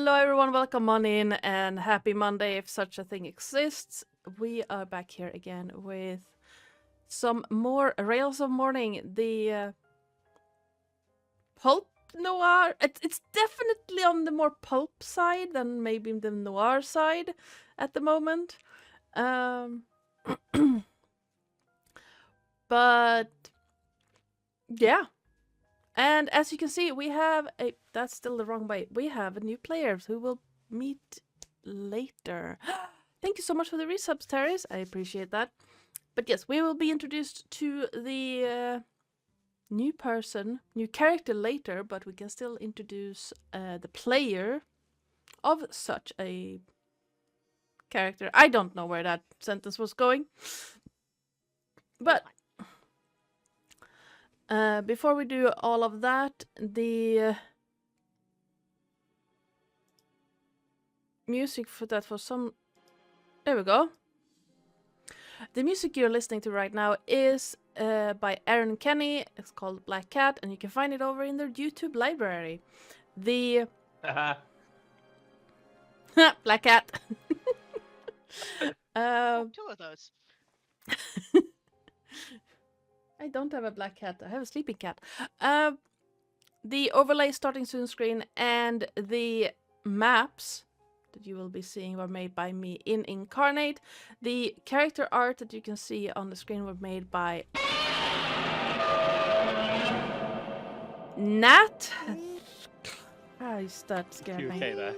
Hello everyone, welcome on in and happy Monday if such a thing exists. We are back here again with some more Rails of Mourning, the pulp noir. It's definitely on the more pulp side than maybe the noir side at the moment. But yeah. And as you can see, we have that's still the wrong way. We have a new player who will meet later. Thank you so much for the resubs, Terris. I appreciate that. But yes, we will be introduced to the new character later, but we can still introduce the player of such a character. I don't know where that sentence was going. But before we do all of that, the music for that for some... There we go. The music you're listening to right now is by Aaron Kenny. It's called Black Cat, and you can find it over in their YouTube library. The... Black Cat. Two of those. I don't have a black cat. I have a sleeping cat. The overlay starting soon screen and the maps that you will be seeing were made by me in Incarnate. The character art that you can see on the screen were made by Nat. Christ, that scared me. Okay there.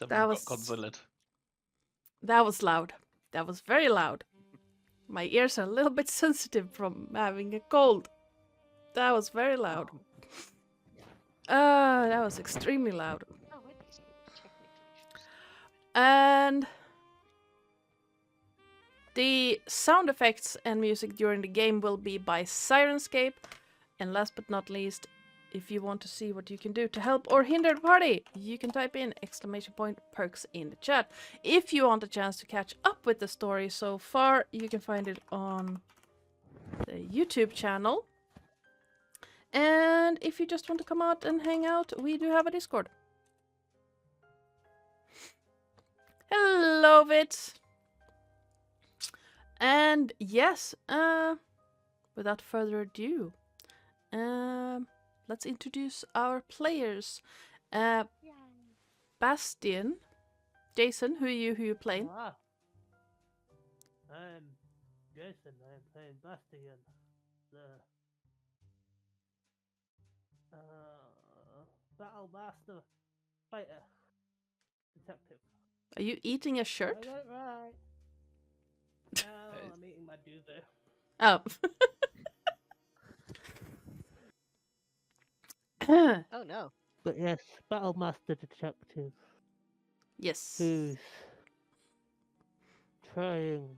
That was consulate. That was loud. That was very loud. My ears are a little bit sensitive from having a cold. That was very loud. That was extremely loud. And the sound effects and music during the game will be by Sirenscape. And last but not least, if you want to see what you can do to help or hinder the party, you can type in !perks in the chat. If you want a chance to catch up with the story so far, you can find it on the YouTube channel. And if you just want to come out and hang out, we do have a Discord. Hello, Vits! And yes, without further ado, let's introduce our players. Bastian, Jason, who are you playing? I'm Jason. I'm playing Bastian, the battle master, fighter, detective. Are you eating a I shirt? got it right. No, I'm eating my duvet. Oh. Oh no. But yes, battle master detective Yes. who's trying,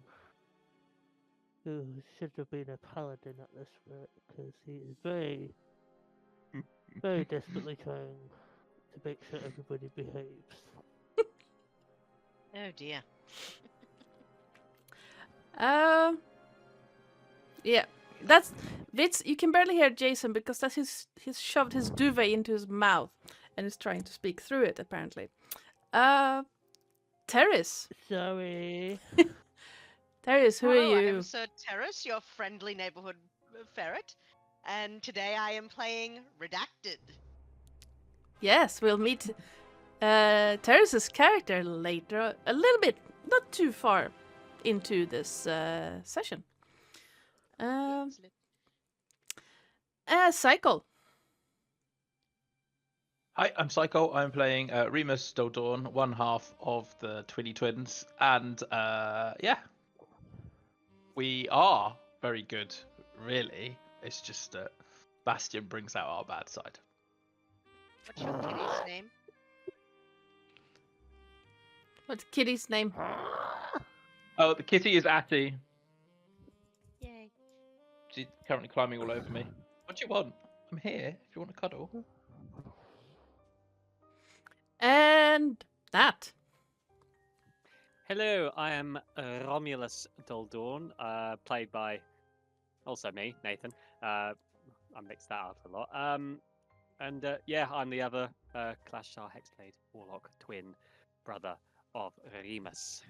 who should have been a paladin at this rate, because he is very, very desperately trying to make sure everybody behaves. Oh dear. Yeah. That's Vitz, you can barely hear Jason because that's he's shoved his duvet into his mouth and is trying to speak through it apparently. Terris. Sorry. Terris, who Hello, are I you? am Sir Terris, your friendly neighborhood ferret, and today I am playing Redacted. Yes, we'll meet Terris's character later, a little bit, not too far into this session. Psycole. Hi, I'm Psycole. I'm playing Remus Doldorn, one half of the Twinny Twins, and yeah, we are very good. Really, it's just that Bastian brings out our bad side. What's your kitty's name? What's Kitty's name? Oh, the kitty is Atty. Yay. She's currently climbing all over me. What do you want? I'm here if you want to cuddle. And that. Hello, I am Romulus Doldorn, played by also me, Nathan. I mixed that up a lot. And yeah, I'm the other Clash Star Hexblade Warlock twin brother of Remus.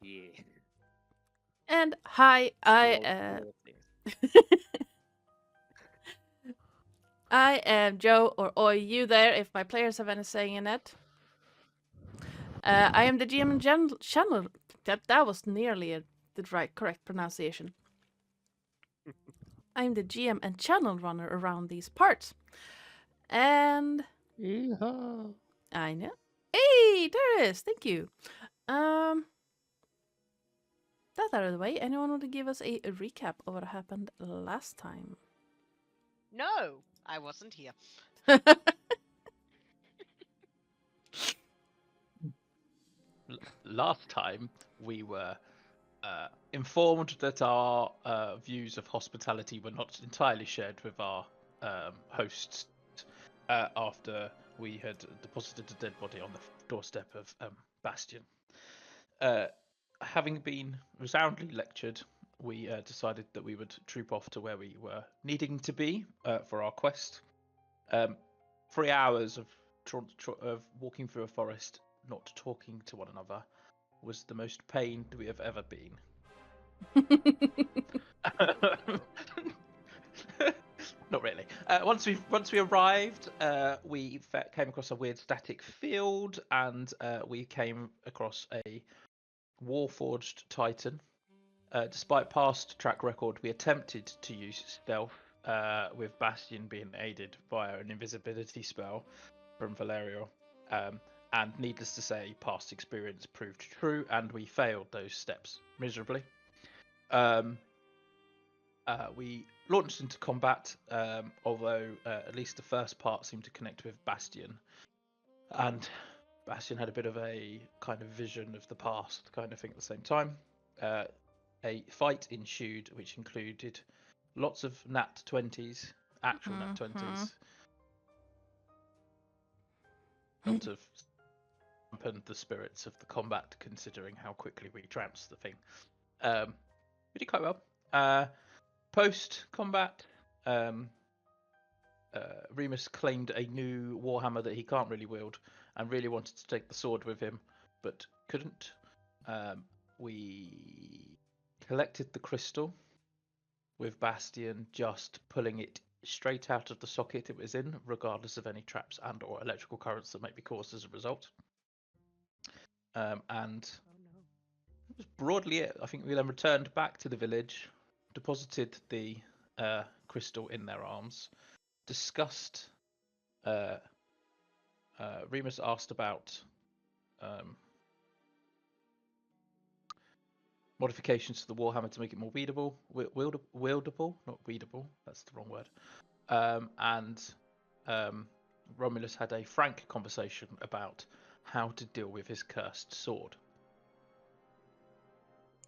Yeah. And hi, I All I am Joe, or Oi, you there, if my players have any saying in it. I am the GM and channel. That was nearly the correct pronunciation. I'm the GM and channel runner around these parts. And Yeehaw. I know. Hey, Terris, thank you. That out of the way, anyone want to give us a recap of what happened last time? No, I wasn't here. Last time we were informed that our views of hospitality were not entirely shared with our hosts after we had deposited a dead body on the doorstep of Bastion. Having been resoundingly lectured, we decided that we would troop off to where we were needing to be for our quest. 3 hours of walking through a forest, not talking to one another, was the most pained we have ever been. Not really. Once we arrived, we came across a weird static field, and we came across a Warforged Titan. Despite past track record, we attempted to use stealth, with Bastion being aided via an invisibility spell from Valerio. And needless to say, past experience proved true, and we failed those steps miserably. We launched into combat, although at least the first part seemed to connect with Bastion. And Bastion had a bit of a kind of vision of the past kind of thing at the same time. A fight ensued, which included lots of nat 20s, actual nat 20s. Not to dampen the spirits of the combat, considering how quickly we trounced the thing. We did quite well. Post-combat, Remus claimed a new warhammer that he can't really wield and really wanted to take the sword with him, but couldn't. We collected the crystal, with Bastion just pulling it straight out of the socket it was in, regardless of any traps and or electrical currents that might be caused as a result. And that was broadly it. I think we then returned back to the village, deposited the crystal in their arms, discussed. Remus asked about modifications to the warhammer to make it more wieldable, not weedable. That's the wrong word. And Romulus had a frank conversation about how to deal with his cursed sword.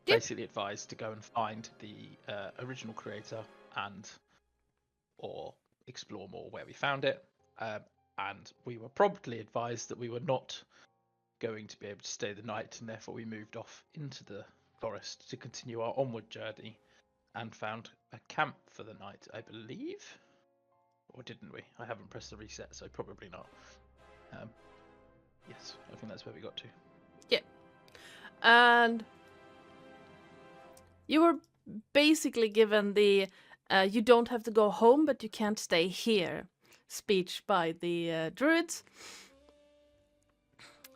Yep. Basically advised to go and find the original creator or explore more where we found it. And we were promptly advised that we were not going to be able to stay the night, and therefore we moved off into the forest to continue our onward journey and found a camp for the night, I believe. Or didn't we? I haven't pressed the reset, so probably not. Yes, I think that's where we got to. Yeah. And you were basically given the you don't have to go home, but you can't stay here speech by the druids.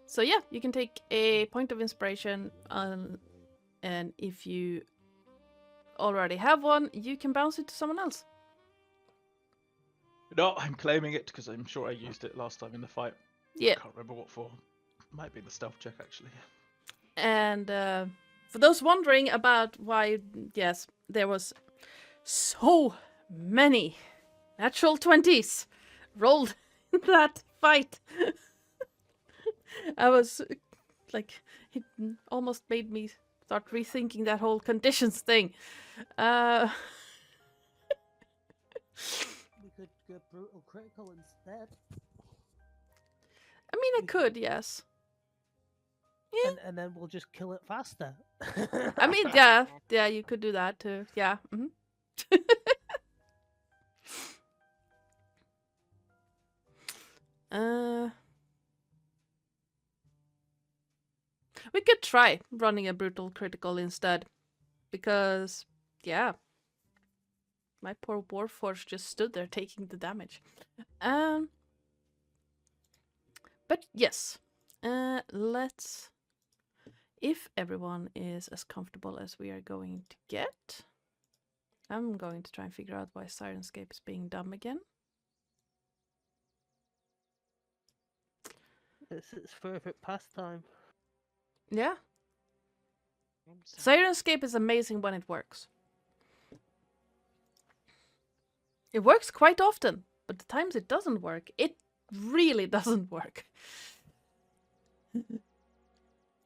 So yeah, you can take a point of inspiration, and if you already have one, you can bounce it to someone else. No, I'm claiming it because I'm sure I used it last time in the fight. Yeah. I can't remember what for. Might be the stealth check, actually. And for those wondering about why, yes, there was so many natural 20s rolled in that fight. I was like, it almost made me start rethinking that whole conditions thing. We could go brutal critical instead. I mean, I could, yes. Yeah. And then we'll just kill it faster. I mean, yeah, you could do that too. Yeah. We could try running a brutal critical instead. Because, yeah. My poor Warforged just stood there taking the damage. But yes. Let's... If everyone is as comfortable as we are going to get, I'm going to try and figure out why Sirenscape is being dumb again. It's its favorite pastime. Yeah. Sirenscape is amazing when it works. It works quite often, but the times it doesn't work, it really doesn't work.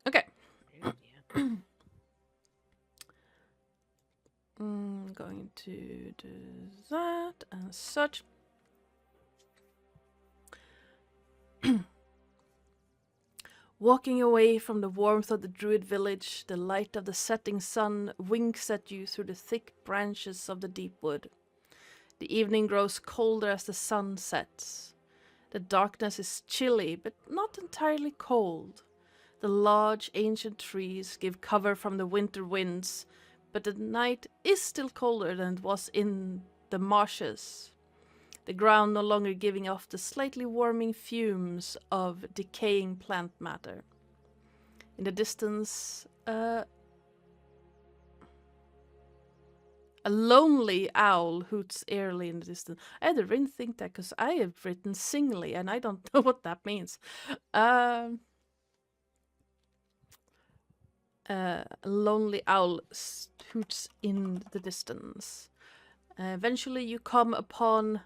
Okay. I'm going to do that and such. Walking away from the warmth of the druid village, the light of the setting sun winks at you through the thick branches of the deep wood. The evening grows colder as the sun sets. The darkness is chilly, but not entirely cold. The large ancient trees give cover from the winter winds, but the night is still colder than it was in the marshes. The ground no longer giving off the slightly warming fumes of decaying plant matter. In the distance, a lonely owl hoots eerily in the distance. I had to rethink that because I have written singly and I don't know what that means. A lonely owl hoots in the distance. Eventually you come upon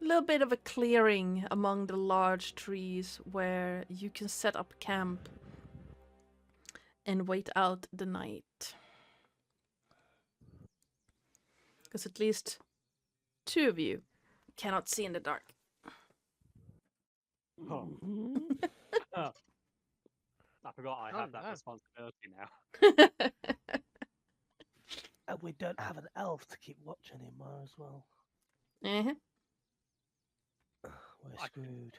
a little bit of a clearing among the large trees where you can set up camp and wait out the night. Because at least two of you cannot see in the dark. Oh. Oh. I forgot I have that no. responsibility now. And we don't have an elf to keep watch anymore as well. Uh-huh. We're I- screwed.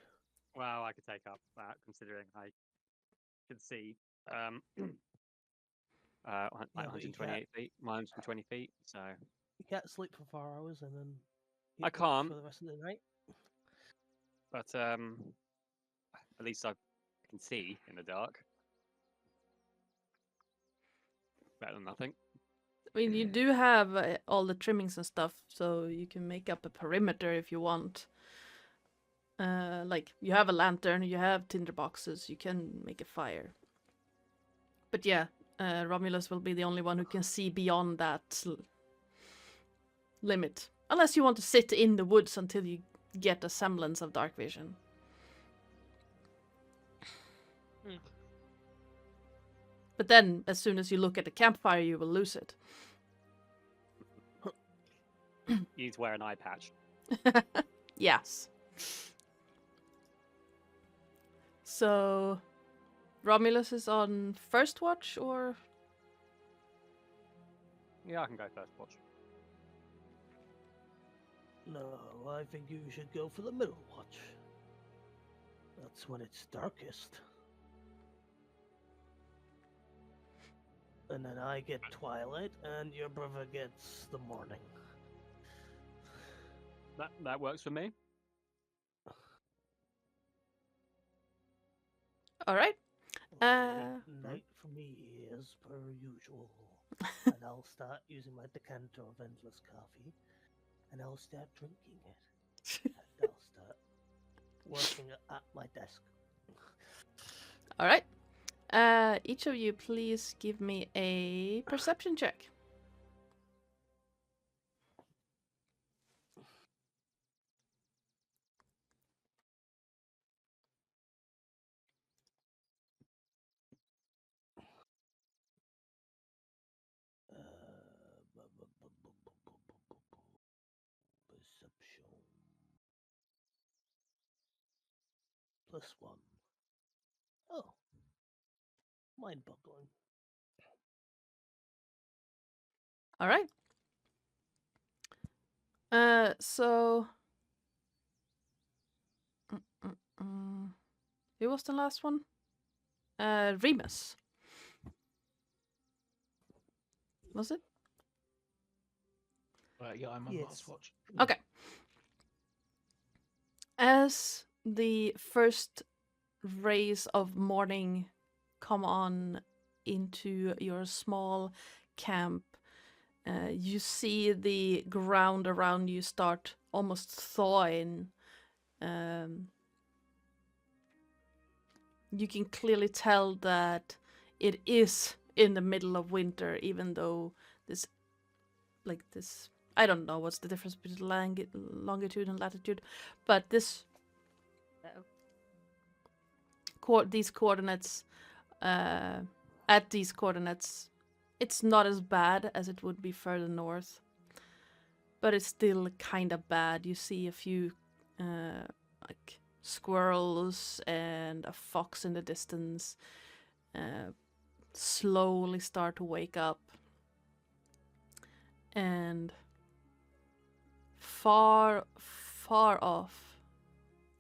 Well, I could take up that considering I can see. Yeah, but you 128 feet, 120 feet. So You can't sleep for 4 hours and then I keep watch can't. for the rest of the night. But at least I can see in the dark. Better than nothing. I mean, you do have all the trimmings and stuff, so you can make up a perimeter if you want. Like, you have a lantern, you have tinder boxes, you can make a fire. But yeah, Romulus will be the only one who can see beyond that limit. Unless you want to sit in the woods until you get a semblance of dark vision. But then, as soon as you look at the campfire, you will lose it. You need to wear an eye patch. Yes. So, Romulus is on first watch, or? Yeah, I can go first watch. No, I think you should go for the middle watch. That's when it's darkest. And then I get twilight, and your brother gets the morning. That works for me. All right. Night for me, as per usual. And I'll start using my decanter of endless coffee, and I'll start drinking it. And I'll start working at my desk. All right. Each of you, please give me a perception check. Perception. +1. Oh. Mind-boggling. All right. So Who was the last one? Remus. Was it? Yeah, I'm on Yes. last watch. Okay. As the first rays of morning come on into your small camp, you see the ground around you start almost thawing. You can clearly tell that it is in the middle of winter, even though this, I don't know what's the difference between longitude and latitude, but these coordinates, at these coordinates, it's not as bad as it would be further north, but it's still kind of bad. You see a few like squirrels and a fox in the distance slowly start to wake up, and far off,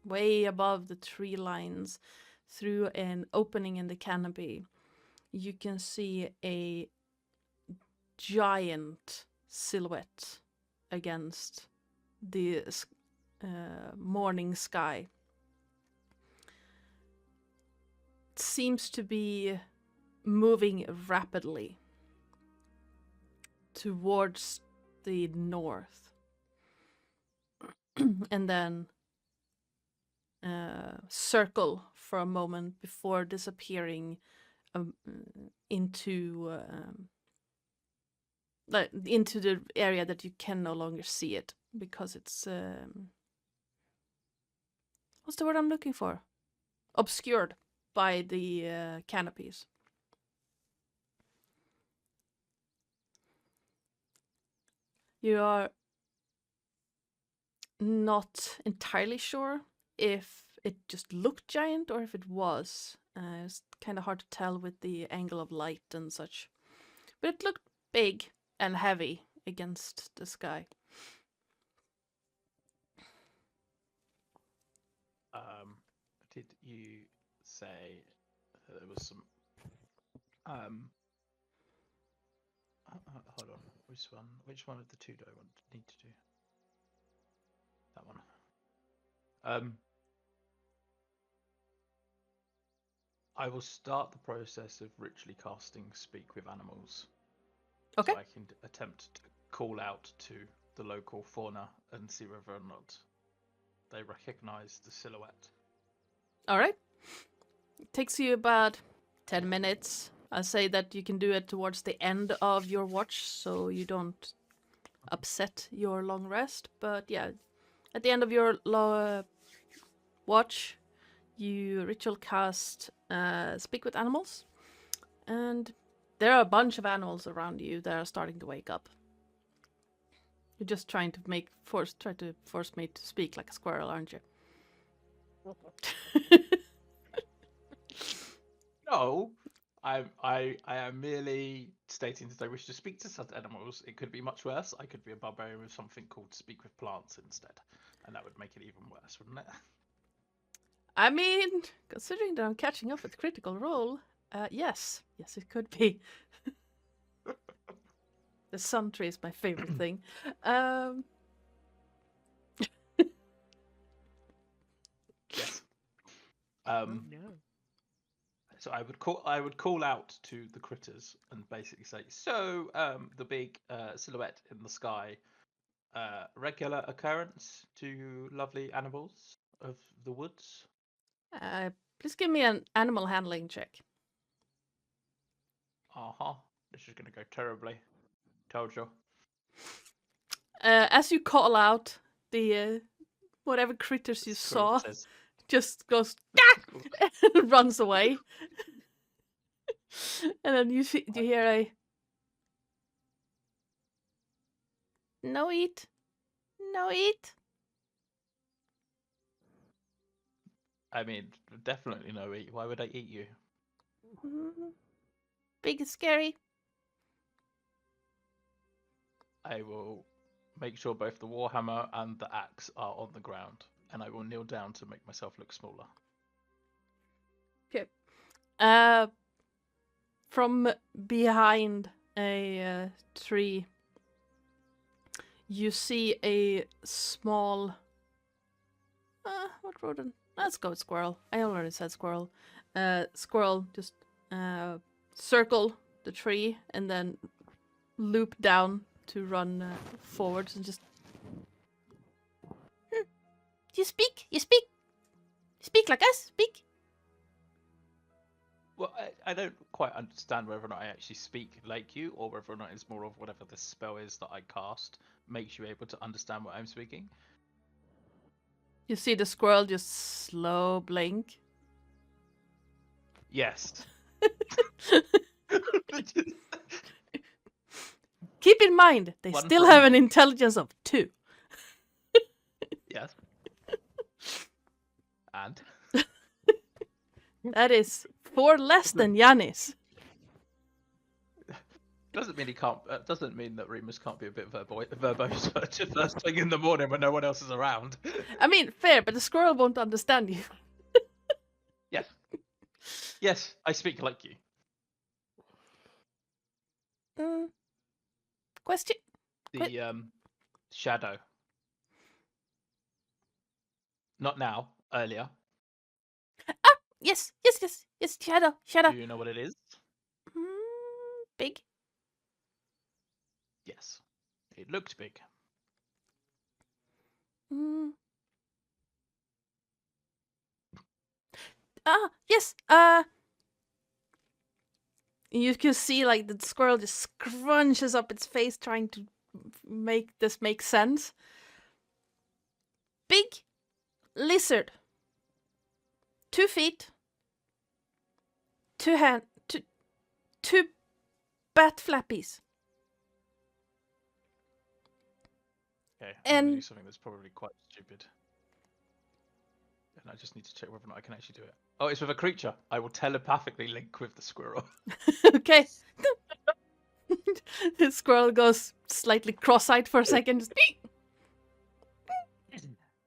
way above the tree lines, through an opening in the canopy, you can see a giant silhouette against the morning sky. It seems to be moving rapidly towards the north, and then circle for a moment before disappearing into the area that you can no longer see it, because it's what's the word I'm looking for? Obscured by the canopies. You are not entirely sure if it just looked giant or if it was. It's kind of hard to tell with the angle of light and such. But it looked big and heavy against the sky. Did you say that there was some? Hold on. Which one? Which one of the two do I need to do? That one. I will start the process of ritually casting Speak with Animals. Okay. So I can attempt to call out to the local fauna and see whether or not they recognize the silhouette. All right. It takes you about 10 minutes. I'll say that you can do it towards the end of your watch, so you don't upset your long rest. But yeah, at the end of your watch, you ritual cast Speak with Animals, and there are a bunch of animals around you that are starting to wake up. You're just trying to try to force me to speak like a squirrel, aren't you? No, I am merely stating that I wish to speak to such animals. It could be much worse. I could be a barbarian with something called Speak with Plants instead, and that would make it even worse, wouldn't it? I mean, considering that I'm catching up with Critical Role, yes, it could be. The sun tree is my favorite thing. Yes. No. So I would call out to the critters and basically say, so the big silhouette in the sky, regular occurrence to lovely animals of the woods. Please give me an animal handling check. This is gonna go terribly. Told you. As you call out, the whatever critters you Squirrel saw says, just goes "Ah!" and runs away. And then you hear a no eat. I mean, definitely no eat. Why would I eat you? Big and scary. I will make sure both the warhammer and the axe are on the ground, and I will kneel down to make myself look smaller. From behind a tree, you see a small. What rodent? Let's go with squirrel. I already said squirrel. Squirrel just circle the tree and then loop down to run forwards and just. You speak. You speak. Speak like us. Speak. Well, I don't quite understand whether or not I actually speak like you, or whether or not it's more of whatever this spell is that I cast makes you able to understand what I'm speaking. You see the squirrel just slow blink. Yes. Keep in mind, they One still for have an me. intelligence of 2. Yes. And That is 4 less than Yanis. doesn't mean he can't. Doesn't mean that Remus can't be a bit verbose first thing in the morning when no one else is around. I mean, fair, but the squirrel won't understand you. Yes. Yes, I speak like you. Question? The shadow. Not now. Earlier. Yes, shadow. Do you know what it is? Big. Yes. It looked big. Yes, you can see like the squirrel just scrunches up its face trying to make this make sense. Big lizard. 2 feet. 2 hand. 2 bat flappies. Okay, I'm And- gonna do something that's probably quite stupid. And I just need to check whether or not I can actually do it. Oh, it's with a creature. I will telepathically link with the squirrel. Okay. The squirrel goes slightly cross-eyed for a second. Just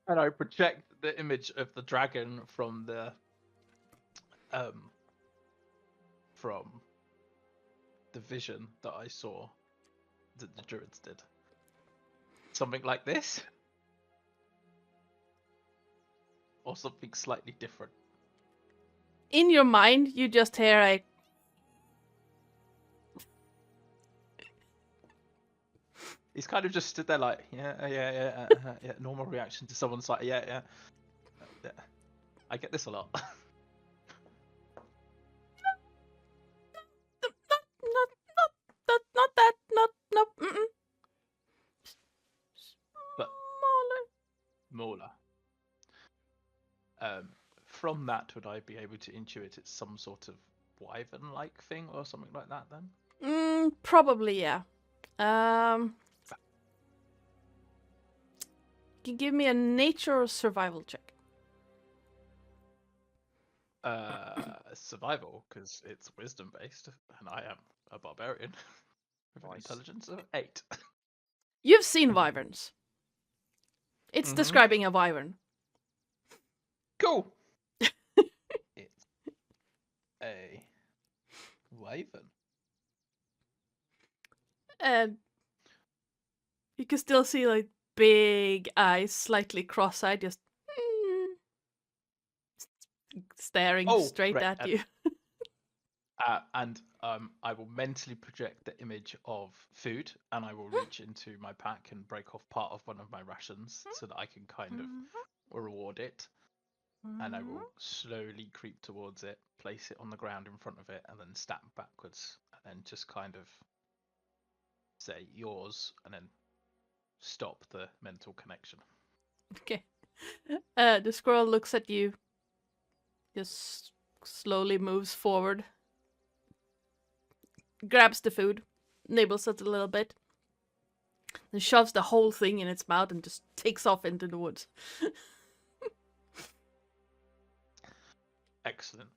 And I project the image of the dragon from the vision that I saw that the druids did. Something like this. Or something slightly different. in your mind, you just hear a. He's kind of just stood there like, yeah, normal reaction to someone's like, yeah. I get this a lot. Not that. Not. But Smaller. Mola. From that, would I be able to intuit it's some sort of wyvern-like thing or something like that then? Probably, yeah. Can you give me a nature or survival check? Survival, because it's wisdom-based, and I am a barbarian with an Nice. intelligence of 8. You've seen wyverns. It's Mhm. describing a wyvern. Cool! It's a wyvern. And you can still see like big eyes, slightly cross-eyed, just staring straight right, at you. And I will mentally project the image of food, and I will reach into my pack and break off part of one of my rations so that I can kind of reward it. And I will slowly creep towards it, place it on the ground in front of it, and then step backwards, and then just kind of say yours, and then stop the mental connection. Okay. The squirrel looks at you, just slowly moves forward, grabs the food, nibbles it a little bit, then shoves the whole thing in its mouth and just takes off into the woods. Excellent.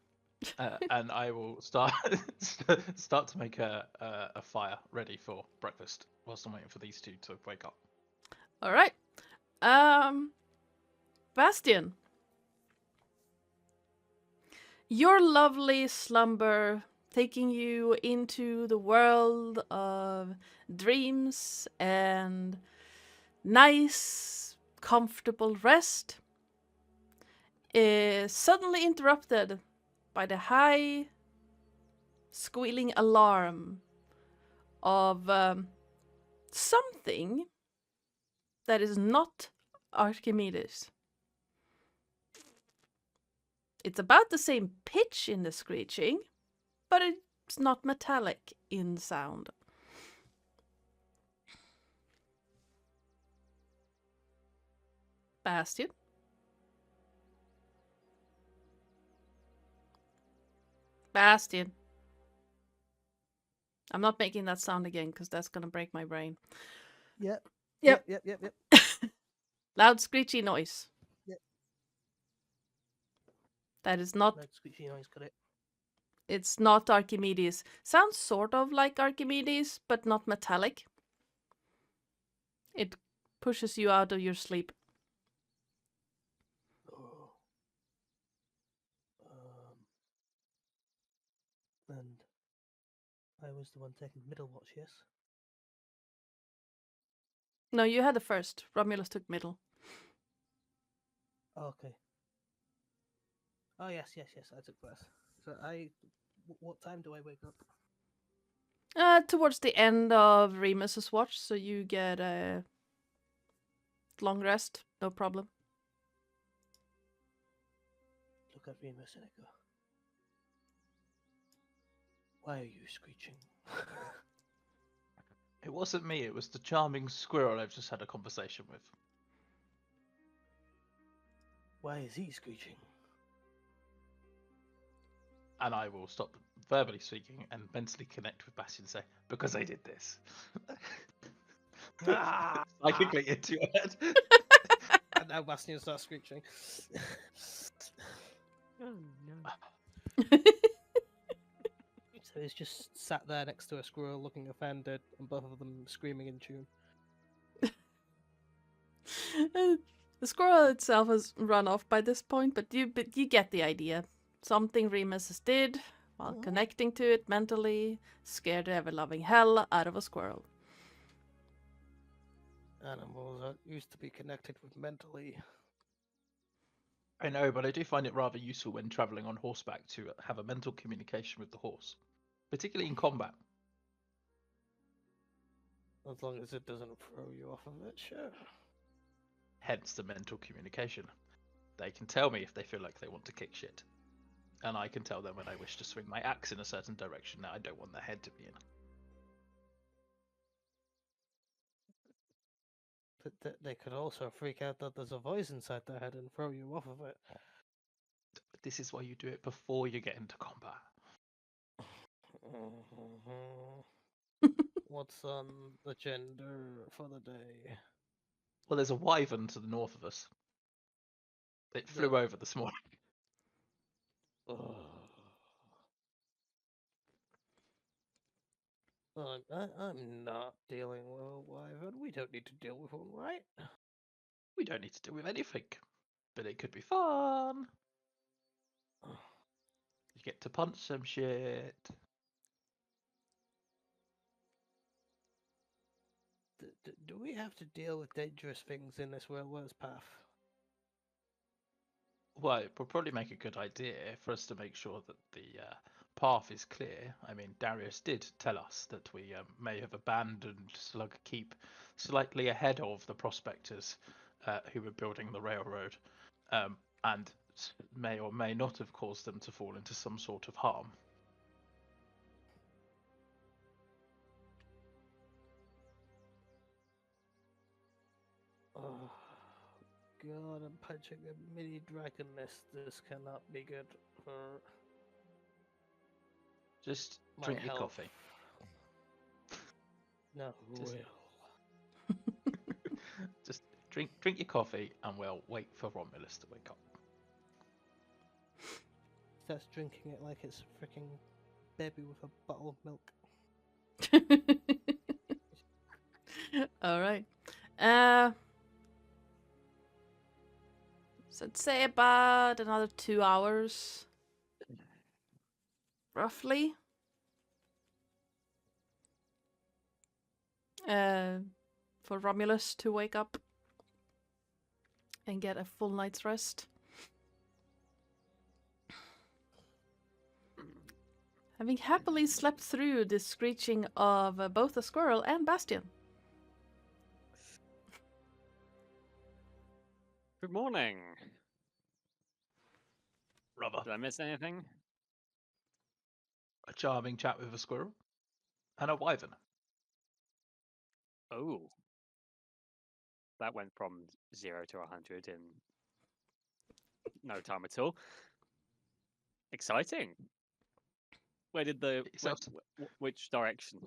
And I will start to make a fire ready for breakfast whilst I'm waiting for these two to wake up. All right. Bastian. your lovely slumber taking you into the world of dreams and nice, comfortable rest is suddenly interrupted by the high, squealing alarm of something that is not Archimedes. It's about the same pitch in the screeching, but it's not metallic in sound. Bastion? Bastion. I'm not making that sound again because that's gonna break my brain. Yep. Yep. Yep. Loud screechy noise. Yep. That is not. Loud squeaky noise, got it. It's not Archimedes. Sounds sort of like Archimedes, but not metallic. It pushes you out of your sleep. Oh. And I was the one taking middle watch, yes? No, you had the first. Romulus took middle. Oh, okay. Oh, yes, I took first. So what time do I wake up? Towards the end of Remus's watch, so you get a long rest, no problem. Look at Remus and I go, why are you screeching? It wasn't me, it was the charming squirrel I've just had a conversation with. Why is he screeching? And I will stop verbally speaking and mentally connect with Bastion and say, because I did this. Psychically into your head. And now Bastion starts screeching. Oh no. So he's just sat there next to a squirrel looking offended, and both of them screaming in tune. The squirrel itself has run off by this point, but you get the idea. Something Remus did while connecting to it mentally scared the ever-loving hell out of a squirrel. Animals aren't used to be connected with mentally. I know, but I do find it rather useful when travelling on horseback to have a mental communication with the horse, particularly in combat. As long as it doesn't throw you off of it, sure. Hence the mental communication. They can tell me if they feel like they want to kick shit. And I can tell them when I wish to swing my axe in a certain direction that I don't want their head to be in. But they could also freak out that there's a voice inside their head and throw you off of it. But this is why you do it before you get into combat. What's on the agenda for the day? Well, there's a wyvern to the north of us. It flew over this morning. I'm not dealing with a wyvern. We don't need to deal with one, right? We don't need to deal with anything. But it could be fun. You get to punch some shit. Do we have to deal with dangerous things in this railroad's path? Well, it would probably make a good idea for us to make sure that the path is clear. I mean, Darius did tell us that we may have abandoned Slug Keep slightly ahead of the prospectors who were building the railroad, and may or may not have caused them to fall into some sort of harm. Oh, God, I'm punching a mini dragon nest. This cannot be good for Just my drink health. your coffee. No, Just- will. Just drink your coffee, and we'll wait for Romulus to wake up. Starts drinking it like it's a freaking baby with a bottle of milk. All right. So I'd say about another 2 hours roughly. For Romulus to wake up and get a full night's rest. Having happily slept through the screeching of both a squirrel and Bastion. Good morning. Rubber. Did I miss anything? A charming chat with a squirrel. And a wyvern. Oh. That went from 0 to 100 in no time at all. Exciting. Where did the... which direction?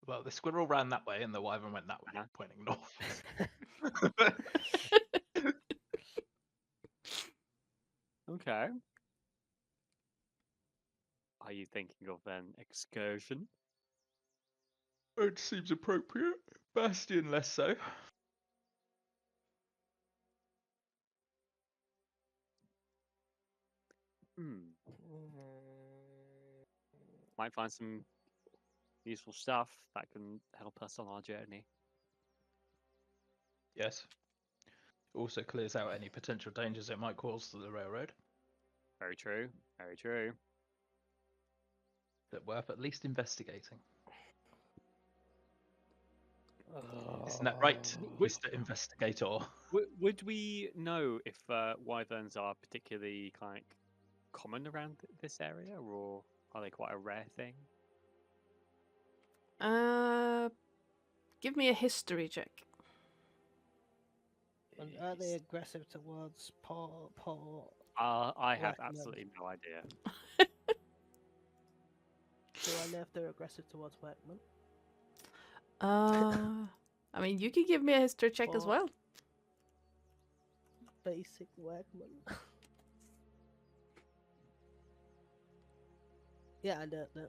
Well, the squirrel ran that way and the wyvern went that way, Uh-huh. pointing north. Okay. Are you thinking of an excursion? It seems appropriate. Bastion less so. Might find some useful stuff that can help us on our journey. Yes. Also clears out any potential dangers it might cause to the railroad. Very true. Very true. But worth at least investigating. Isn't that right, Mr. Investigator? Would we know if wyverns are particularly common around this area, or are they quite a rare thing? Give me a history check. And are they aggressive towards Paul? I have Right, absolutely no idea. Do I know if they're aggressive towards workmen? I mean, you can give me a history check as Or- well. Basic workmen. Yeah, I don't know.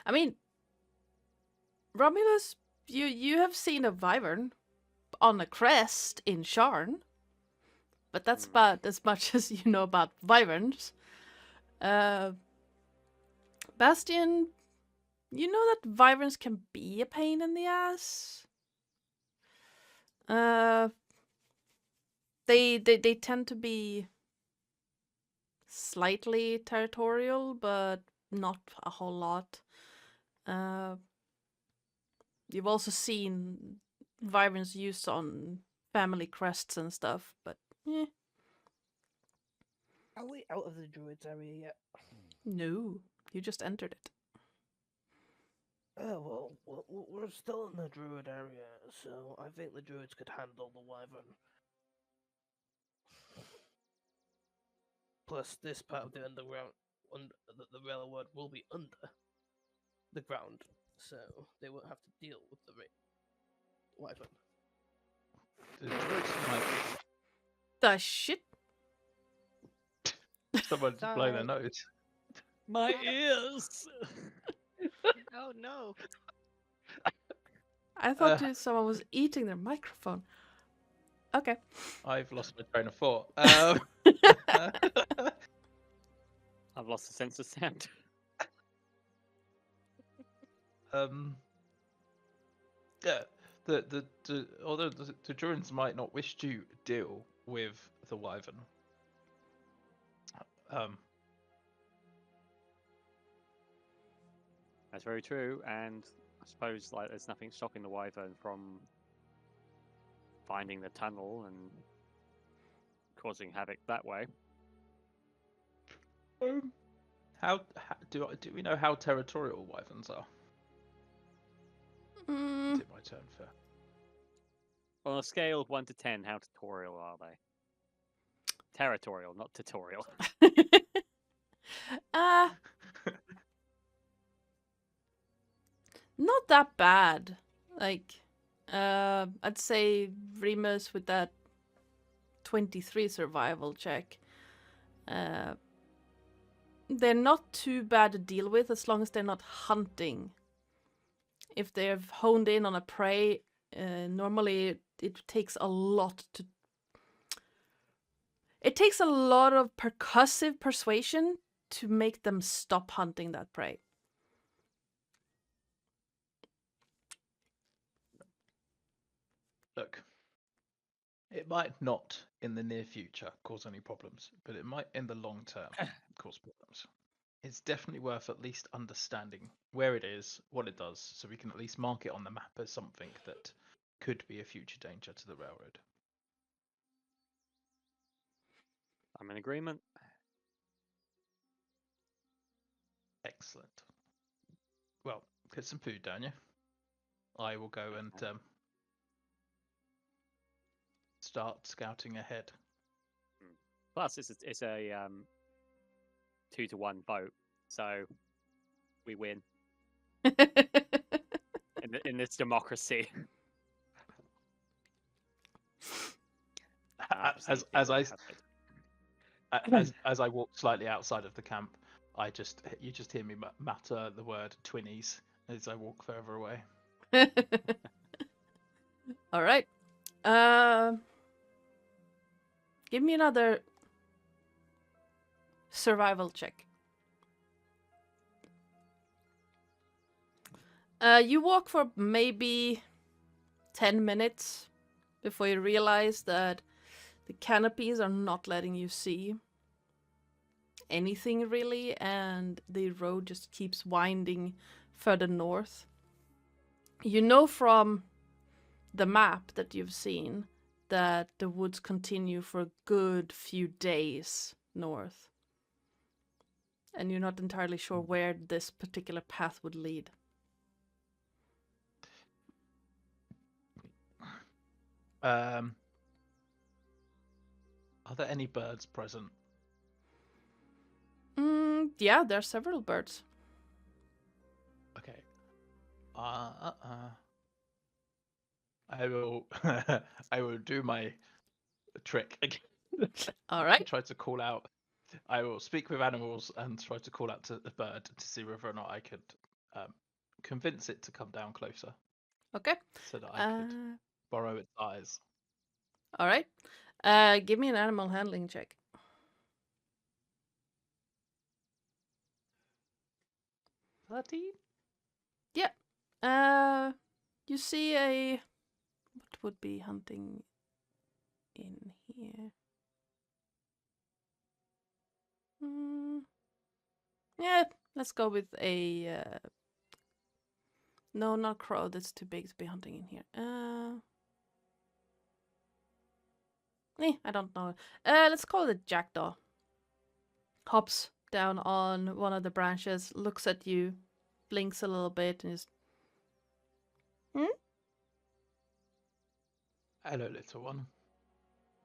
I mean, Romulus, you have seen a wyvern on a crest in Sharn, but that's about as much as you know about wyverns. Bastion, you know that wyverns can be a pain in the ass. They tend to be slightly territorial, but not a whole lot. You've also seen wyverns used on family crests and stuff, but Are we out of the druids area yet? no, you just entered it. Oh, well, we're still in the druid area, so I think the druids could handle the wyvern. Plus, this part of the underground, the railroad will be under the ground, so they won't have to deal with the wyvern. The druids might The shit? someone's blowing their nose. My ears! Oh no. I thought someone was eating their microphone. Okay. I've lost my train of thought. I've lost the sense of sound. Yeah, although the druids might not wish to deal with the wyvern, That's very true, and I suppose there's nothing stopping the wyvern from finding the tunnel and causing havoc that way. how do we know how territorial wyverns are? Is it my turn for? On a scale of 1 to 10, how tutorial are they? Territorial, not tutorial. Not that bad. Like, I'd say Remus with that 23 survival check. They're not too bad to deal with as long as they're not hunting if they've honed in on a prey, normally it takes a lot to. It takes a lot of percussive persuasion to make them stop hunting that prey. Look, it might not in the near future cause any problems, but it might in the long term cause problems. It's definitely worth at least understanding where it is, what it does, so we can at least mark it on the map as something that could be a future danger to the railroad. I'm in agreement. Excellent. Well, get some food down you. I will go and start scouting ahead. Plus, it's a 2-to-1 vote, so we win in this democracy. As I walk slightly outside of the camp, you just hear me mutter the word twinnies as I walk further away. All right. Give me another survival check. You walk for maybe 10 minutes before you realize that the canopies are not letting you see anything really, and the road just keeps winding further north. You know from the map that you've seen that the woods continue for a good few days north. And you're not entirely sure where this particular path would lead. Are there any birds present? Yeah, there are several birds. Okay. I will I will do my trick again. All right. Try to call out. I will speak with animals and try to call out to the bird to see whether or not I could convince it to come down closer. Okay. So that I could borrow its eyes. All right. Give me an animal handling check. 13? Yeah. You see what would be hunting in here? Yeah, let's go with a no, not crow. That's too big to be hunting in here. I don't know. Let's call it a jackdaw. Hops down on one of the branches, looks at you, blinks a little bit, and is. Hello, little one.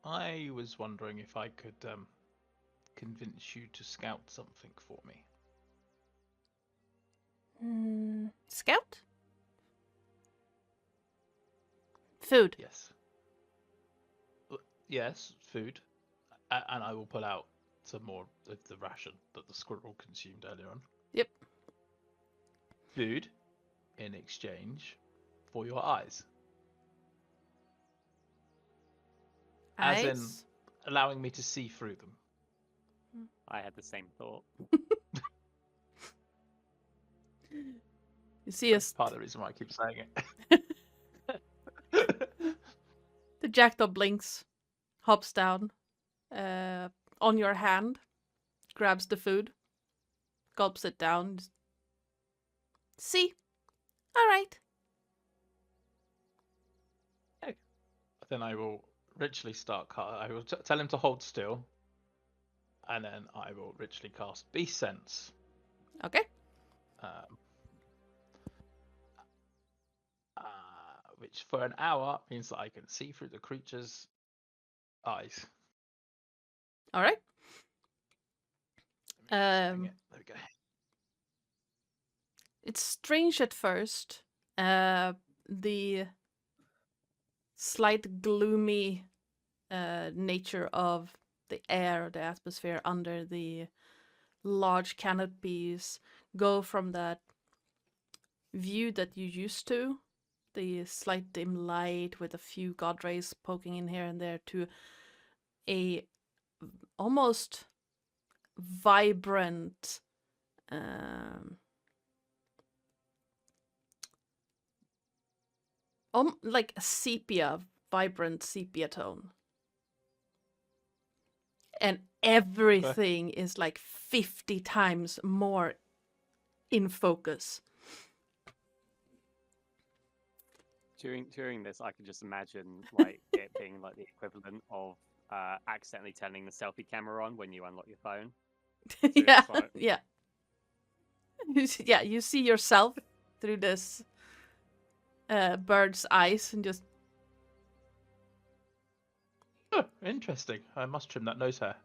I was wondering if I could convince you to scout something for me. Scout? Food. Yes. Yes, food. And I will pull out some more of the ration that the squirrel consumed earlier on. Yep. Food in exchange for your eyes. As in allowing me to see through them. I had the same thought. You see That's part of the reason why I keep saying it. The jackdaw blinks, hops down on your hand, grabs the food, gulps it down. See? All right. Okay. Then I will ritually start. I will tell him to hold still, and then I will ritually cast Beast Sense. Okay. Which for an hour means that I can see through the creature's eyes. All right. There we go. It's strange at first. The slight gloomy nature of the air, the atmosphere under the large canopies go from that view that you used to, the slight dim light with a few god rays poking in here and there, to a almost vibrant like a vibrant sepia tone. And everything is like 50 times more in focus. During this, I can just imagine like it being like the equivalent of accidentally turning the selfie camera on when you unlock your phone. So Yeah, it's like, yeah. Yeah, you see yourself through this bird's eyes and just... Oh, interesting. I must trim that nose hair.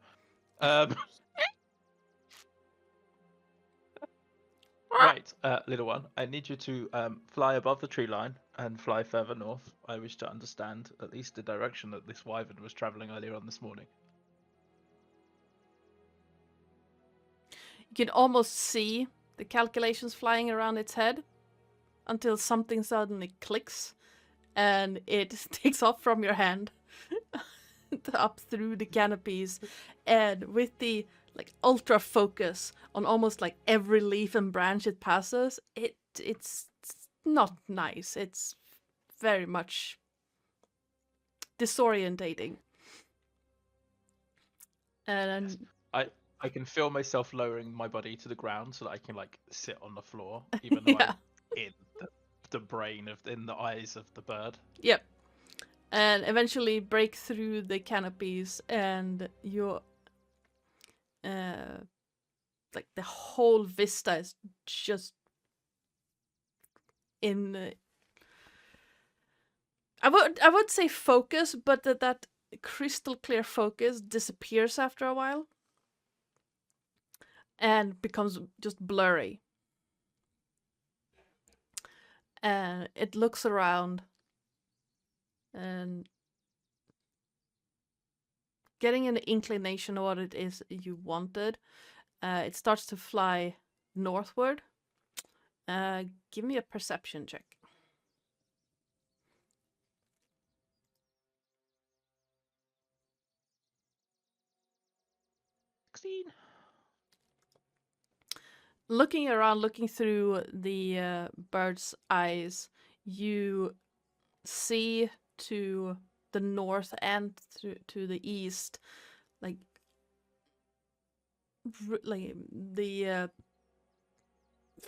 Right, little one. I need you to fly above the tree line and fly further north. I wish to understand at least the direction that this wyvern was traveling earlier on this morning. You can almost see the calculations flying around its head until something suddenly clicks and it takes off from your hand up through the canopies, and with the like ultra focus on almost like every leaf and branch it passes, it's not nice. It's very much disorientating. And I can feel myself lowering my body to the ground so that I can like sit on the floor, even though yeah, I'm in the brain in the eyes of the bird. yep. And eventually break through the canopies, and you're like the whole vista is just in I would say focus, but that crystal clear focus disappears after a while and becomes just blurry. And it looks around and getting an inclination of what it is you wanted. It starts to fly northward. Give me a perception check. Looking around, looking through the bird's eyes, you see to the north and to the east, like the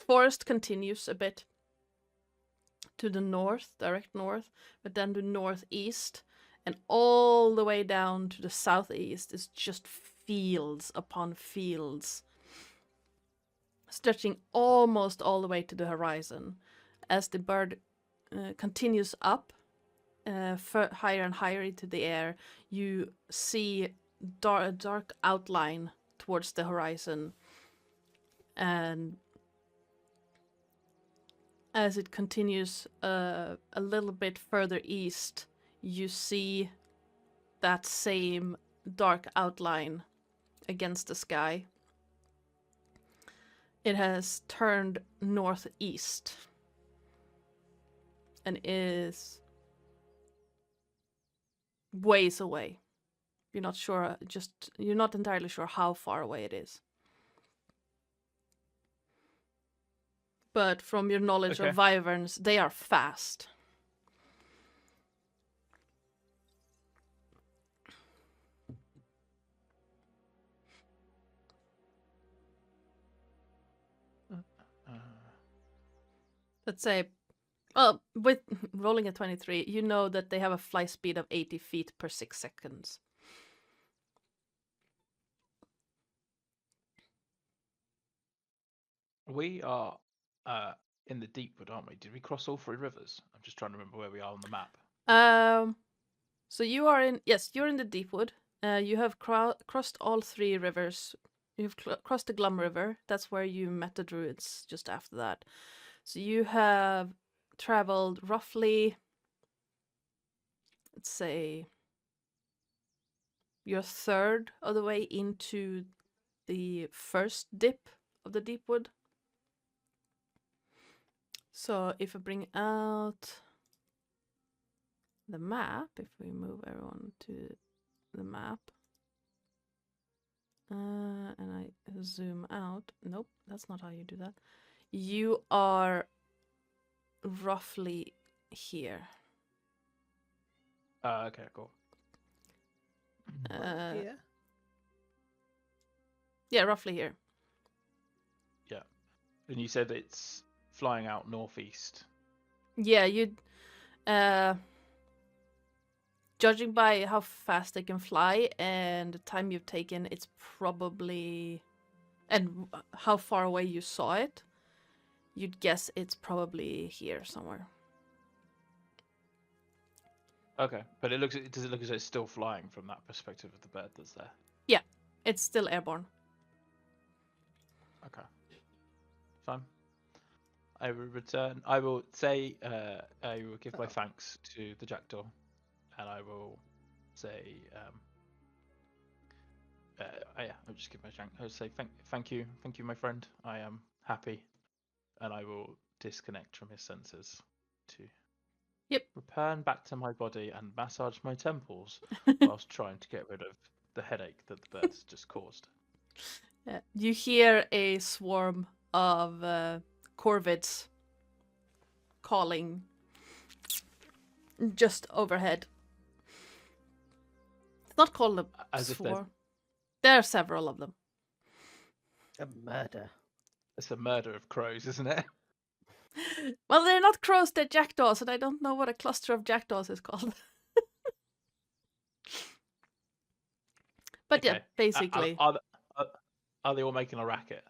forest continues a bit to the north, direct north, but then the northeast, and all the way down to the southeast is just fields upon fields, stretching almost all the way to the horizon. As the bird continues up, higher and higher into the air, you see a dark outline towards the horizon. And as it continues a little bit further east, you see that same dark outline against the sky. It has turned northeast and is ways away. You're not entirely sure how far away it is. But from your knowledge of wyverns, they are fast. Let's say, well, with rolling a 23, you know that they have a fly speed of 80 feet per 6 seconds. We are in the Deepwood, aren't we? Did we cross all 3 rivers? I'm just trying to remember where we are on the map. So you are in, yes, you're in the Deepwood. You have crossed all 3 rivers. You've crossed the Glum River. That's where you met the druids just after that. So you have traveled roughly, let's say, your third of the way into the first dip of the Deepwood. So if I bring out the map, if we move everyone to the map, and I zoom out. Nope, that's not how you do that. You are roughly here. Okay, cool. Yeah. Yeah, roughly here. Yeah. And you said it's flying out northeast. Yeah, you'd judging by how fast they can fly and the time you've taken, it's probably, and how far away you saw it, you'd guess it's probably here somewhere. Okay, but does it look as though it's still flying from that perspective of the bird that's there? Yeah, it's still airborne. Okay. Fine. I will return. I will say. I will give my thanks to the jackdaw, and I will say. Yeah, I'll just give my thanks. I'll say thank you, my friend. I am happy, and I will disconnect from his senses to. Yep. Return back to my body and massage my temples whilst trying to get rid of the headache that the birds just caused. Yeah. You hear a swarm of corvids calling just overhead. It's not called a As if swarm. There are several of them. A murder. it's a murder of crows, isn't it? Well, they're not crows, they're jackdaws, and I don't know what a cluster of jackdaws is called. But yeah, Okay. basically. Are they all making a racket?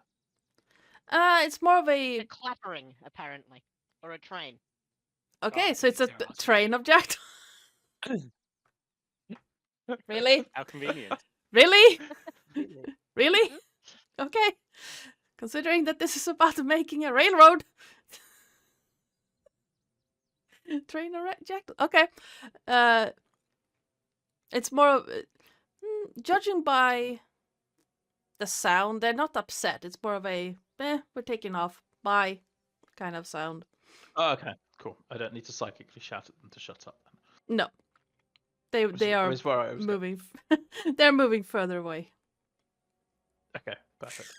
It's more of A a... clattering, apparently, or a train. Okay, Oh, so it's a they're awesome. train of jackdaws. Really? How convenient. Really? Really? Really? Okay. Considering that this is about making a railroad. Train of jackdaws. Okay. It's more of... judging by the sound, they're not upset. It's more of a, we're taking off. Bye kind of sound. Oh, okay, cool. I don't need to psychically shout at them to shut up. No. They are Was where I was going. moving. They're moving further away. Okay, perfect.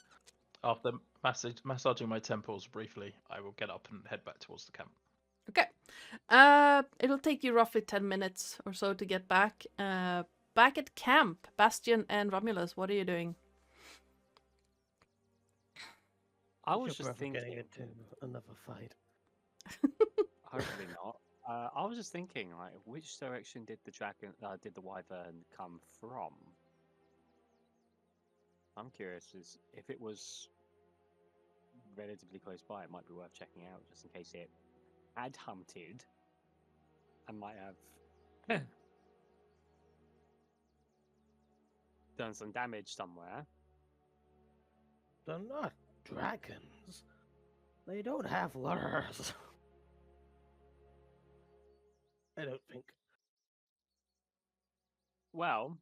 After massaging my temples briefly, I will get up and head back towards the camp. Okay. It'll take you roughly 10 minutes or so to get back. Back at camp, Bastion and Romulus, what are you doing? I was You're just forever thinking. getting into another fight. Hopefully not. I was just thinking, like, which direction did the wyvern come from? I'm curious as if it was relatively close by. It might be worth checking out just in case it had hunted and might have done some damage somewhere. They're not dragons. They don't have lures. I don't think. Well,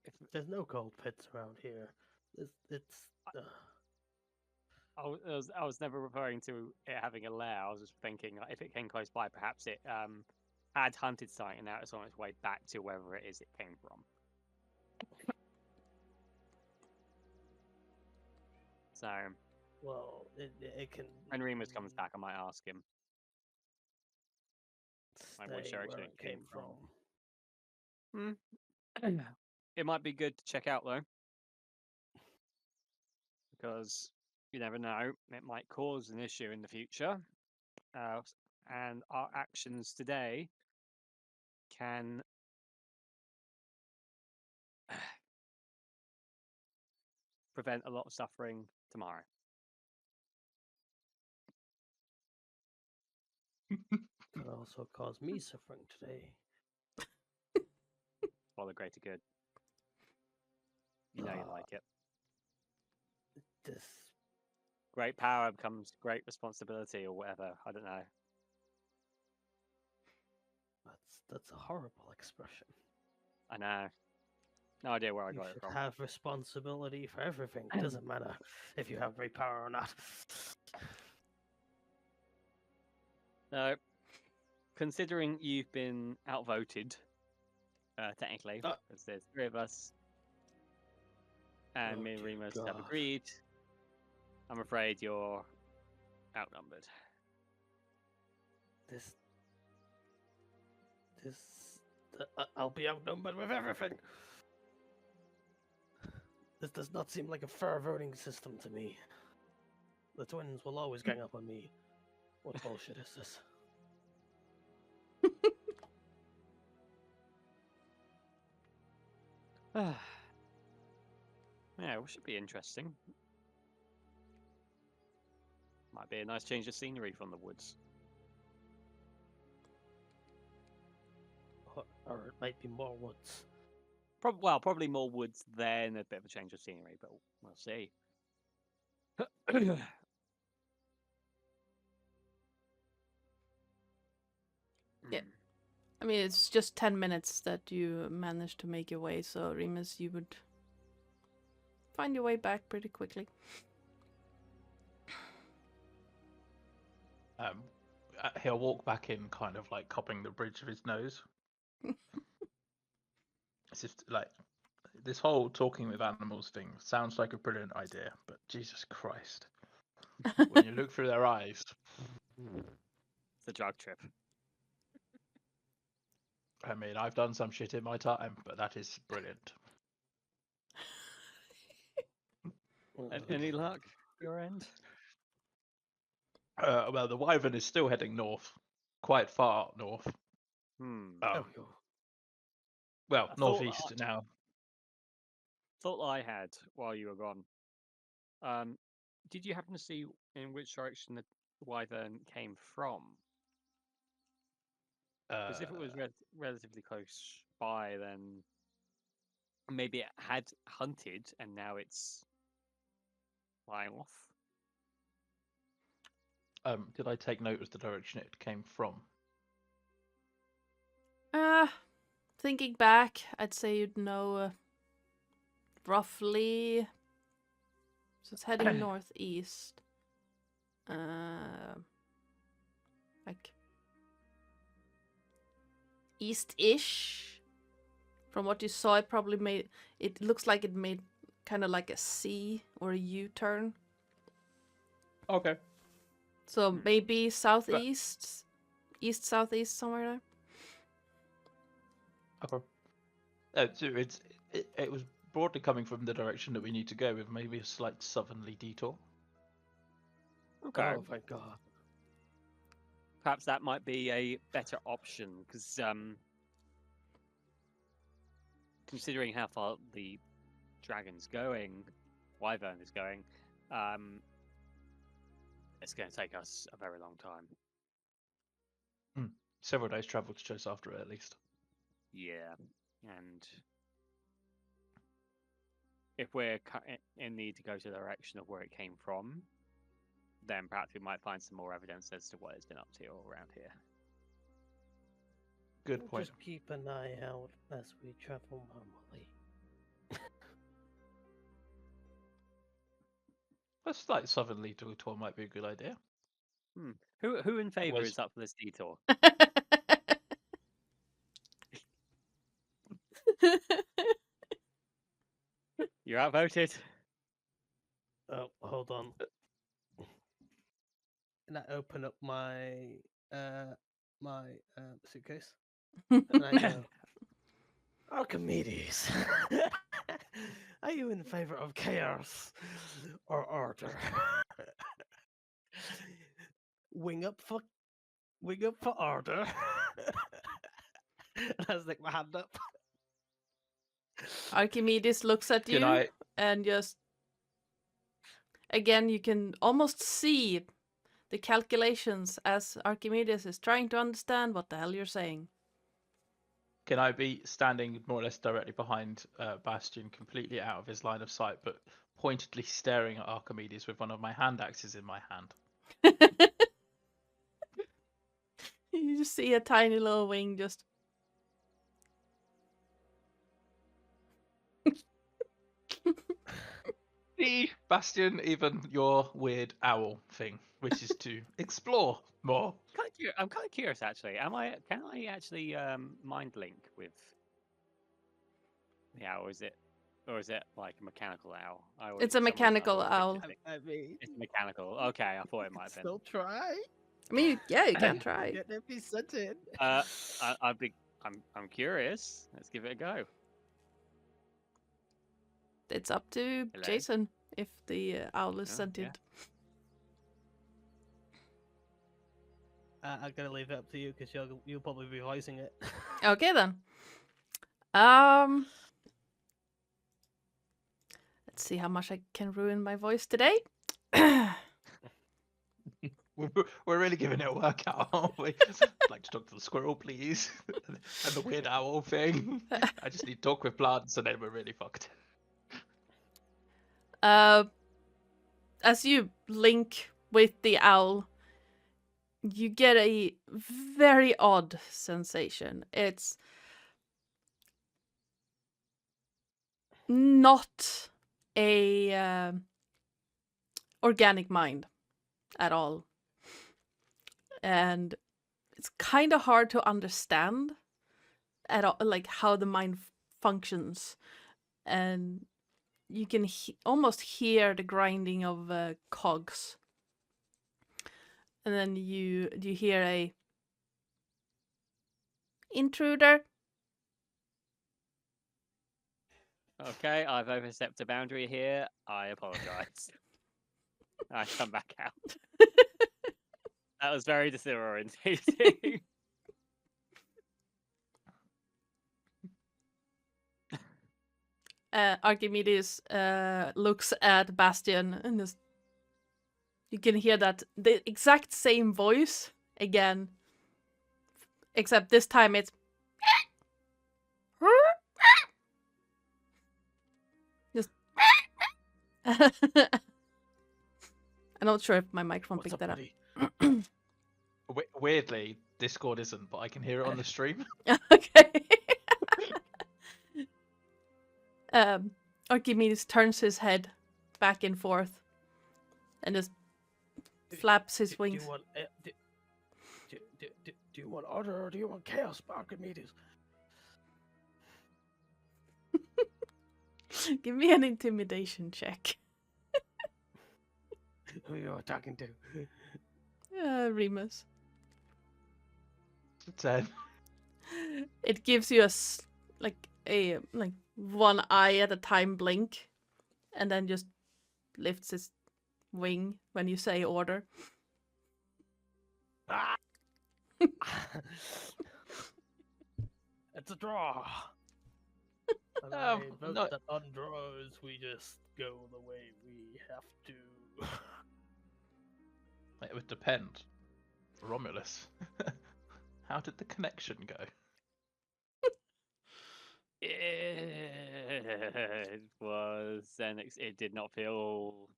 if There's no gold pits around here. It's I was never referring to it having a lair. I was just thinking like, if it came close by, perhaps it had hunted something and now it's on its way back to wherever it is it came from. So well, it can. when Remus comes back, I might ask him. Like, which stay direction where it came from. It might be good to check out though, because you never know, it might cause an issue in the future. And our actions today can prevent a lot of suffering tomorrow. Could also cause me suffering today. For the greater good. You know you like it. This Great power becomes great responsibility, or whatever. I don't know. that's a horrible expression. I know. No idea where I You got it should from. have responsibility for everything. Doesn't matter if you have great power or not. Considering you've been outvoted, technically, because there's 3 of us, and Oh, me and dear Remus have God. agreed, I'm afraid you're outnumbered. I'll be outnumbered with everything. This does not seem like a fair voting system to me. The twins will always gang up on me. What bullshit is this? Yeah, it should be interesting. Might be a nice change of scenery from the woods. Or it might be more woods. Probably more woods than a bit of a change of scenery, but we'll see. Yeah. I mean, it's just 10 minutes that you managed to make your way, so Remus, you would find your way back pretty quickly. He'll walk back in, kind of like cupping the bridge of his nose. It's just like this whole talking with animals thing sounds like a brilliant idea, but Jesus Christ, when you look through their eyes, It's a drug trip. I mean, I've done some shit in my time, but that is brilliant. Any luck? Your end? Well, the wyvern is still heading north, quite far north. Well, I thought northeast now. Thought I had while you were gone. Did you happen to see in which direction the wyvern came from? Because if it was relatively close by, then maybe it had hunted and now it's flying off. Did I take note of the direction it came from? Thinking back, I'd say you'd know roughly. So it's heading northeast. Like east-ish. From what you saw, it probably made. It looks like it made kind of like a C or a U-turn. Okay. So maybe southeast, east-southeast, somewhere there. Okay. So it was broadly coming from the direction that we need to go, with maybe a slight southerly detour. Okay. Oh my god. Perhaps that might be a better option, because considering how far the dragon's going, wyvern is going, it's going to take us a very long time. Several days' travel to chase after it, at least. Yeah, and if we're in need to go to the direction of where it came from, then perhaps we might find some more evidence as to what it's been up to around here. Good point. Just keep an eye out as we travel normally. A slight southerly detour might be a good idea. Who in favour Was- is up for this detour? You're outvoted. Oh, hold on. Can I open up my suitcase? And I go, Archimedes, are you in favor of chaos or order? Wing up for order. And I stick my hand up. Archimedes looks at Can you I? and just again you can almost see the calculations as Archimedes is trying to understand what the hell you're saying. Can I be standing more or less directly behind Bastion, completely out of his line of sight, but pointedly staring at Archimedes with one of my hand axes in my hand? You just see a tiny little wing just See, Bastion, even your weird owl thing wishes to explore more. I'm kind of curious actually. Can I actually mind link with the owl? Or is it like a mechanical owl? It's a for some reason I mechanical always owl. think I mean, it's mechanical. Okay, I thought it might have been. still try. I mean, yeah, you can try. Get them be sent in. I'm curious. Let's give it a go. It's up to Hello? Jason if the owl is Oh, sentient. I'm gonna leave it up to you because you'll probably be voicing it. Okay then. Let's see how much I can ruin my voice today. We're really giving it a workout, aren't we? I'd like to talk to the squirrel, please. And the weird owl thing. I just need to talk with plants and then we're really fucked. As you link with the owl, you get a very odd sensation. It's not a organic mind at all. And it's kind of hard to understand at all, like how the mind functions. And you can almost hear the grinding of cogs. And then you hear a intruder. Okay, I've overstepped a boundary here. I apologize. I come back out. That was very disorientating. Archimedes looks at Bastion and you can hear that the exact same voice again, except this time it's just. I'm not sure if my microphone What's picked up, that buddy? Weirdly, Discord isn't, but I can hear it on the stream. Okay. Archimedes turns his head back and forth and just flaps his wings. Do you want order or do you want chaos, Archimedes? Give me an intimidation check. Who are you talking to? Remus. 10. It gives you a one eye at a time blink, and then just lifts his wing when you say order. It's a draw. And I vote no. that on draws we just go the way we have to. It would depend. Romulus. How did the connection go? It was it did not feel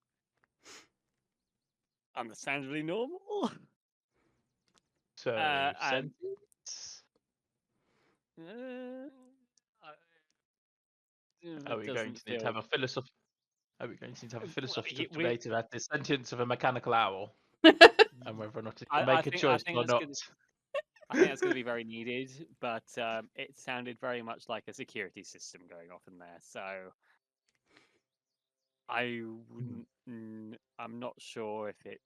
understandably normal. So, and- sentience? Are we going to need to have a philosophical? Are we going to need to have a philosophical debate about the sentience of a mechanical owl and whether or not it can make a choice or not? I think that's going to be very needed, but it sounded very much like a security system going off in there. So I wouldn't. I'm not sure if it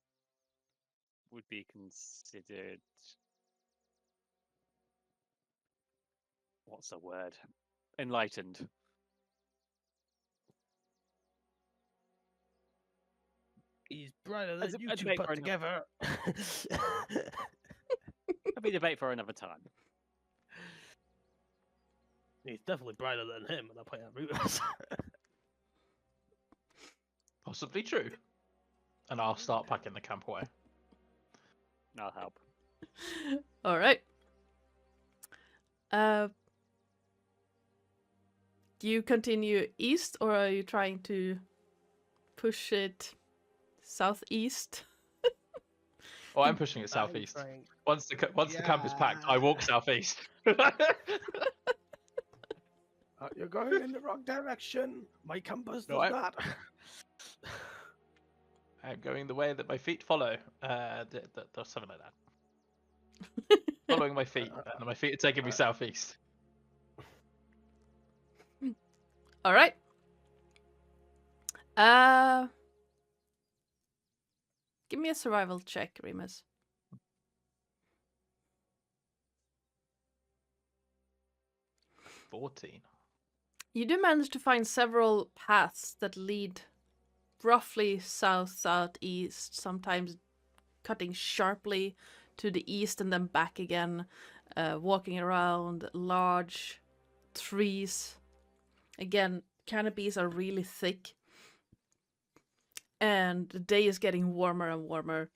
would be considered. What's the word? Enlightened. He's brighter than That's a you two debate put for together. That'll be a debate for another time. He's definitely brighter than him, and I'll point out Remus. Possibly true. And I'll start packing the camp away. I'll help. All right. Do you continue east, or are you trying to push it southeast? Oh, I'm pushing it southeast. Once the camp is packed, I walk southeast. You're going in the wrong direction. My compass does No, not. I'm going the way that my feet follow. Something like that. Following my feet, and my feet are taking me southeast. All right. Give me a survival check, Remus. 14. You do manage to find several paths that lead roughly south-southeast, sometimes cutting sharply to the east and then back again, walking around large trees. Again, canopies are really thick, and the day is getting warmer and warmer.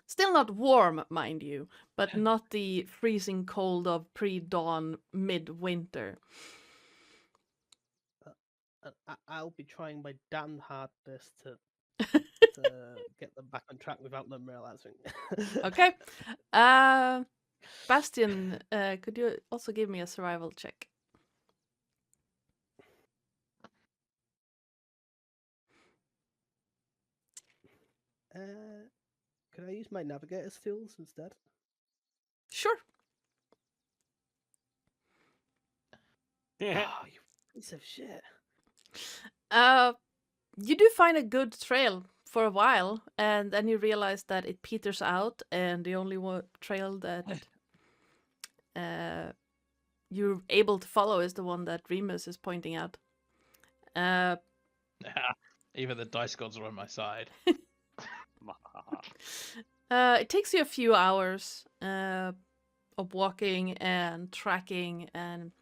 Still not warm, mind you, but not the freezing cold of pre-dawn midwinter. I'll be trying my damn hardest to get them back on track without them realizing. Okay. Bastian, could you also give me a survival check? Could I use my navigator's tools instead? Sure. Oh, you piece of shit. You do find a good trail for a while, and then you realize that it peters out, and the only trail that you're able to follow is the one that Remus is pointing out. Even the dice gods are on my side. It takes you a few hours of walking and tracking, and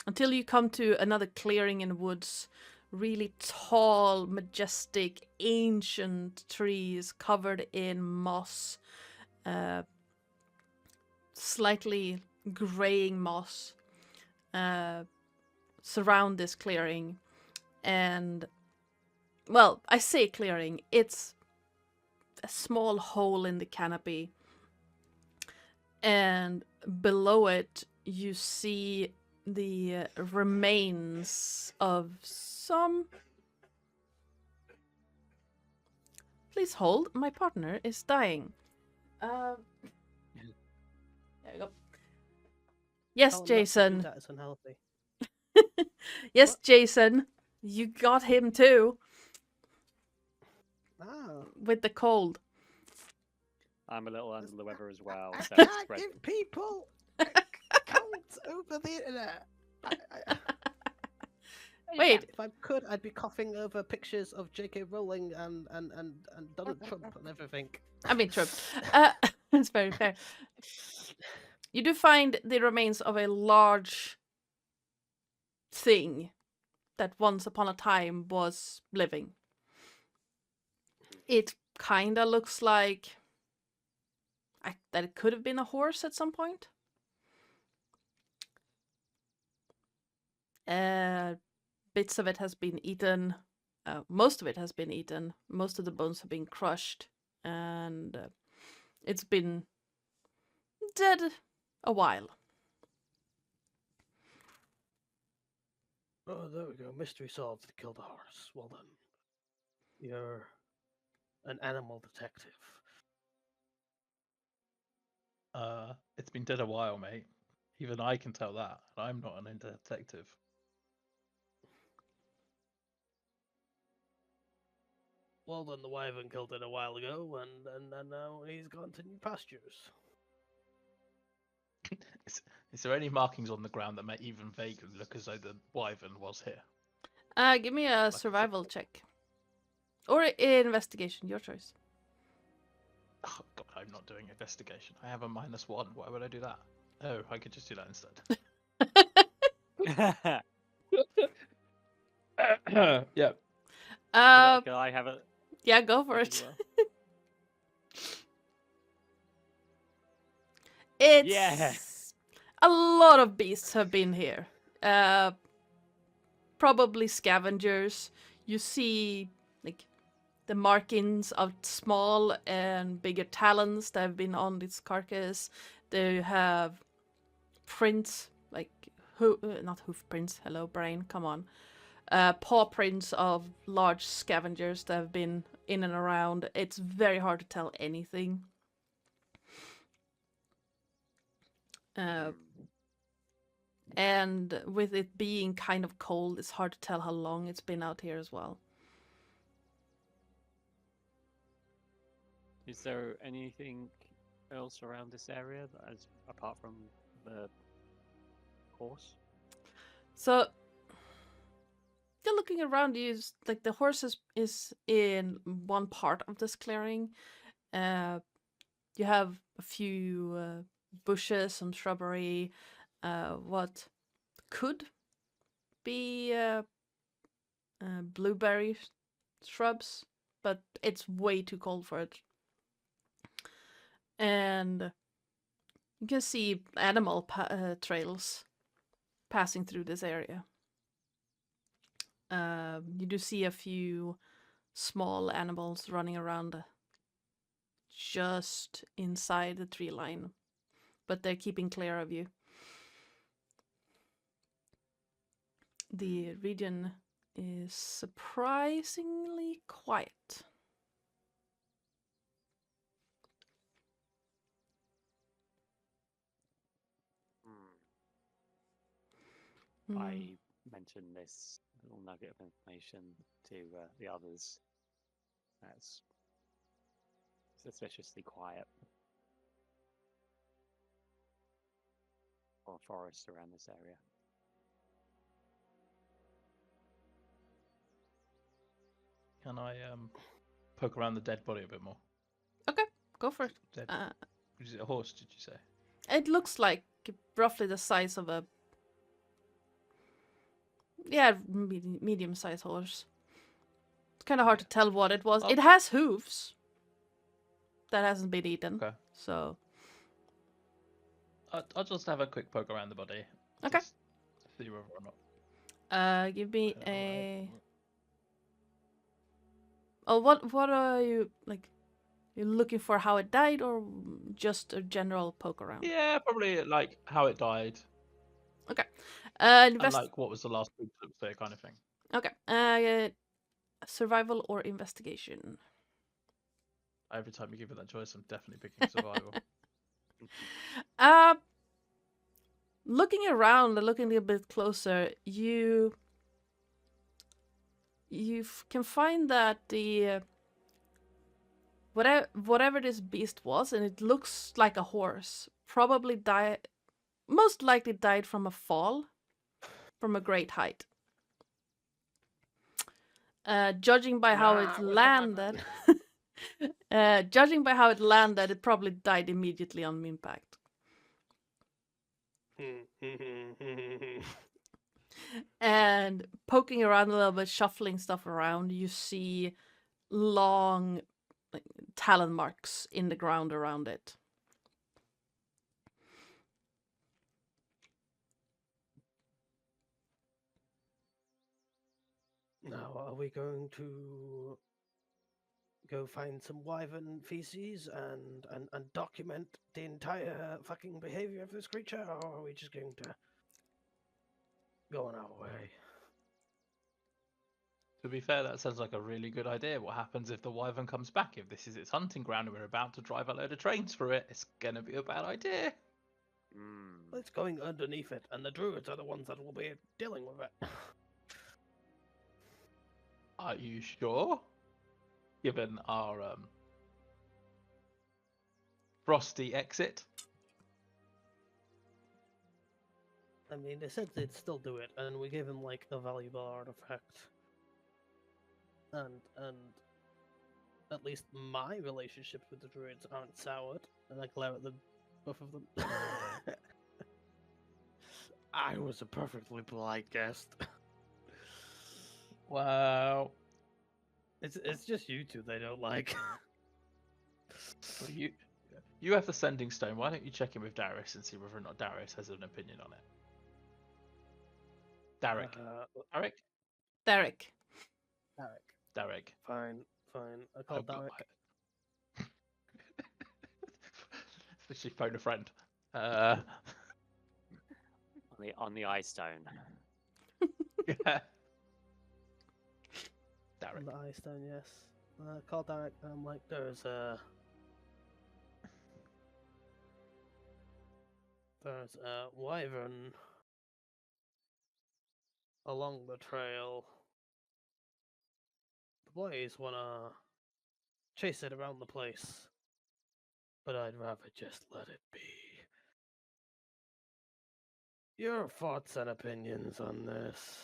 until you come to another clearing in the woods. Really tall, majestic, ancient trees covered in moss, slightly graying moss, surround this clearing. And, well, I say clearing, it's a small hole in the canopy. And below it, you see the remains of some... Please hold, my partner is dying. There we go. Yes, Tell 'em not to do Jason. that, it's unhealthy. Yes, What? Jason. You got him too, Ah. with the cold. I'm a little under the weather as well. I So can't spread- give people colds over the internet. Wait, If I could, I'd be coughing over pictures of J.K. Rowling and Donald Trump and everything. I mean, true. It's very fair. You do find the remains of a large thing that once upon a time was living. It kinda looks like that it could have been a horse at some point. Bits of it has been eaten. Most of it has been eaten. Most of the bones have been crushed, and it's been dead a while. Oh, there we go. Mystery solved. Killed a horse. Well done. You're an animal detective. It's been dead a while, mate. Even I can tell that. I'm not an detective. Well done, the wyvern killed it a while ago, and now he's gone to new pastures. Is there any markings on the ground that may even vaguely look as though the wyvern was here? Give me a survival check. Or investigation, your choice. Oh, God, I'm not doing investigation. I have a -1. Why would I do that? Oh, I could just do that instead. Yeah. Can I have a? Yeah, go for as it. well? It's Yeah. a lot of beasts have been here. Probably scavengers. You see like the markings of small and bigger talons that have been on this carcass. They have prints, like not hoof prints. Hello, brain. Come on. Paw prints of large scavengers that have been in and around. It's very hard to tell anything. Uh, and with it being kind of cold, it's hard to tell how long it's been out here as well. Is there anything else around this area that is apart from the horse? So you're looking around you, like the horse is in one part of this clearing. You have a few bushes, some shrubbery, what could be blueberry shrubs, but it's way too cold for it. And you can see animal trails passing through this area. You do see a few small animals running around just inside the tree line, but they're keeping clear of you. The region is surprisingly quiet. I mentioned this little nugget of information to the others. That's suspiciously quiet. Or a forest around this area. Can I poke around the dead body a bit more? Okay, go for it. Dead. Is it a horse? Did you say? It looks like roughly the size of a medium-sized horse. It's kind of hard to tell what it was. Oh. It has hooves that hasn't been eaten. Okay. So I'll just have a quick poke around the body. Okay. Just see whether or not. give me a. Oh, what are you like? You're looking for how it died, or just a general poke around? Yeah, probably like how it died. Okay. And like what was the last food that was there, kind of thing. Okay. Survival or investigation? Every time you give it that choice, I'm definitely picking survival. Looking around and looking a little bit closer, you can find that the whatever this beast was, and it looks like a horse, probably most likely died from a fall from a great height. Judging by how it landed, it probably died immediately on impact. And poking around a little bit, shuffling stuff around, you see long talon marks in the ground around it. Now, are we going to go find some wyvern feces and document the entire fucking behavior of this creature, or are we just going to go on our way? To be fair, that sounds like a really good idea. What happens if the wyvern comes back? If this is its hunting ground and we're about to drive a load of trains through it, it's gonna be a bad idea. Well, it's going underneath it, and the druids are the ones that will be dealing with it. Are you sure? Given our frosty exit. I mean, they said they'd still do it, and we gave them like a valuable artifact. And at least my relationships with the druids aren't soured, and I glare at them, both of them. I was a perfectly polite guest. Wow. It's just you two they don't like. Well, you have the sending stone. Why don't you check in with Darius and see whether or not Darius has an opinion on it? Derek. Derek? Derek. Derek. Fine. I call Derek. She phoned a friend. On the ice stone. Yeah. Derek. The ice stone, yes. I call Derek, and I'm like, there's There's a wyvern along the trail. The boys wanna chase it around the place, but I'd rather just let it be. Your thoughts and opinions on this?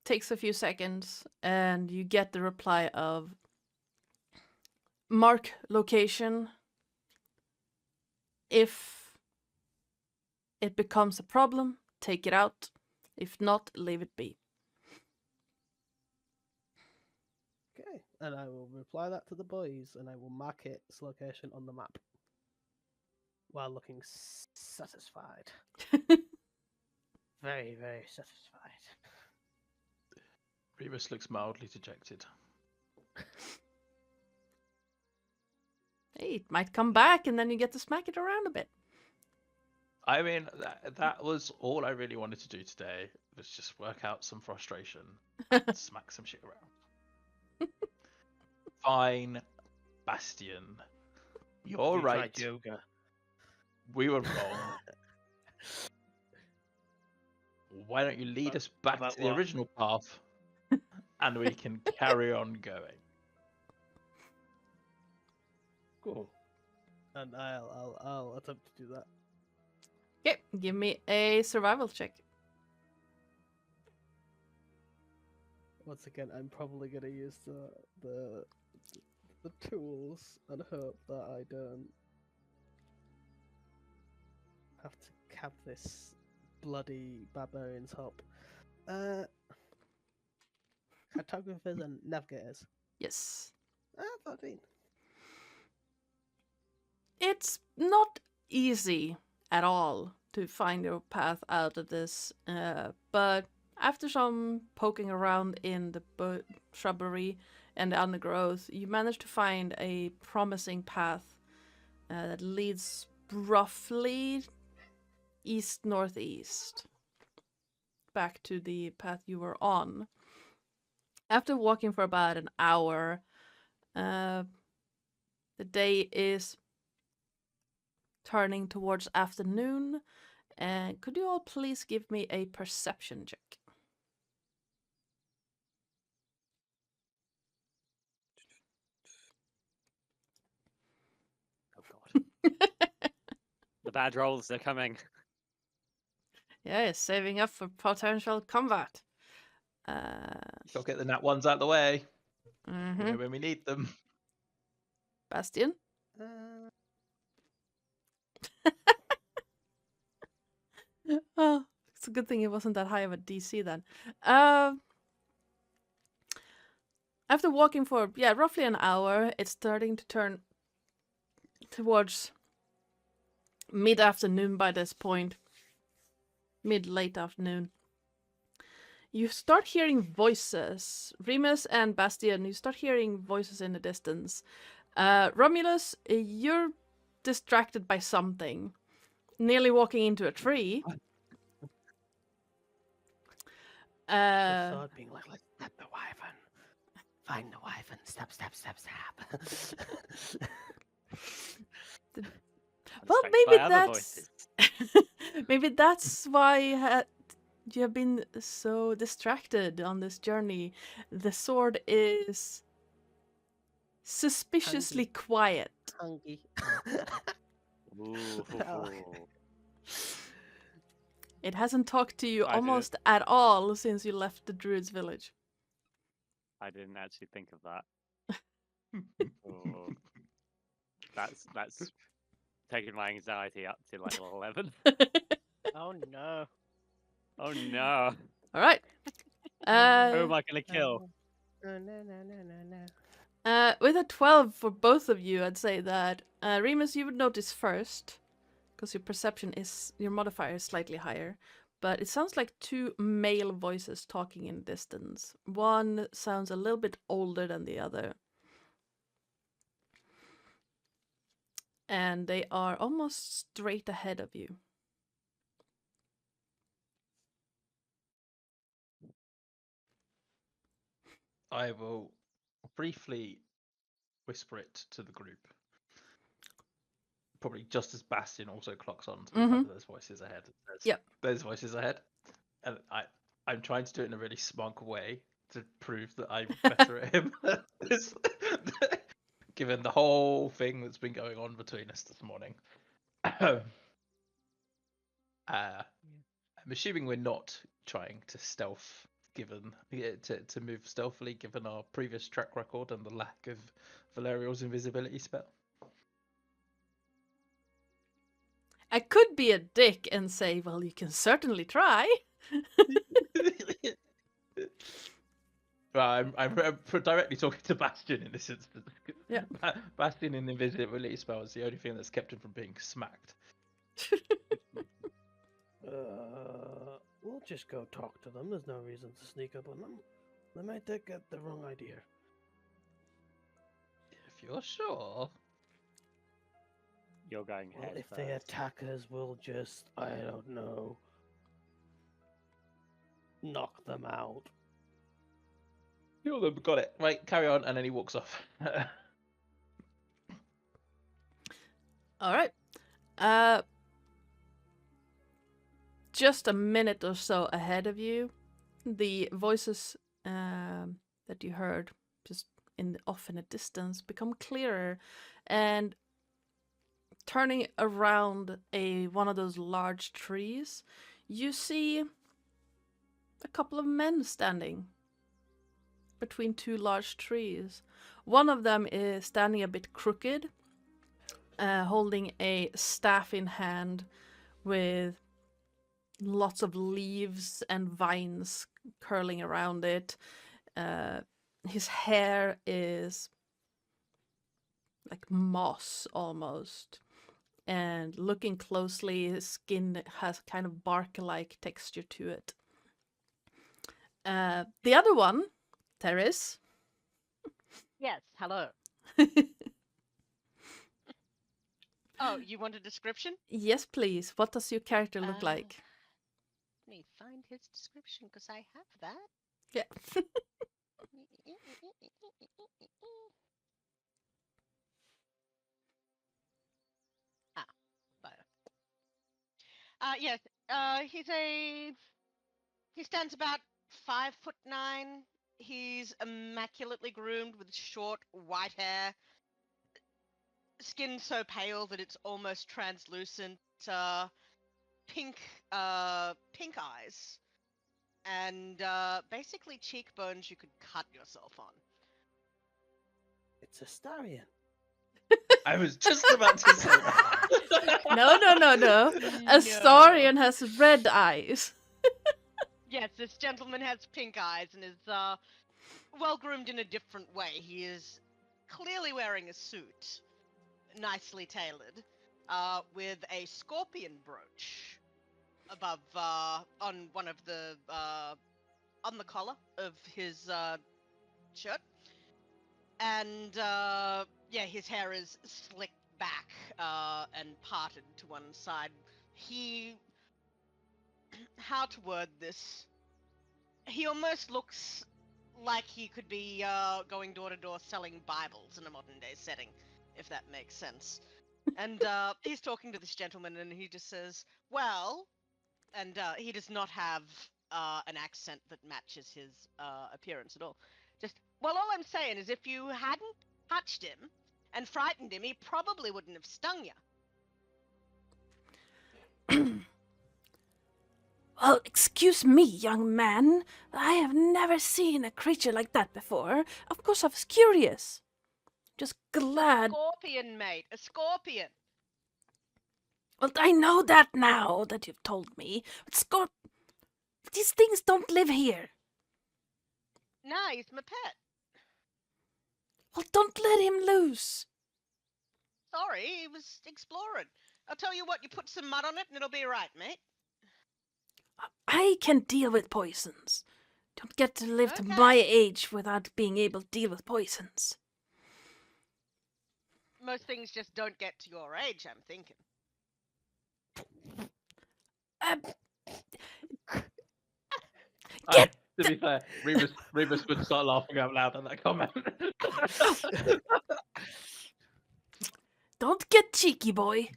Takes a few seconds, and you get the reply of mark location. If it becomes a problem, take it out. If not, leave it be. Okay, and I will reply that to the boys, and I will mark its location on the map while looking satisfied. Very, very satisfied. Remus looks mildly dejected. Hey, it might come back, and then you get to smack it around a bit. I mean, that was all I really wanted to do today, was just work out some frustration and smack some shit around. Fine, Bastion. You're You right. tried yoga. We were wrong. Why don't you lead us back about to the what? original path, and we can carry on going. Cool. And I'll attempt to do that. Okay, give me a survival check. Once again, I'm probably gonna use the tools and hope that I don't have to cap this bloody barbarian's hop. Cartographers and navigators. Yes. 13. It's not easy at all to find your path out of this, but after some poking around in the shrubbery and the undergrowth, you manage to find a promising path that leads roughly east-northeast, back to the path you were on. After walking for about an hour, the day is turning towards afternoon. And could you all please give me a perception check? Oh god. The bad rolls are coming. Yeah, saving up for potential combat. Gotta get the nat ones out of the way. You know Mhm. when we need them. Bastion? Oh, it's a good thing it wasn't that high of a DC then. After walking for, roughly an hour, it's starting to turn towards mid-afternoon by this point. Mid-late afternoon. You start hearing voices. Remus and Bastion, you start hearing voices in the distance. Romulus, you're distracted by something. Nearly walking into a tree. The sword being like, let's step the wyvern. Find the wyvern. Step, step, step, step. Well, Distracted maybe by other that's voices. maybe that's why you have been so distracted on this journey. The sword is suspiciously quiet. Hungry. Ooh. It hasn't talked to you I didn't- almost at all since you left the druid's village. I didn't actually think of that. Oh. That's taking my anxiety up to like 11. Oh no. Oh no. All right. Who am I gonna kill? No. With a 12 for both of you, I'd say that Remus, you would notice first, because your modifier is slightly higher. But it sounds like two male voices talking in the distance. One sounds a little bit older than the other. And they are almost straight ahead of you. I will briefly whisper it to the group. Probably just as Bastion also clocks on to the fact that there's voices ahead. There's voices ahead. And I'm trying to do it in a really smug way to prove that I'm better at him. Given the whole thing that's been going on between us this morning. I'm assuming we're not trying to stealth, given to move stealthily, given our previous track record and the lack of Valerial's invisibility spell. I could be a dick and say, well, you can certainly try. Well, I'm directly talking to Bastion in this instance. Yeah. Bastion in invisibility spell is the only thing that's kept him from being smacked. We'll just go talk to them. There's no reason to sneak up on them. They might get the wrong idea. If you're sure. You're going Well, head if first. they attack us, we'll just, I don't know, knock them out. Kill them, got it. Right, carry on, and then he walks off. All right. Just a minute or so ahead of you, the voices that you heard just off in a distance become clearer, and turning around one of those large trees, you see a couple of men standing between two large trees. One of them is standing a bit crooked, holding a staff in hand with lots of leaves and vines curling around it. His hair is like moss almost. And looking closely, his skin has kind of bark-like texture to it. The other one, Terris. Yes, hello. Oh, you want a description? Yes, please. What does your character look like? Let me find his description because I have that. Yeah. Yes. He stands about 5'9". He's immaculately groomed with short white hair, skin so pale that it's almost translucent, pink eyes, and basically cheekbones you could cut yourself on. It's a Starion. I was just about to say that. No. Astarion has red eyes. Yes, this gentleman has pink eyes and is well groomed in a different way. He is clearly wearing a suit, nicely tailored, with a scorpion brooch above on one of the on the collar of his shirt, and his hair is slicked back and parted to one side. How to word this? He almost looks like he could be going door to door selling Bibles in a modern day setting, if that makes sense. And he's talking to this gentleman, and he just says, "Well," and he does not have an accent that matches his appearance at all. Just, "Well, all I'm saying is if you hadn't touched him and frightened him, he probably wouldn't have stung you." Well, excuse me, young man. I have never seen a creature like that before. Of course I was curious. Just glad. A scorpion, mate. A scorpion. Well, I know that now that you've told me. But these things don't live here. Nah, he's my pet. Well, don't let him loose. Sorry, he was exploring. I'll tell you what, you put some mud on it and it'll be right, mate. I can deal with poisons. Don't get to live to Okay. my age without being able to deal with poisons. Most things just don't get to your age, I'm thinking. To be fair, Remus would start laughing out loud at that comment. Don't get cheeky, boy.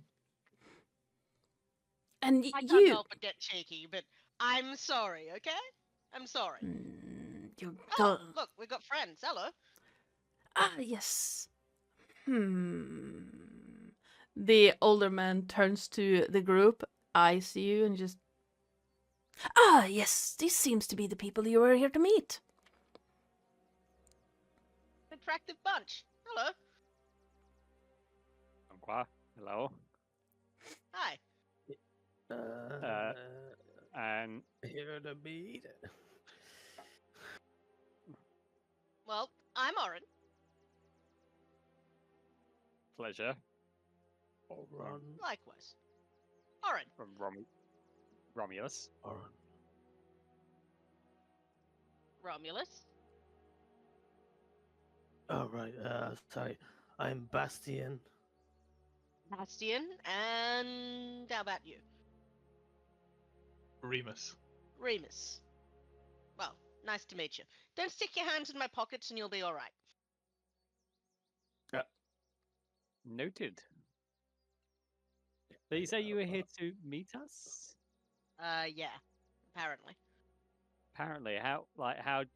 And I can't you. help but get cheeky, but I'm sorry, okay? I'm sorry. You Oh, don't. look, we've got friends. Hello. Ah, yes. The older man turns to the group, eyes you, and just. Ah, yes, these seems to be the people you were here to meet. Attractive bunch. Hello. Noir, hello. Hi. And Here to meet. Well, I'm Oren. pleasure. Run. Likewise. Oren. From Romulus. Romulus. Oh, right. Sorry. I'm Bastian. Bastian. And how about you? Remus. Remus. Well, nice to meet you. Don't stick your hands in my pockets and you'll be alright. Noted. So you say you were here to meet us? Yeah. Apparently. Apparently, how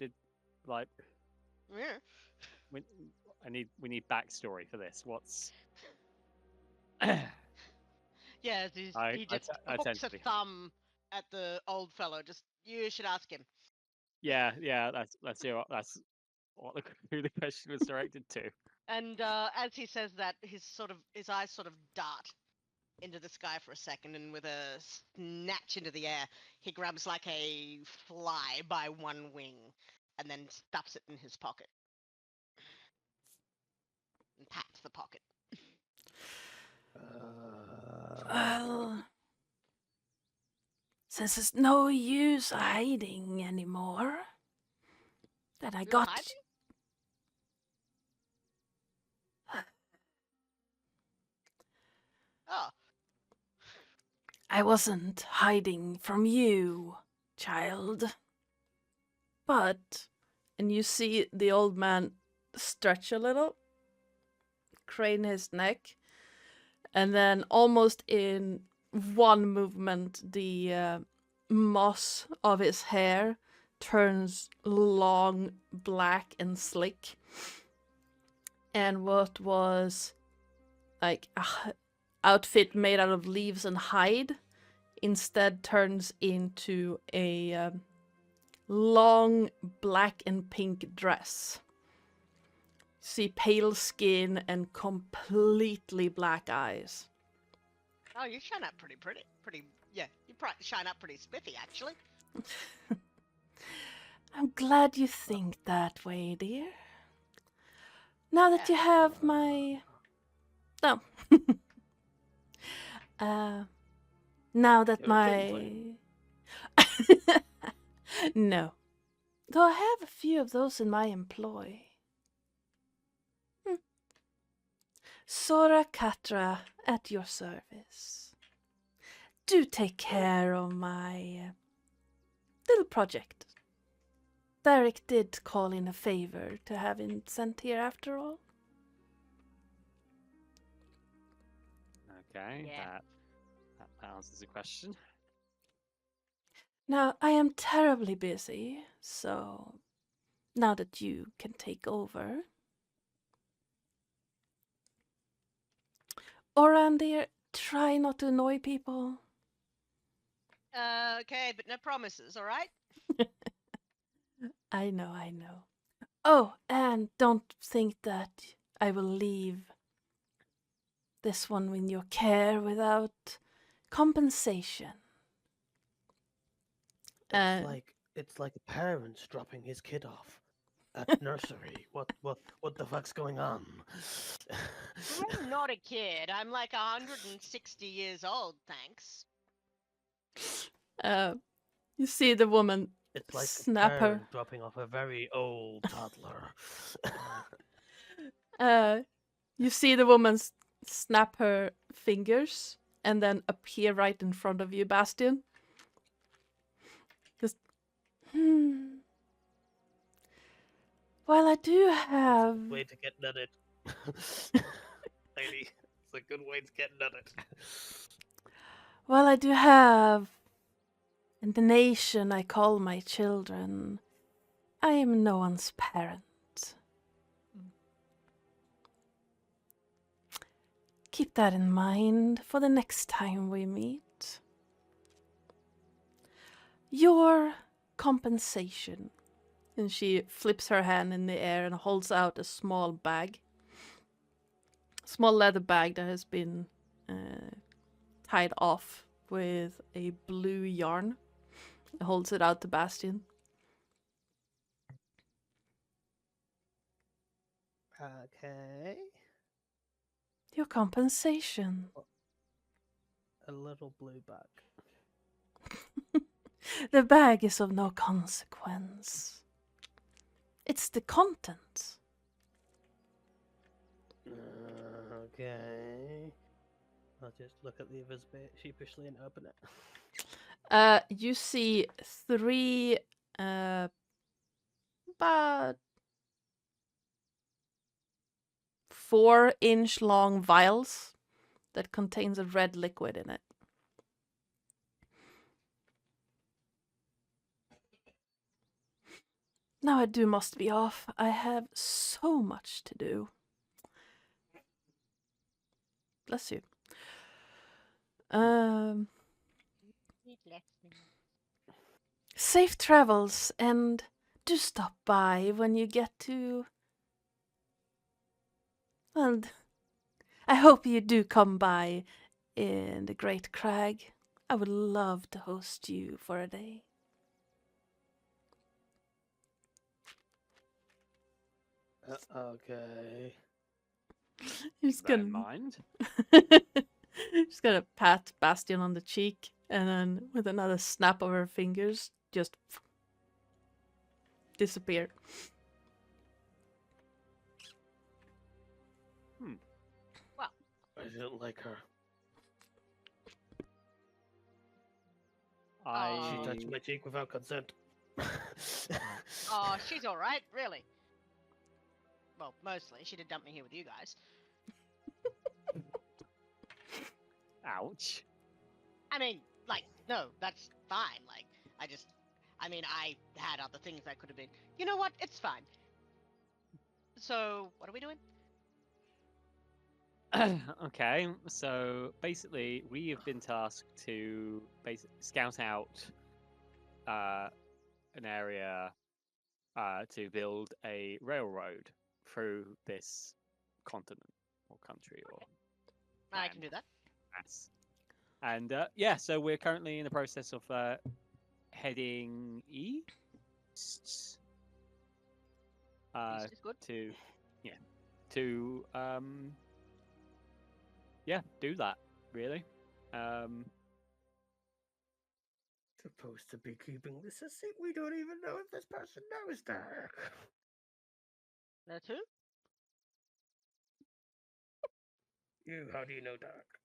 did Yeah. we need backstory for this. What's Yeah, I he just I tend hooks to a be- thumb at the old fellow. You should ask him. yeah, that's who the question was directed to. And as he says that, his eyes sort of dart into the sky for a second, and with a snatch into the air, he grabs like a fly by one wing, and then stuffs it in his pocket. And pats the pocket. Well, since it's no use hiding anymore, then I You're got. hiding? Oh, I wasn't hiding from you, child. But, and you see the old man stretch a little, crane his neck, and then almost in one movement, the moss of his hair turns long, black, and slick. And what was like a outfit made out of leaves and hide instead turns into a long black and pink dress. See pale skin and completely black eyes. oh, you shine up pretty. Yeah, you shine up pretty spiffy, actually. I'm glad you think that way, dear. Now that you have my... No. Now that You're my... No. Though I have a few of those in my employ. Sora Katra at your service. Do take care of my little project. Derek did call in a favor to have him sent here after all. Okay, Yeah. that answers the question. Now, I am terribly busy, so now that you can take over. Oran, dear, try not to annoy people. Okay, but no promises, alright? I know. Oh, and don't think that I will leave this one in your care without compensation. It's like a parent dropping his kid off at nursery. What the fuck's going on? I'm not a kid. I'm like 160 years old, thanks. You see the woman It's like snap a her. parent dropping off a very old toddler. You see the woman snap her fingers and then appear right in front of you, Bastian. Just, Well, I do It's have. a good way to get nutted. Lady, it's a good way to get nutted. Well, I do have. In the nation I call my children, I am no one's parent. Keep that in mind for the next time we meet. Your compensation. And she flips her hand in the air and holds out a small bag. Small leather bag that has been tied off with a blue yarn. Holds it out to Bastion. Okay. Your compensation. A little blue bag. The bag is of no consequence. It's the content. Okay. I'll just look at the others a bit sheepishly and open it. You see 3 about 4-inch long vials that contains a red liquid in it. Now I must be off. I have so much to do. Bless you. Safe travels, and do stop by when you get to. Well, I hope you do come by in the Great Crag. I would love to host you for a day. Okay. He's Bear gonna in mind. She's gonna pat Bastion on the cheek, and then with another snap of her fingers, just disappear. I don't like her. She touched my cheek without consent. Oh, she's all right, really. Well, mostly. She did dump me here with you guys. Ouch. I mean, like, no, that's fine. Like, I had other things I could have been. You know what? It's fine. So, what are we doing? Okay, so basically, we have been tasked to scout out an area to build a railroad through this continent or country or I can do that. mass. And yeah, so we're currently in the process of heading east. East is good. To do that really. Supposed to be keeping this a secret. We don't even know if this person knows that. That's who? You, how do you know Dark?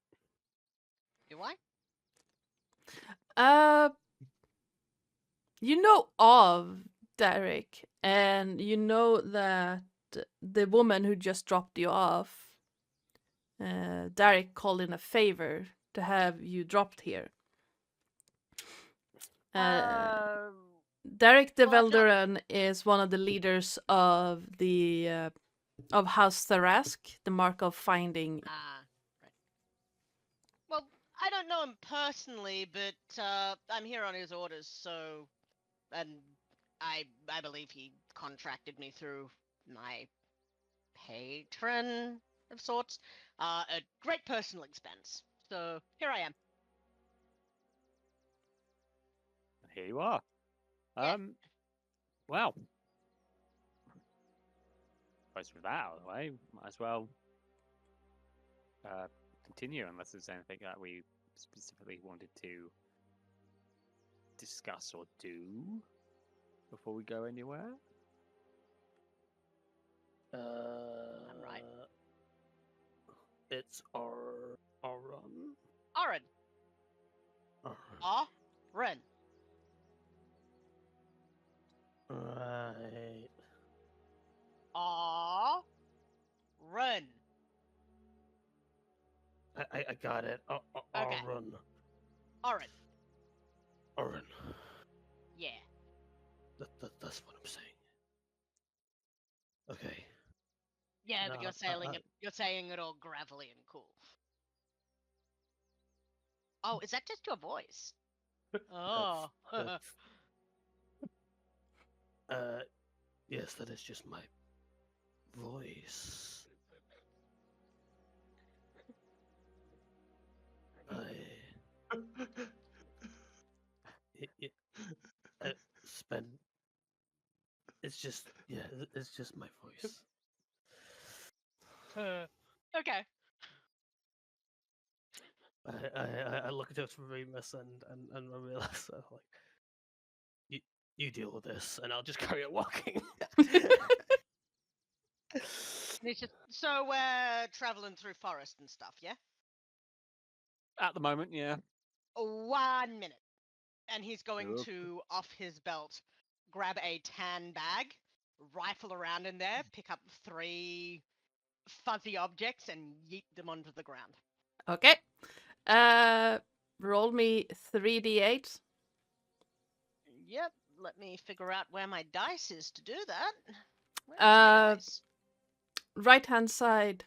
Do I? You know of Derek, and you know that the woman who just dropped you off, Derek called in a favor to have you dropped here. Derek de well, Velderon is one of the leaders of the of House Tharask, the Mark of Finding. Right. Well, I don't know him personally, but I'm here on his orders, so, and I believe he contracted me through my patron of sorts, at great personal expense. So here I am. Here you are. Yeah. Well, suppose with that out of the way, might as well continue unless there's anything that we specifically wanted to discuss or do before we go anywhere. I'm right. It's Eberron. Oren. Oren. Right. Aw. Run. I got it. Okay. Run. Alright. Run. Yeah. That's what I'm saying. Okay. Yeah, but No, you're saying it all gravelly and cool. Oh, is that just your voice? Oh. That's, yes, that is just my voice. I spend. It's just it's just my voice. Okay. I look at Remus and I realize like you deal with this and I'll just carry on walking. It's just, so we're traveling through forest and stuff, yeah? At the moment, yeah. 1 minute. And he's going Okay. to, off his belt, grab a tan bag, rifle around in there, pick up 3 fuzzy objects, and yeet them onto the ground. Okay. Roll me 3d8. Yep, let me figure out where my dice is to do that. Where's Uh, my dice? Right hand side.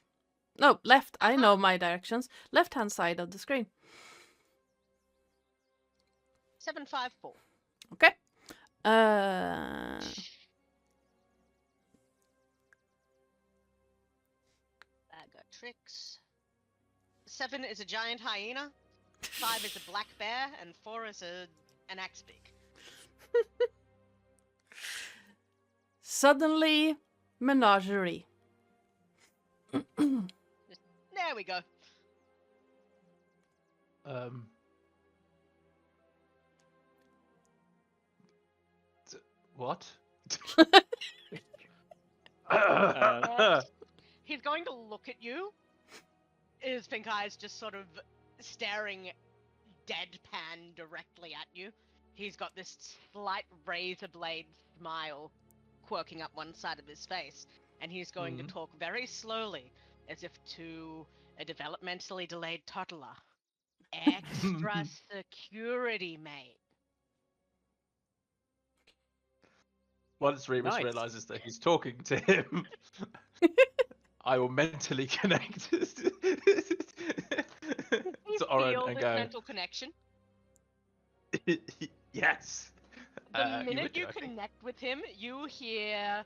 No, left. I know my directions. Left hand side of the screen. 754. Okay. I got tricks. 7 is a giant hyena. 5 is a black bear, and 4 is an axe beak. Suddenly, menagerie. There we go. What? He's going to look at you. His pink eyes just sort of staring deadpan directly at you. He's got this slight razor blade smile quirking up one side of his face, and he's going to talk very slowly, as if to a developmentally delayed toddler. Extra security, mate. Once Remus Nice. realizes that he's talking to him, I will mentally connect You to Oren feel and this go, mental connection. yes. The minute would do, you I think. connect with him, you hear.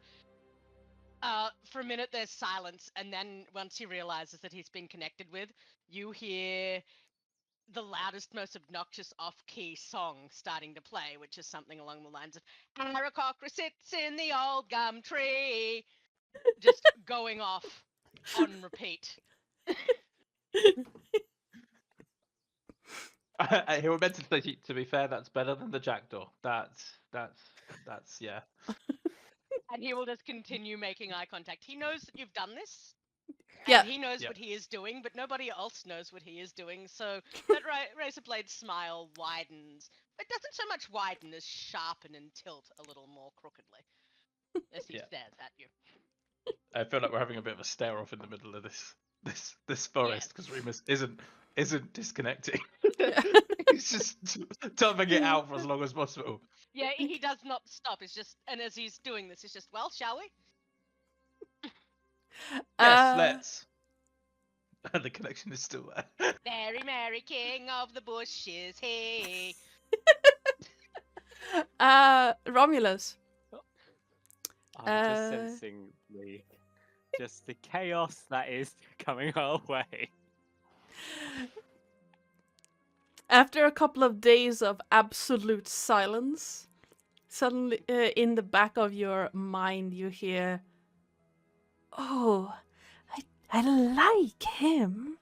For a minute there's silence, and then once he realizes that he's been connected with, you hear the loudest, most obnoxious off-key song starting to play, which is something along the lines of "Aarakocra sits in the old gum tree," just going off on repeat. He will mentally say, to be fair, that's better than the jackdaw. That's yeah. And he will just continue making eye contact. He knows that you've done this. Yeah. And he knows Yeah. what he is doing, but nobody else knows what he is doing. So that razor blade smile widens. It doesn't so much widen as sharpen and tilt a little more crookedly as he Yeah. stares at you. I feel like we're having a bit of a stare off in the middle of this forest because Remus isn't disconnecting. He's just tumbling it out for as long as possible. Yeah, he does not stop. It's just, and as he's doing this, it's just, well, shall we? Yes, let's. And the connection is still there. Very merry king of the bushes, hey. Romulus. I'm just sensing the chaos that is coming our way. After a couple of days of absolute silence, suddenly in the back of your mind you hear, "Oh, I like him.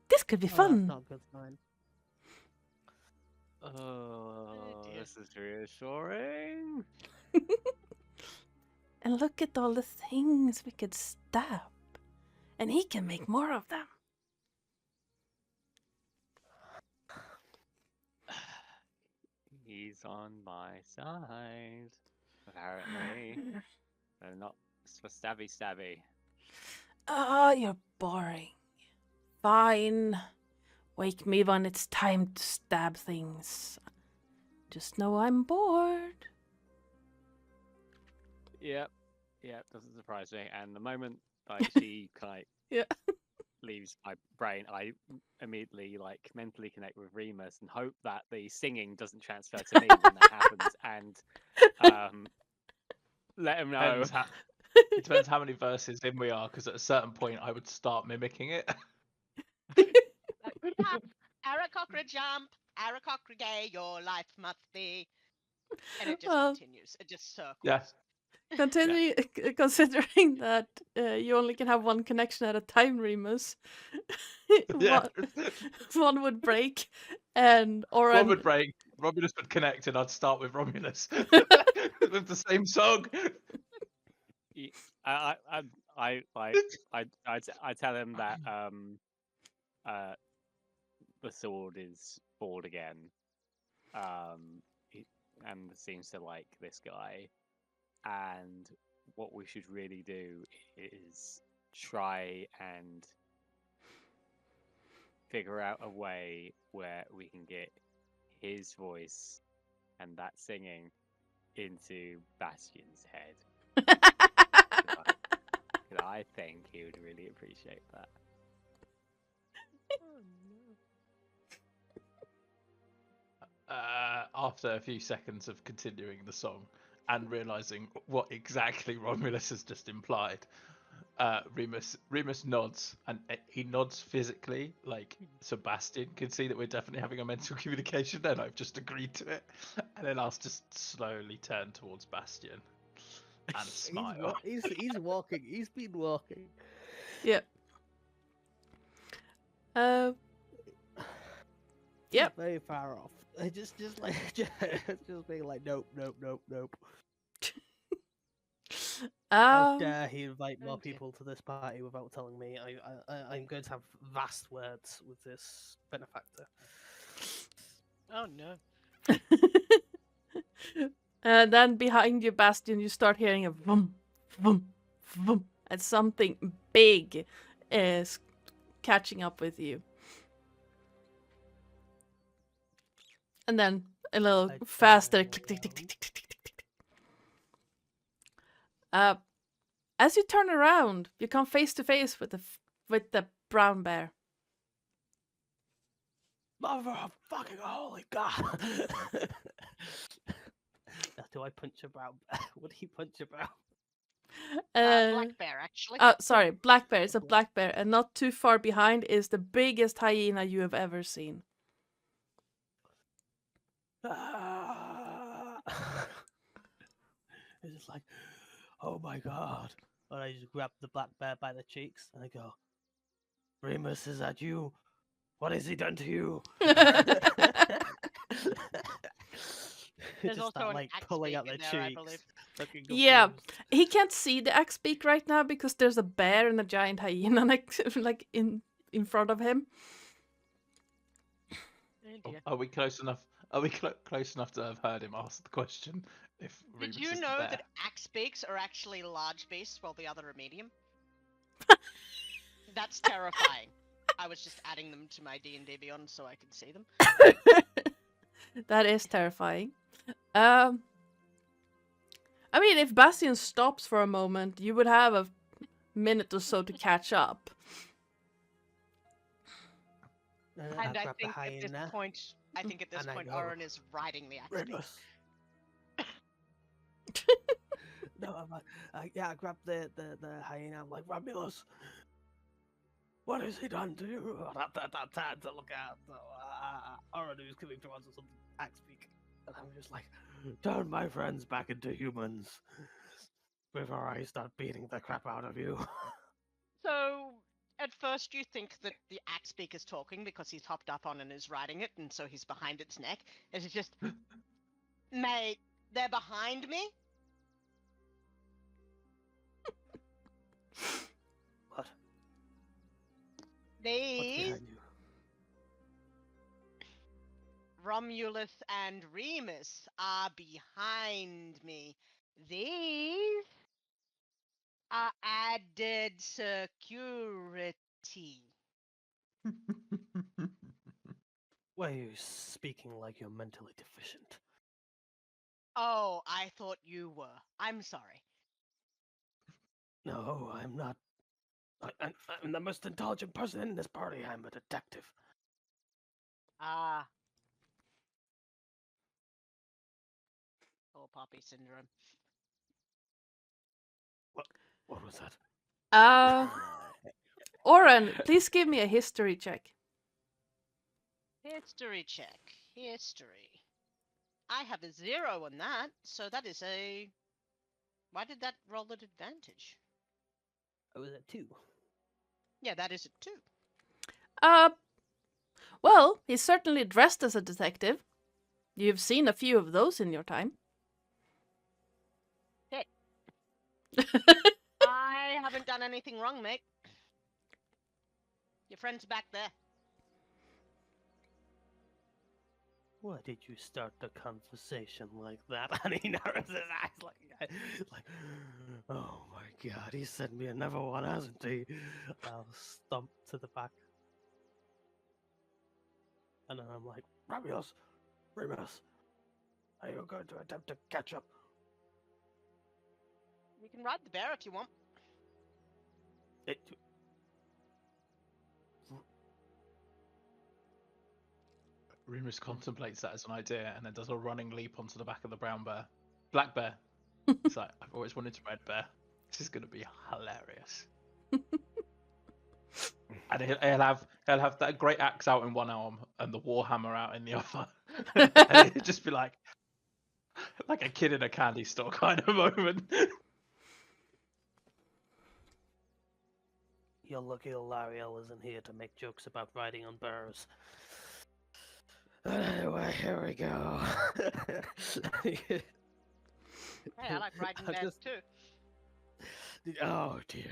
This could be Oh, fun." that's not a good sign. Oh, dear. this is reassuring. And look at all the things we could stab. And he can make more of them. He's on my side. Apparently, they're not for stabby. Ah, you're boring. Fine. Wake me when it's time to stab things. Just know I'm bored. Yep, doesn't surprise me. And the moment she kind Yeah. of leaves my brain, I immediately mentally connect with Remus and hope that the singing doesn't transfer to me when that happens, and let him know. It depends how many verses in we are, because at a certain point I would start mimicking it. Arakocra jump, Arakocra gay, your life must be. And it just Well, continues. It just circles. Yeah. Considering that you only can have one connection at a time, Remus, Yeah. one would break, and or One would break, Romulus would connect, and I'd start with Romulus with the same song. I tell him that the sword is bored again, and seems to like this guy, and what we should really do is try and figure out a way where we can get his voice and that singing into Bastion's head. I think he would really appreciate that. After a few seconds of continuing the song and realizing what exactly Romulus has just implied, Remus nods, and he nods physically, like Sebastian can see that we're definitely having a mental communication, and I've just agreed to it. And then I'll just slowly turn towards Bastion and smile. He's walking. He's been walking. Yeah. Yep. He's very far off. Just being like, nope. How dare he invite more people to this party without telling me? I'm going to have vast words with this benefactor. Oh no. And then behind you, Bastion, you start hearing a vroom, vroom, vroom, and something big is catching up with you. And then a little faster, click, click, click, click, click, click, click, click. As you turn around, you come face to face with the brown bear. Mother of fucking holy god! Do I punch a brown bear? Would he punch a brown? Black bear, actually. Oh, sorry, black bear. It's a black bear, and not too far behind is the biggest hyena you have ever seen. It's just like, oh my god. And I just grab the black bear by the cheeks and I go, Remus, is that you? What has he done to you? There's just also start, an like axe pulling beak out the in there, I cheeks. believe. Fucking Yeah, confused. he can't see the axe beak right now because there's a bear and a giant hyena like in front of him. Oh, dear. Are we close enough? Are we close enough to have heard him ask the question? If Did Remus you is the know bear? that axe beaks are actually large beasts while the other are medium? That's terrifying. I was just adding them to my D&D Beyond so I could see them. That is terrifying. I mean, if Bastion stops for a moment, you would have a minute or so to catch up. And I grab the think at this hyena, point, and I go, Oren is riding the axe beak. Remus. No, I'm like, I grab the hyena. I'm like, Romulus, what has he done to you? That time to look at. So, Oren who's coming towards us on the axe beak, and I'm just like, turn my friends back into humans before I start beating the crap out of you. So, at first you think that the axe beak is talking because he's hopped up on and is riding it, and so he's behind its neck. And it's just, mate, they're behind me? What? What's These behind you? Romulus and Remus are behind me. These are added security. Why are you speaking like you're mentally deficient? Oh, I thought you were. I'm sorry. No, I'm not. I'm the most intelligent person in this party. I'm a detective. Ah. Oh, Poppy syndrome. What was that? Oren, please give me a history check. History check. History. I have a 0 on that, so that is a... Why did that roll at advantage? I was at 2. Yeah, that is a 2. Well, he's certainly dressed as a detective. You've seen a few of those in your time. Hey. I haven't done anything wrong, mate. Your friend's back there. Why did you start the conversation like that? And he narrows his eyes like, oh my god, he sent me another one, hasn't he? I'll stomp to the back. And then I'm like, Remus, are you going to attempt to catch up? You can ride the bear if you want. Remus contemplates that as an idea and then does a running leap onto the back of the brown bear. Black bear. It's like, I've always wanted to ride bear. This is going to be hilarious. And he'll have that great axe out in one arm and the warhammer out in the other. And it'd just be like a kid in a candy store kind of moment. You're lucky Lariel isn't here to make jokes about riding on bears. Anyway, here we go. Hey, I like riding bears too. Oh dear.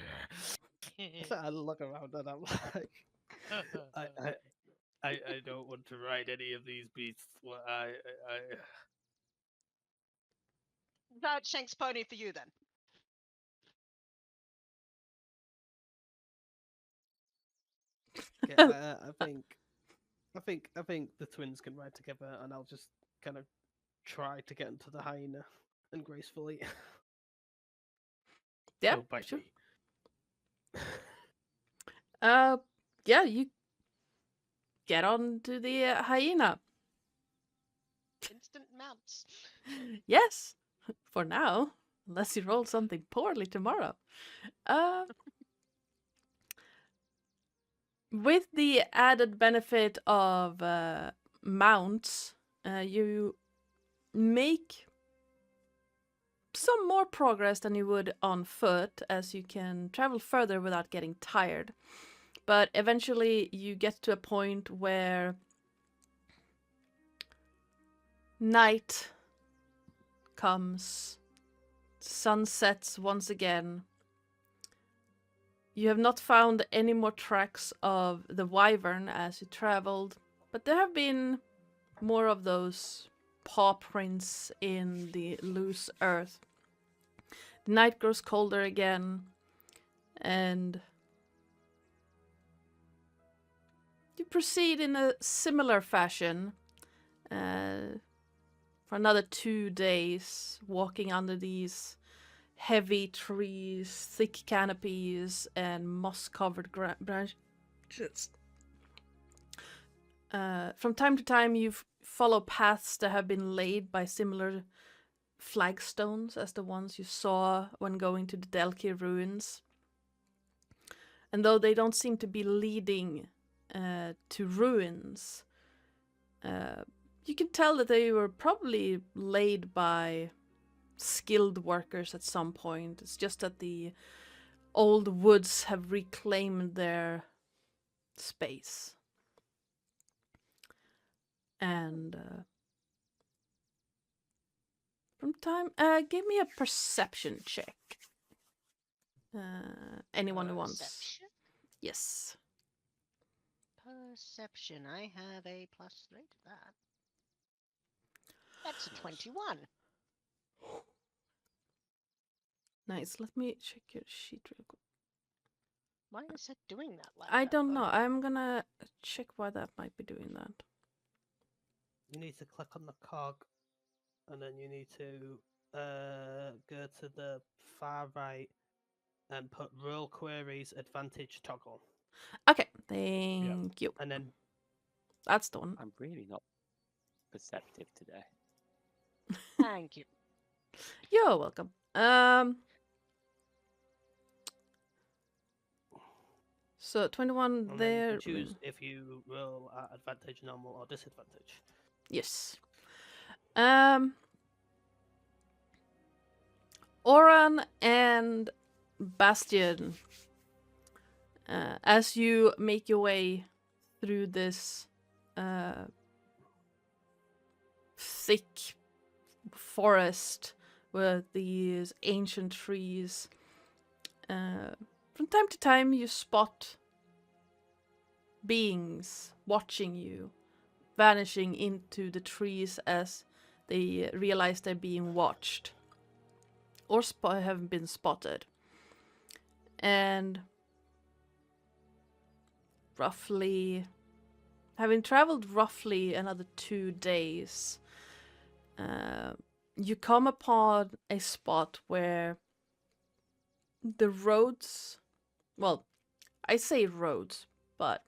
I look around and I'm like, I don't want to ride any of these beasts. Well, That Shank's pony for you then. yeah, I think the twins can ride together, and I'll just kind of try to get into the hyena and gracefully. Yeah, Oh, bite sure. me. Yeah, you get on to the hyena. Instant mounts. Yes, for now, unless you roll something poorly tomorrow. With the added benefit of mounts, you make some more progress than you would on foot, as you can travel further without getting tired. But eventually you get to a point where night comes, sun sets once again. You have not found any more tracks of the wyvern as you traveled, but there have been more of those paw prints in the loose earth. The night grows colder again, and you proceed in a similar fashion for another 2 days, walking under these heavy trees, thick canopies, and moss-covered branches. From time to time, you follow paths that have been laid by similar flagstones as the ones you saw when going to the Delki ruins. And though they don't seem to be leading to ruins, you can tell that they were probably laid by skilled workers at some point. It's just that the old woods have reclaimed their space. And from time, give me a perception check. Anyone who wants. Perception? Yes. Perception. I have a +3 to that. That's a 21. Nice. Let me check your sheet real quick. Why is it doing that? Like I that, don't though? know. I'm gonna check why that might be doing that. You need to click on the cog, and then you need to go to the far right and put role queries advantage toggle, Okay, thank you. and then That's the one. I'm really not perceptive today. Thank you. You're welcome. So 21 and then you there. can choose if you roll at advantage, normal, or disadvantage. Yes. Oran and Bastion, as you make your way through this thick forest with these ancient trees, from time to time you spot beings watching you, vanishing into the trees as they realize they're being watched or have been spotted. And having traveled roughly another 2 days, you come upon a spot where the roads, well, I say roads, but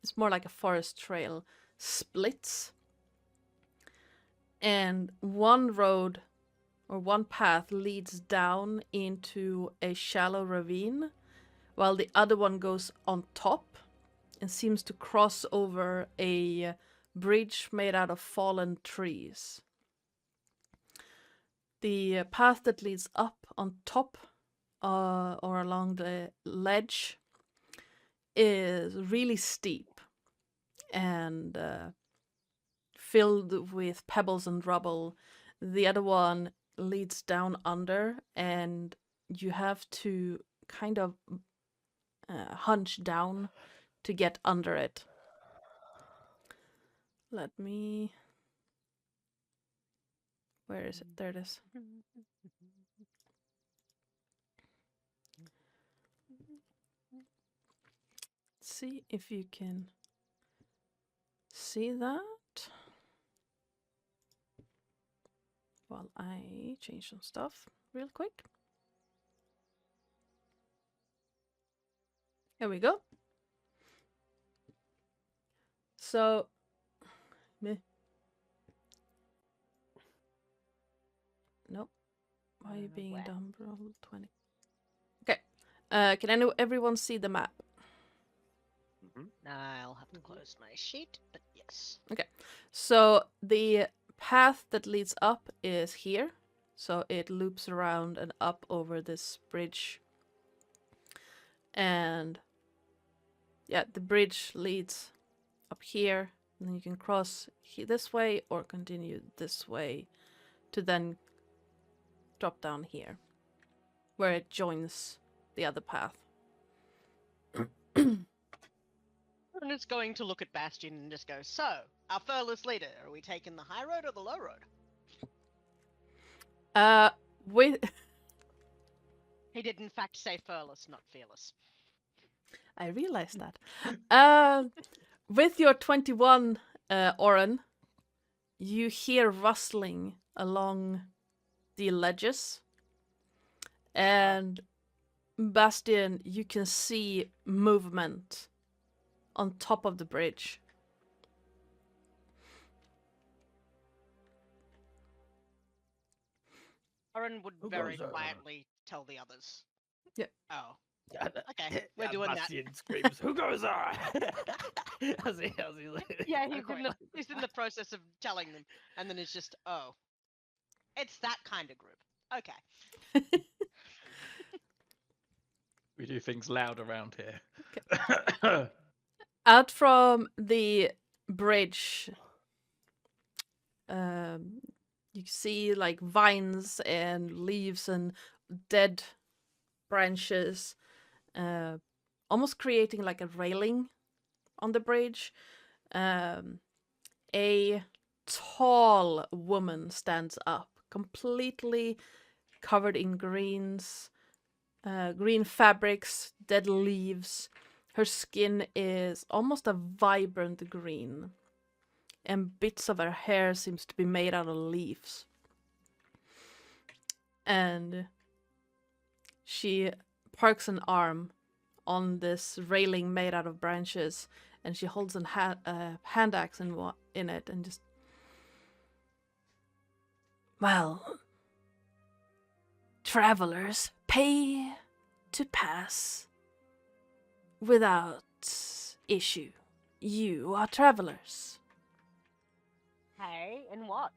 it's more like a forest trail, splits. And one road or one path leads down into a shallow ravine, while the other one goes on top and seems to cross over a bridge made out of fallen trees. The path that leads up on top or along the ledge is really steep and filled with pebbles and rubble. The other one leads down under, and you have to kind of hunch down to get under it. Let me... Where is it? There it is. See if you can see that while I change some stuff real quick. Here we go. So, nope. Why are you being a dumb? Roll 20. Okay. Can everyone see the map? I'll have to close my sheet, but yes. Okay. So the path that leads up is here. So it loops around and up over this bridge. And yeah, the bridge leads up here. And then you can cross this way or continue this way to then drop down here, where it joins the other path. I'm just going to look at Bastion and just go, so, our furless leader, are we taking the high road or the low road? With He did in fact say furless, not fearless. I realized that. With your 21, Oren, you hear rustling along the ledges. And Bastion, you can see movement on top of the bridge. Aaron would Who very goes there? quietly tell the others. Yeah. Oh. Yeah, Okay, we're doing that. Bastion screams, "Who goes there?" as he Yeah, he's in the process of telling them, and then it's just, oh. It's that kind of group. Okay. We do things loud around here. Out from the bridge, you see like vines and leaves and dead branches, almost creating like a railing on the bridge. A tall woman stands up, completely covered in greens, green fabrics, dead leaves. Her skin is almost a vibrant green, and bits of her hair seems to be made out of leaves. And she parks an arm on this railing made out of branches, and she holds a hand axe in it, and just... Well, travelers pay to pass without issue. You are travelers. Hey, and what?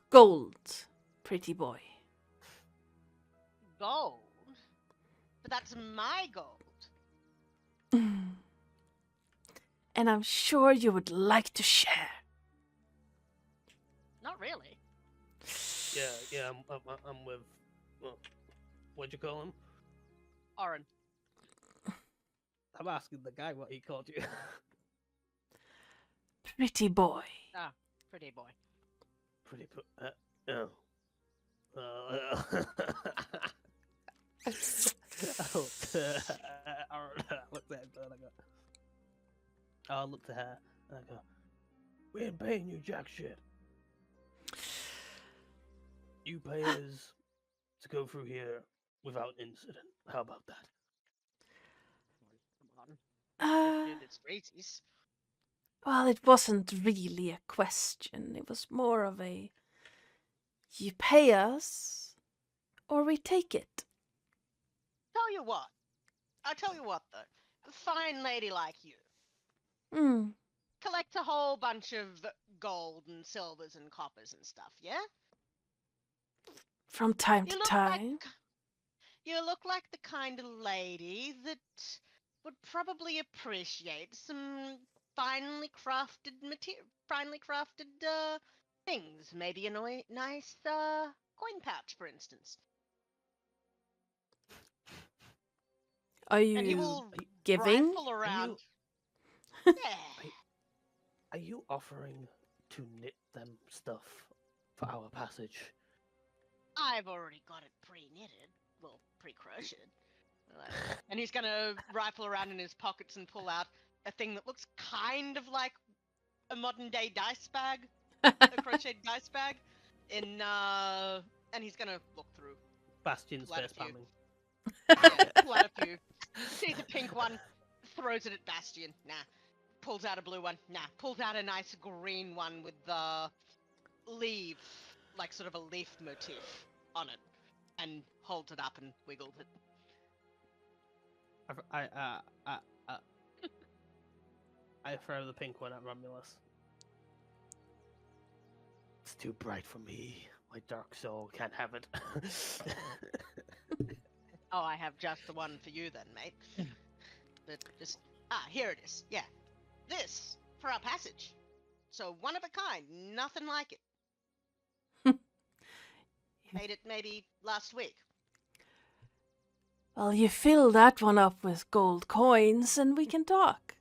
Gold, pretty boy. Gold? But that's my gold. And I'm sure you would like to share. Not really. Yeah, I'm with. Well, what'd you call him? Oren. I'm asking the guy what he called you. Pretty boy. Ah, pretty boy. Pretty. Oh. I looked at her and I go, "We ain't paying you jack shit. You pay us to go through here without incident. How about that?" Come on. Uh, Dude, it's Reese's. well, it wasn't really a question. It was more of a... You pay us, or we take it. Tell you what. I'll tell you what, though. A fine lady like you. Hmm. Collect a whole bunch of gold and silvers and coppers and stuff, yeah? From time You to look time. like you look like the kind of lady that would probably appreciate some finely crafted things. Maybe a nice coin pouch, for instance. Are And he you will giving? rifle around. Are Yeah. Are you offering to knit them stuff for our passage? I've already got it pre-knitted. Well, pre-crocheted. And he's gonna rifle around in his pockets and pull out a thing that looks kind of like a modern day dice bag, a crocheted dice bag. And he's gonna look through. Bastion's Quite a face few. palming. Yeah, pull out a few. Sees a pink one, throws it at Bastion. Nah. Pulls out a blue one. Nah. Pulls out a nice green one with the leaf, like sort of a leaf motif on it, and holds it up and wiggles it. I throw the pink one at Romulus. It's too bright for me. My dark soul can't have it. Oh, I have just the one for you then, mate. But just here it is. Yeah, this for our passage. So one of a kind, nothing like it. Made it maybe last week. Well, you fill that one up with gold coins and we can talk.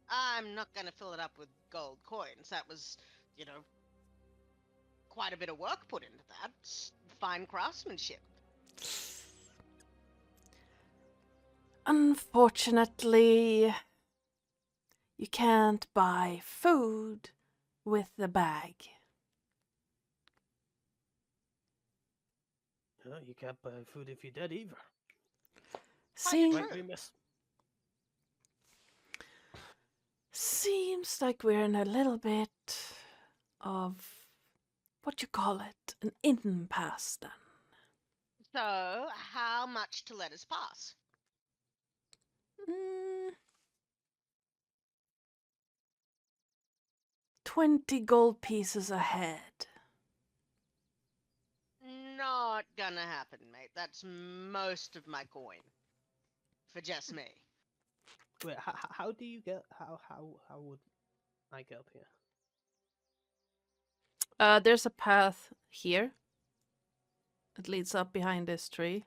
I'm not gonna fill it up with gold coins. That was, quite a bit of work put into that. Fine craftsmanship. Unfortunately, you can't buy food with the bag. No, you can't buy food if you're dead either. Seems, Right, Remus? seems like we're in a little bit of, what you call it, an impasse then. So, how much to let us pass? 20 gold pieces a head. Not gonna happen, mate. That's most of my coin. For just me. Wait, how do you get? How would I get up here? There's a path here. It leads up behind this tree.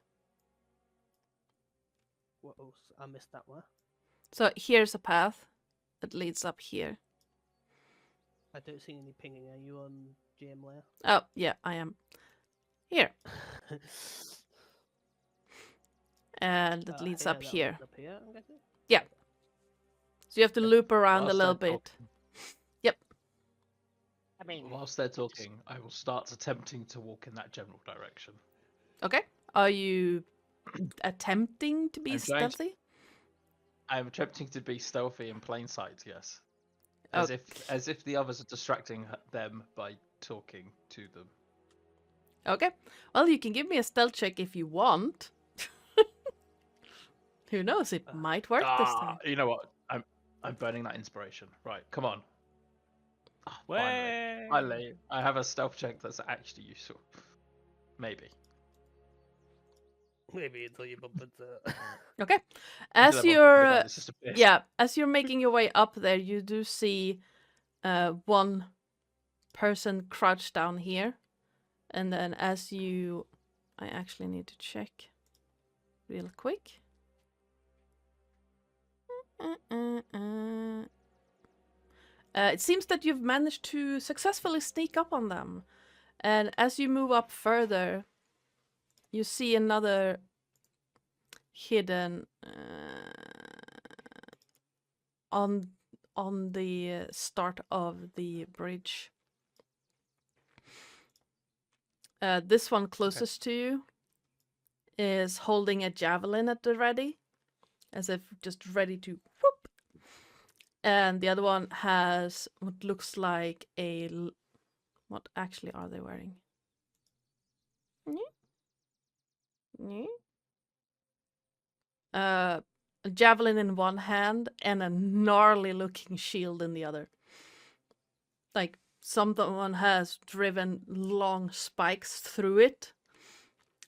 What else? I missed that one. So here's a path that leads up here. I don't see any pinging. Are you on GM layer? Oh, yeah, I am. Here. and it leads up that here. leads up here, I'm guessing? So you have to loop around a Whilst little they're bit. talking- I mean, Whilst they're talking, I will start attempting to walk in that general direction. Okay. Are you attempting to be I'm trying to- stealthy? I'm attempting to be stealthy in plain sight, yes. As if the others are distracting them by talking to them. Okay. Well, you can give me a stealth check if you want. Who knows? It might work this time. You know what? I'm burning that inspiration. Right, come on. Way! Finally, I have a stealth check that's actually useful. Maybe. Maybe until you bump into. Okay. Until As I'm up you're with that, it's just a piss. as you're making your way up there, you do see one person crouched down here, and then as you, I actually need to check real quick. It seems that you've managed to successfully sneak up on them, and as you move up further, you see another hidden on the start of the bridge. This one closest to you is holding a javelin at the ready, as if just ready to whoop. And the other one has what looks like what actually are they wearing? A javelin in one hand and a gnarly looking shield in the other. Like someone has driven long spikes through it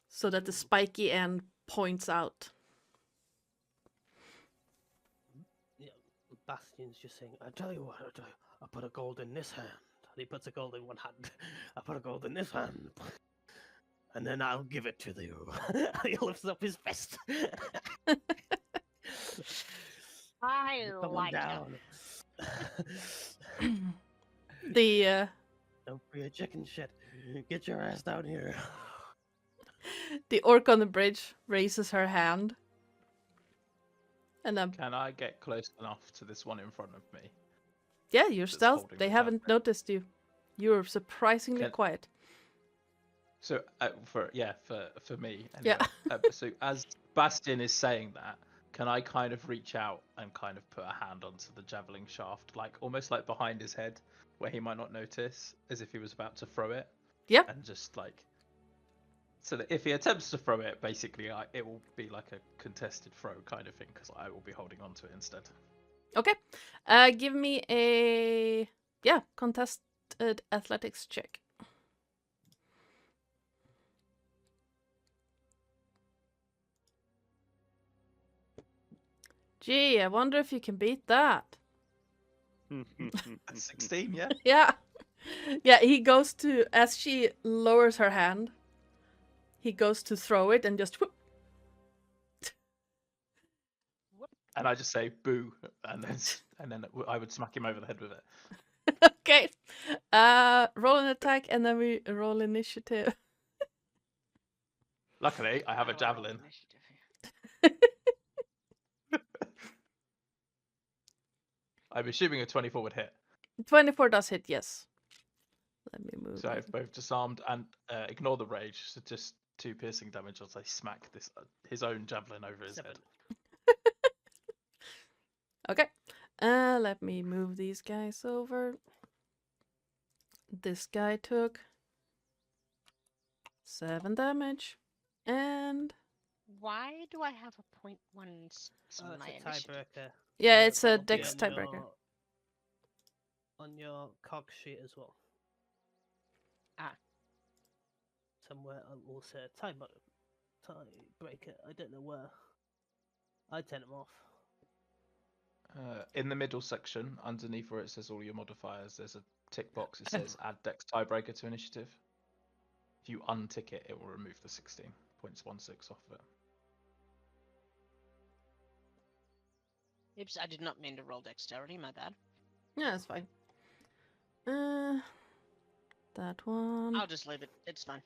so that the spiky end points out. Yeah, Bastion's just saying, I tell you what, I put a gold in this hand. And he puts a gold in one hand. I put a gold in this hand. And then I'll give it to you. He lifts up his fist. I Come on like down. The Don't be a chicken shit. Get your ass down here. the orc on the bridge raises her hand. And then Can I get close enough to this one in front of me? yeah, you're That's stealth. holding They the haven't javelin. noticed you. You're surprisingly Can- quiet. So for me. Yeah. Anyway. So as Bastion is saying that, can I kind of reach out and kind of put a hand onto the javelin shaft, like almost like behind his head, where he might not notice, as if he was about to throw it? Yep. And just like, so that if he attempts to throw it, basically it will be like a contested throw kind of thing, because I will be holding on to it instead. Okay. Give me a contested athletics check. Gee, I wonder if you can beat that. 16, yeah. Yeah. Yeah, he goes to, as she lowers her hand, he goes to throw it and just whoop. And I just say boo, and then I would smack him over the head with it. Okay. Roll an attack and then we roll initiative. Luckily, I have a javelin. I'm assuming a 24 would hit. 24 does hit, yes. Let me move. So it. I've both disarmed and ignore the rage. So just 2 piercing damage as I smack his own javelin over his 7. head. Okay. Let me move these guys over. This guy took 7 damage. And Why do I have a 0.1 on It's my a initiative? tiebreaker. yeah, it's a that'll be dex on tiebreaker. On your cog sheet as well. Ah. Somewhere I will say tiebreaker. I don't know where. I turn them off. In the middle section, underneath where it says all your modifiers, there's a tick box. It says add dex tiebreaker to initiative. If you untick it, it will remove the 16.16 off of it. Oops, I did not mean to roll dexterity, my bad. Yeah, that's fine. That one. I'll just leave it. It's fine.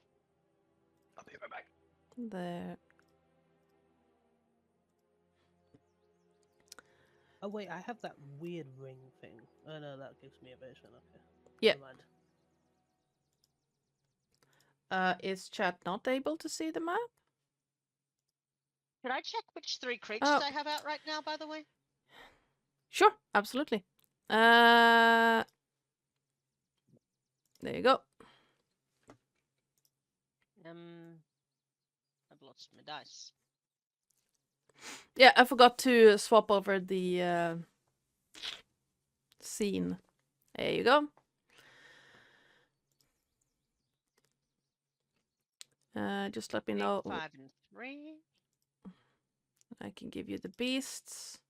I'll be right back. There. Oh wait, I have that weird ring thing. Oh no, that gives me evasion. Okay. Yeah. Never mind. Is chat not able to see the map? Can I check which 3 creatures Oh. I have out right now, by the way? Sure, absolutely. There you go. I've lost my dice. Yeah, I forgot to swap over the scene. There you go. Just let me 8, know. 5, and 3. I can give you the beasts.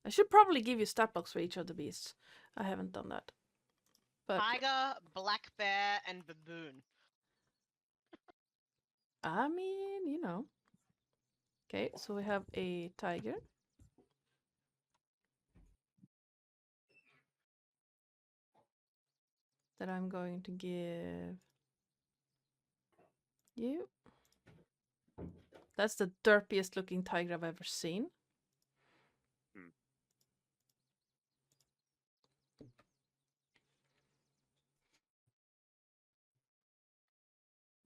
I should probably give you stat blocks for each of the beasts. I haven't done that. But Tiger, black bear, and baboon. I mean, you know. Okay, so we have a tiger. That I'm going to give you. That's the derpiest looking tiger I've ever seen.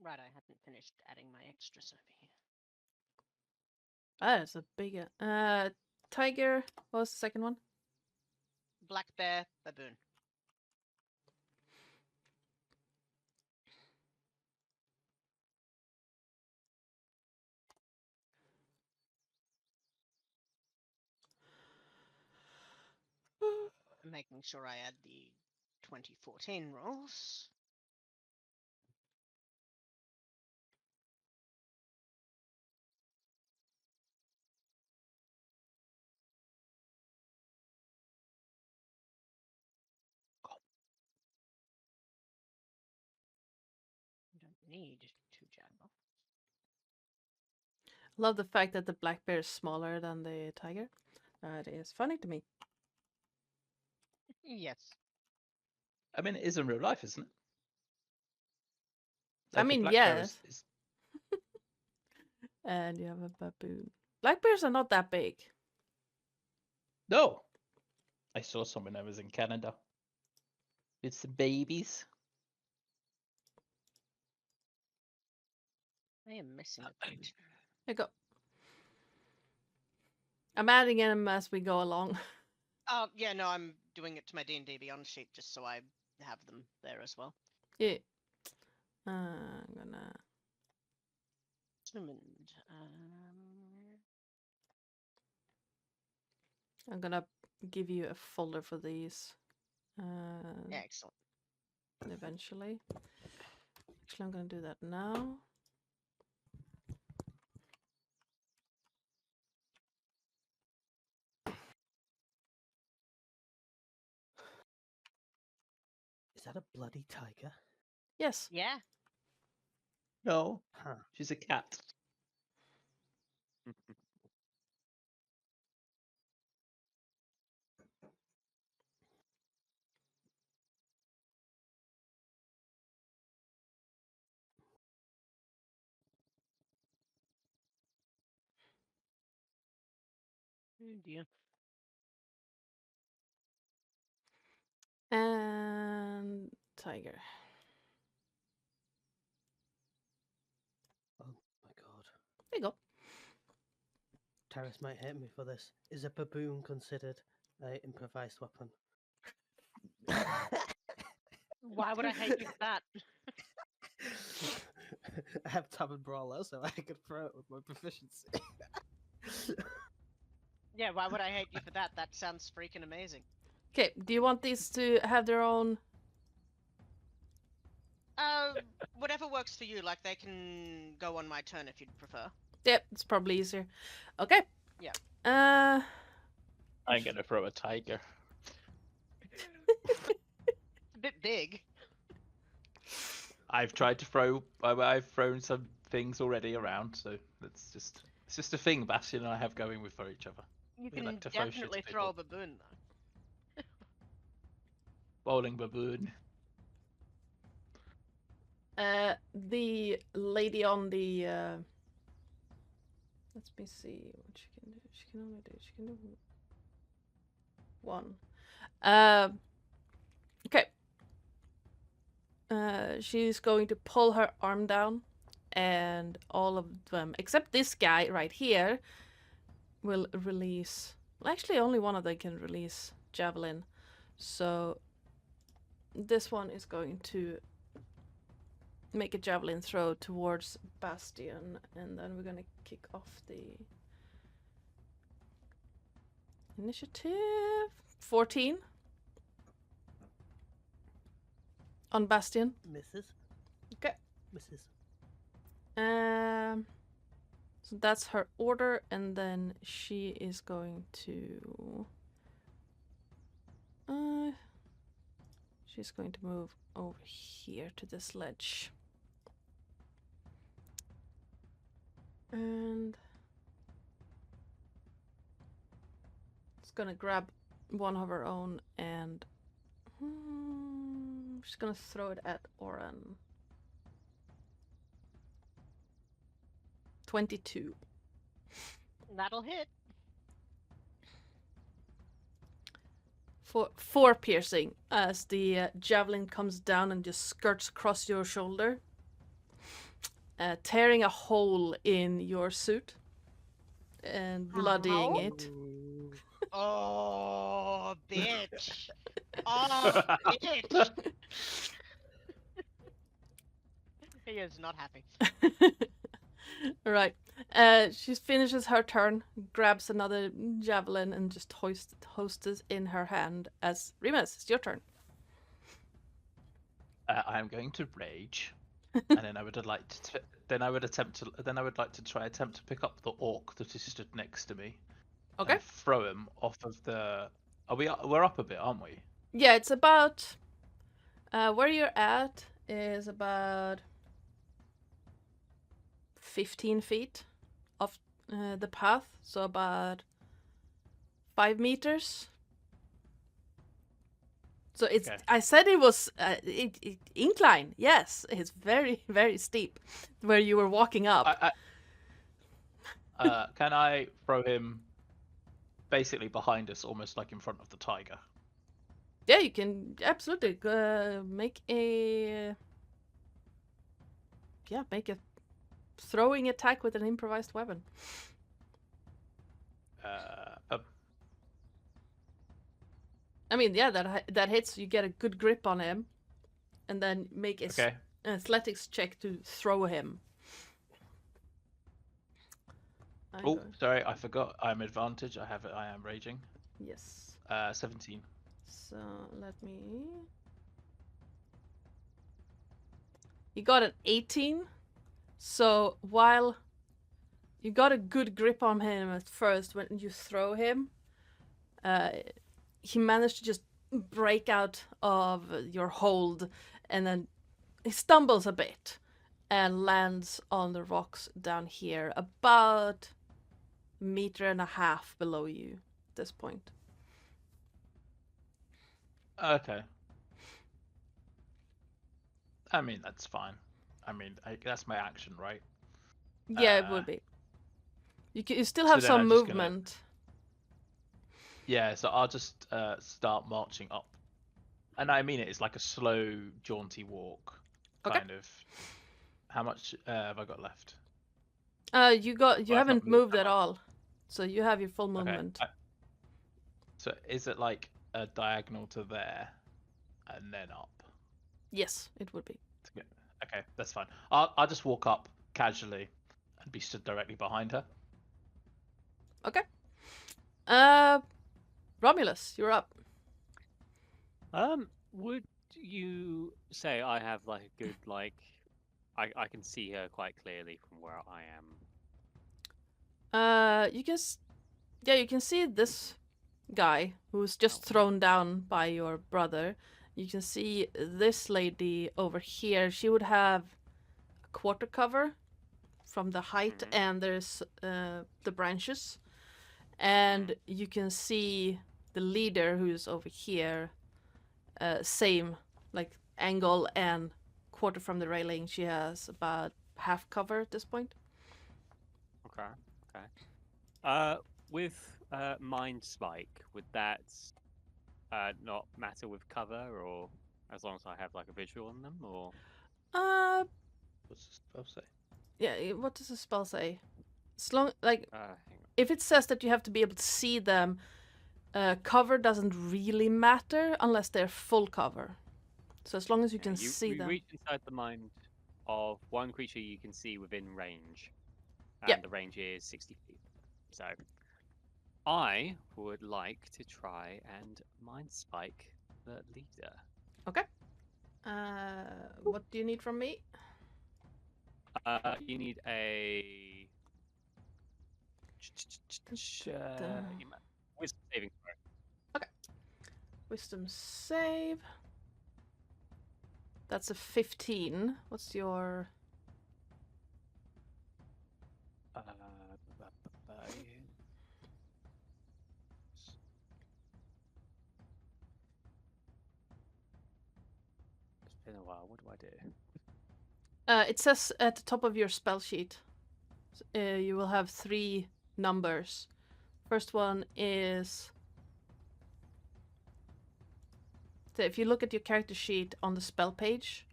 Right, I hadn't finished adding my extras over here. That is a big tiger. What was the second one? Black bear, baboon. I'm making sure I add the 2014 rolls. I don't need 2 jackal. Love the fact that the black bear is smaller than the tiger. That is funny to me. Yes. I mean, it is in real life, isn't it? I Like, a mean, black bear yes. is And you have a baboon. Black bears are not that big. No. I saw some when I was in Canada. It's the babies. I am missing a creature. There you go. I'm adding them as we go along. Yeah, no, I'm doing it to my D&D Beyond sheet just so I have them there as well. Yeah. I'm gonna... Summoned. I'm gonna give you a folder for these. Excellent. Eventually. Actually, I'm gonna do that now. Is that a bloody tiger? Yes. Yeah. No, Huh. she's a cat. Oh dear. And tiger. Oh my god. There you go. Terris might hate me for this. Is a baboon considered an improvised weapon? Why would I hate you for that? I have Tavern Brawler, so I could throw it with my proficiency. Yeah, why would I hate you for that? That sounds freaking amazing. Okay, do you want these to have their own... Whatever works for you. Like, they can go on my turn if you'd prefer. Yep, it's probably easier. Okay. Yeah. I'm gonna throw a tiger. It's a bit big. I've tried to throw. I've thrown some things already around, so it's just a thing Bastion and I have going with for each other. You We can like to throw shit definitely at throw a people. baboon, though. Bowling baboon. The lady on the... Let me see what she can do. She can only do... She can do... 1. Okay. She's going to pull her arm down, and all of them, except this guy right here, will release. Well, actually, only one of them can release javelin. So this one is going to make a javelin throw towards Bastion, and then we're gonna kick off the initiative. 14 on Bastion. Misses. Okay. Misses. So that's her order, and then she is going to she's going to move over here to this ledge. And it's gonna grab one of her own, and she's gonna throw it at Oren. 22. That'll hit. For 4 piercing, as the javelin comes down and just skirts across your shoulder, tearing a hole in your suit and bloodying Ow. it. Oh, bitch. Oh, bitch. He is not happy. Right. She finishes her turn, grabs another javelin, and just hoists it in her hand. As Remus, it's your turn. I am going to rage, and then I would like to. Then I would like to try to pick up the orc that is stood next to me. Okay. And throw him off of the. We're up a bit, aren't we? Yeah, it's about where you're at is about 15 feet off the path, so about 5 meters. So it's. Okay. I said it was incline. Yes, it's very, very steep where you were walking up. Can I throw him basically behind us, almost like in front of the tiger? Yeah, you can absolutely make a throwing attack with an improvised weapon. I mean, yeah, that hits. You get a good grip on him, and then make an athletics check to throw him. Oh, sorry, I forgot. I'm advantage. I am raging. Yes. 17. So let me. You got an 18. So while you got a good grip on him at first, when you throw him, he managed to just break out of your hold, and then he stumbles a bit and lands on the rocks down here, about 1.5 meters below you at this point. Okay. I mean, that's fine. I mean, that's my action, right? Yeah, it would be. You still so have then some I'm just gonna- movement. Yeah, so I'll just start marching up. And I mean it's like a slow, jaunty walk, Okay. kind of. How much have I got left? You Well, I've not haven't moved moved that at much. all, so you have your full Okay. movement. So is it like a diagonal to there, and then up? Yes, it would be. Okay, that's fine. I'll just walk up casually, and be stood directly behind her. Okay. Romulus, you're up. Would you say I have like a good I can see her quite clearly from where I am. You can you can see this guy who's just thrown down by your brother. You can see this lady over here. She would have a quarter cover from the height, and there's the branches. And you can see the leader who's over here, same like angle and quarter from the railing. She has about half cover at this point. Okay. With Mind Spike, would that not matter with cover, or as long as I have like a visual on them, or What's the spell say? Yeah, what does the spell say? As long, like, hang on. if it says that you have to be able to see them, cover doesn't really matter unless they're full cover. So as long as you can see you them. reach inside the mind of one creature you can see within range, and Yep. the range is 60 feet. So I would like to try and mind spike the leader. Okay. What do you need from me? You need a wisdom saving throw. Wisdom save. That's a 15. What's your... It's been a while. What do I do? It says at the top of your spell sheet, you will have 3 numbers. First one is... So if you look at your character sheet on the spell page,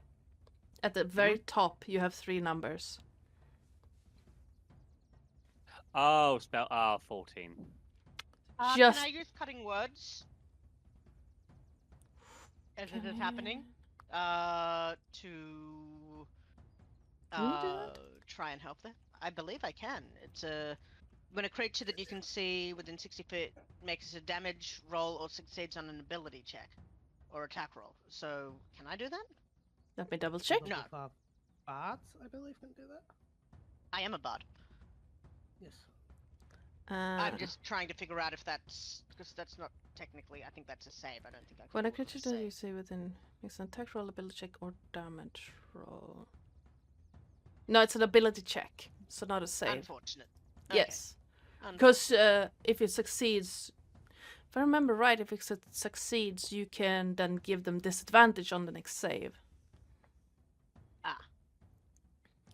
at the very top you have 3 numbers. Oh, spell 14. Just- Can I use cutting words? As it is happening? To Can you do that? try and help there. I believe I can. It's when a creature that you can see within 60 feet makes a damage roll or succeeds on an ability check or attack roll. So can I do that? Let me double check. No. Bards, I believe, can do that. I am a bard. Yes. I'm just trying to figure out if that's because that's not technically. I think that's a save. I don't think I can. When a roll it creature as that save. you see within makes an attack roll, ability check, or damage roll. No, it's an ability check, so not a save. Unfortunate. Okay. Yes, because if it succeeds, if I remember right, if it succeeds, you can then give them disadvantage on the next save. Ah.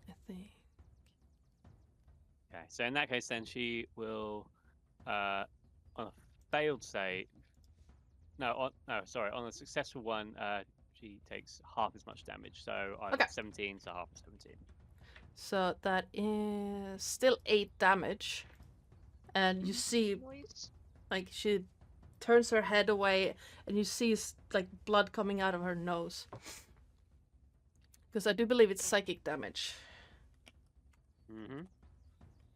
I think. Okay, so in that case, then she will, on a failed save. On a successful one, she takes half as much damage. So I Okay. got 17, so half of 17. So that is still 8 damage, and you see Noise. like she turns her head away, and you see like blood coming out of her nose. Because I do believe it's psychic damage. Mm-hmm.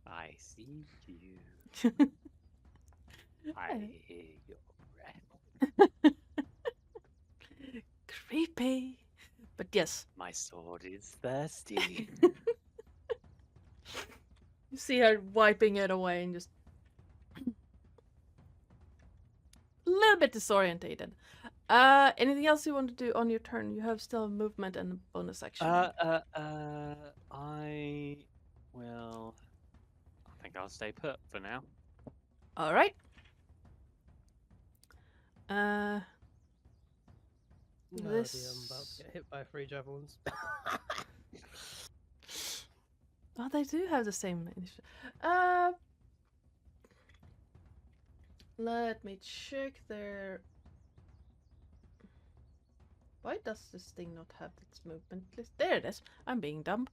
I see you. I hear your breath. Creepy. But yes, My sword is thirsty. you see her wiping it away and just a little bit disorientated. Anything else you want to do on your turn? You have still movement and a bonus action. I think I'll stay put for now. All right. No idea, I'm about This- to get hit by 3 javelins. Oh, they do have the same initiative. Let me check their... Why does this thing not have its movement list? There it is. I'm being dumb.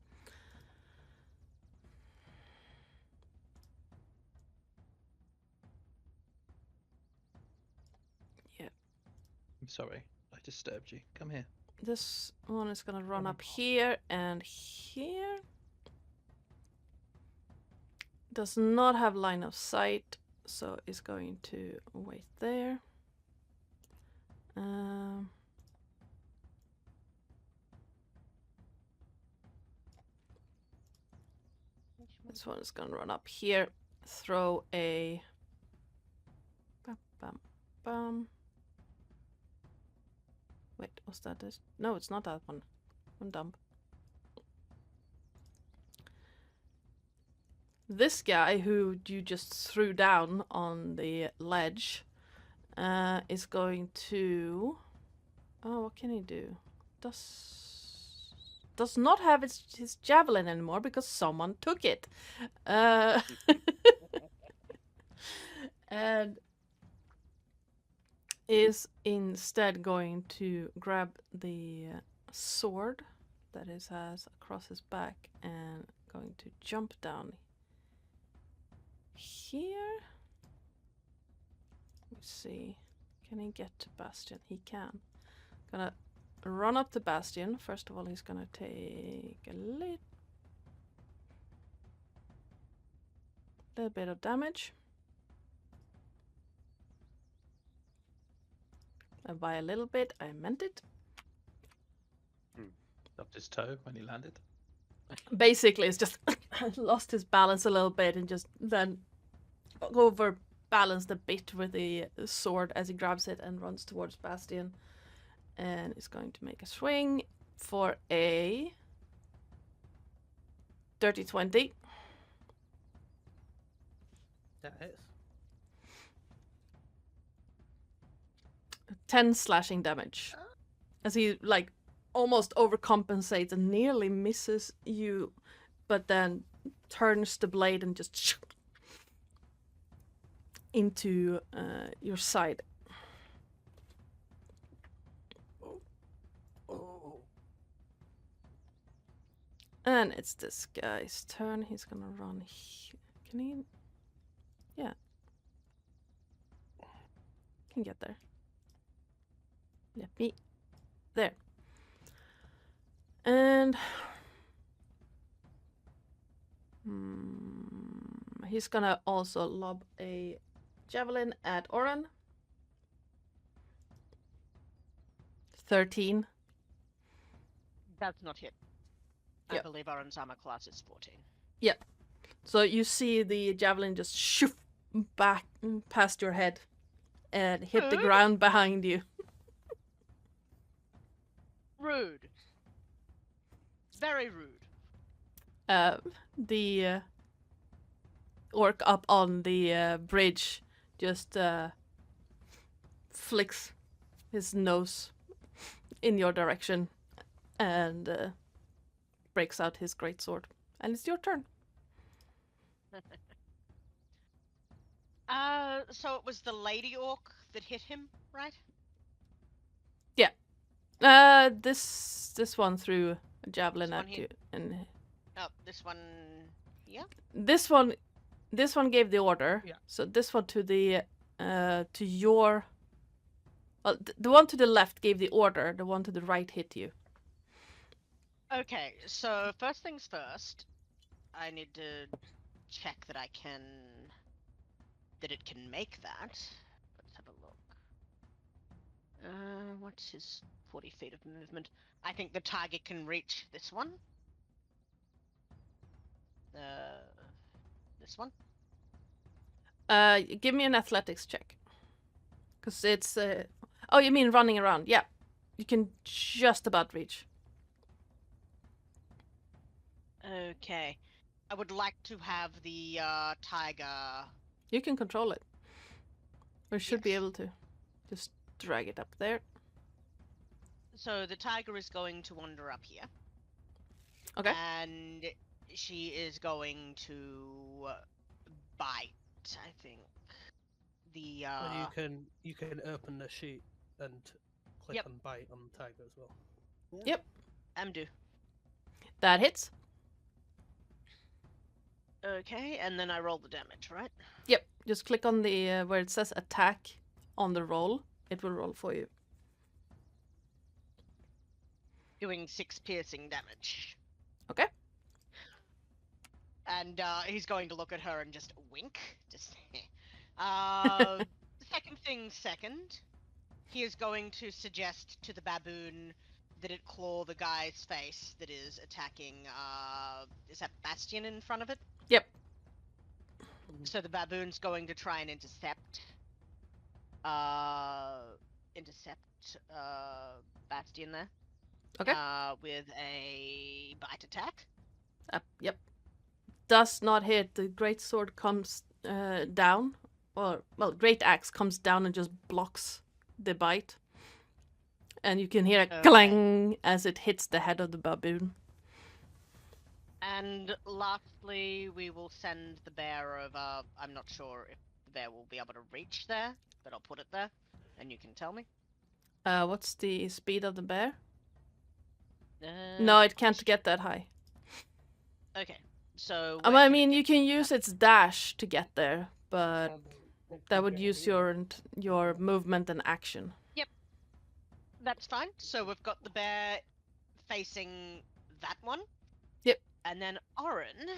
Yeah, I'm sorry, I disturbed you. Come here. this one is gonna run up here and here. Does not have line of sight, so it's going to wait there. This one is gonna run up here, throw a bum bum bum. Wait, was that this? No, it's not that one. I'm dumb. This guy who you just threw down on the ledge is going to... Oh, what can he do? Does not have his javelin anymore because someone took it. And is instead going to grab the sword that he has across his back and going to jump down here. Let's see. Can he get to Bastion? He can. Gonna run up to Bastion. First of all, he's gonna take a little bit of damage. And by a little bit, I meant it. Stubbed his toe when he landed. Basically, it's just lost his balance a little bit and just then overbalanced a bit with the sword as he grabs it and runs towards Bastion. And is going to make a swing for a dirty 20. That hits. 10 slashing damage. As he like almost overcompensates and nearly misses you, but then turns the blade and just into your side. And it's this guy's turn. He's gonna run. Can he? Yeah. Can get there. Let me. There. And he's gonna also lob a javelin at Oren. 13. Does not hit. I Yep. believe Oren's armor class is 14. So you see the javelin just shoof back past your head and hit the ground behind you. Rude. Very rude. The orc up on the bridge just flicks his nose in your direction and breaks out his greatsword. And it's your turn. So it was the lady orc that hit him, right? This one threw a javelin This one at you, and Oh, this one here? this one gave the order. Yeah. So this one to the to your. Well, the one to the left gave the order. The one to the right hit you. Okay, so first things first, I need to check that that it can make that. Let's have a look. What's his 40 feet of movement? I think the target can reach this one. This one. Give me an athletics check. Cause it's oh, you mean running around? Yeah, you can just about reach. Okay. I would like to have the tiger. You can control it. Or should be Yes. able to. Just drag it up there. So the tiger is going to wander up here. Okay. And she is going to bite, I think. The And you can open the sheet and click Yep. on bite on the tiger as well. Yep. Amdu. That hits. Okay, and then I roll the damage, right? Yep. Just click on the where it says attack on the roll. It will roll for you. Doing 6 piercing damage. Okay. And he's going to look at her and just wink. Just second thing second. He is going to suggest to the baboon that it claw the guy's face that is attacking is that Bastion in front of it? Yep. So the baboon's going to try and intercept Bastion there. Okay. With a bite attack. Yep. Does not hit. The great sword comes down. Or well, great axe comes down and just blocks the bite. And you can hear a Okay. clang as it hits the head of the baboon. And lastly, we will send the bear over. I'm not sure if the bear will be able to reach there, but I'll put it there. And you can tell me. What's the speed of the bear? Uh, No, it can't get that high. Okay, so. I where can it mean, get you can to? use its dash to get there, but It that could would get use here. your movement and action. That's fine. So we've got the bear facing that one. Yep. And then Oren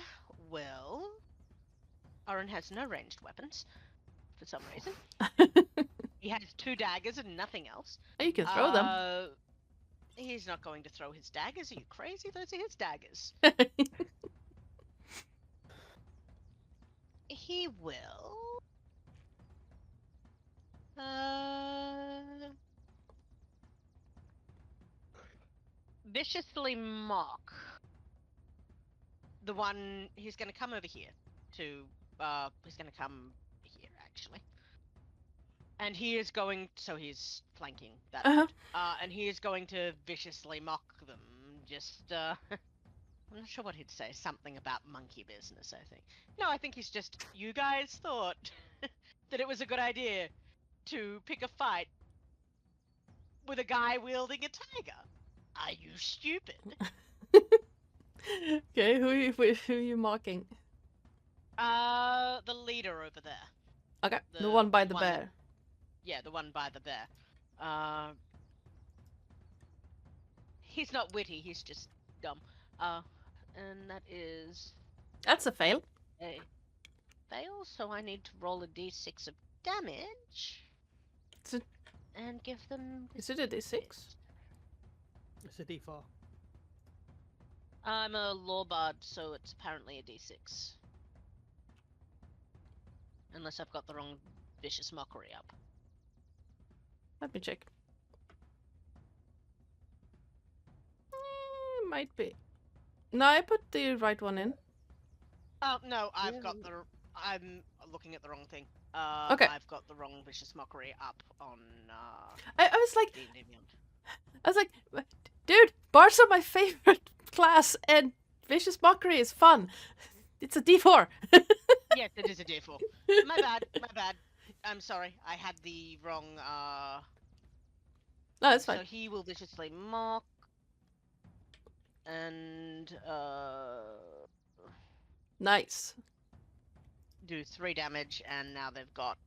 will. Oren has no ranged weapons for some reason. He has 2 daggers and nothing else. You can throw them. He's not going to throw his daggers. Are you crazy? Those are his daggers. He will. Viciously mock the one. He's going to come over here to. He's going to come here actually, and he is going. So he's flanking that. Uh-huh. And he is going to viciously mock them. Just. I'm not sure what he'd say. Something about monkey business, I think. No, I think he's just. You guys thought that it was a good idea to pick a fight with a guy wielding a tiger. Are you stupid? Okay, who are you mocking? The leader over there. Okay, the The one by the one that- bear. Yeah, the one by the bear. He's not witty, he's just dumb. And that is That's a fail. a fail, so I need to roll a d6 of damage. Is it- And give them... Is it a d6? It's a D4. I'm a lawbard, so it's apparently a d6. Unless I've got the wrong vicious mockery up. Let me check. Might be. No, I put the right one in. Oh, no, I've Yeah. got the... I'm looking at the wrong thing. Okay. I've got the wrong vicious mockery up on, I was like, D&D Beyond. dude, bards are my favorite class, and vicious mockery is fun. It's a d4. Yes, it is a d4. My bad. I'm sorry, I had the wrong, No, it's So fine. he will viciously mock. And, Nice. do 3 damage, and now they've got,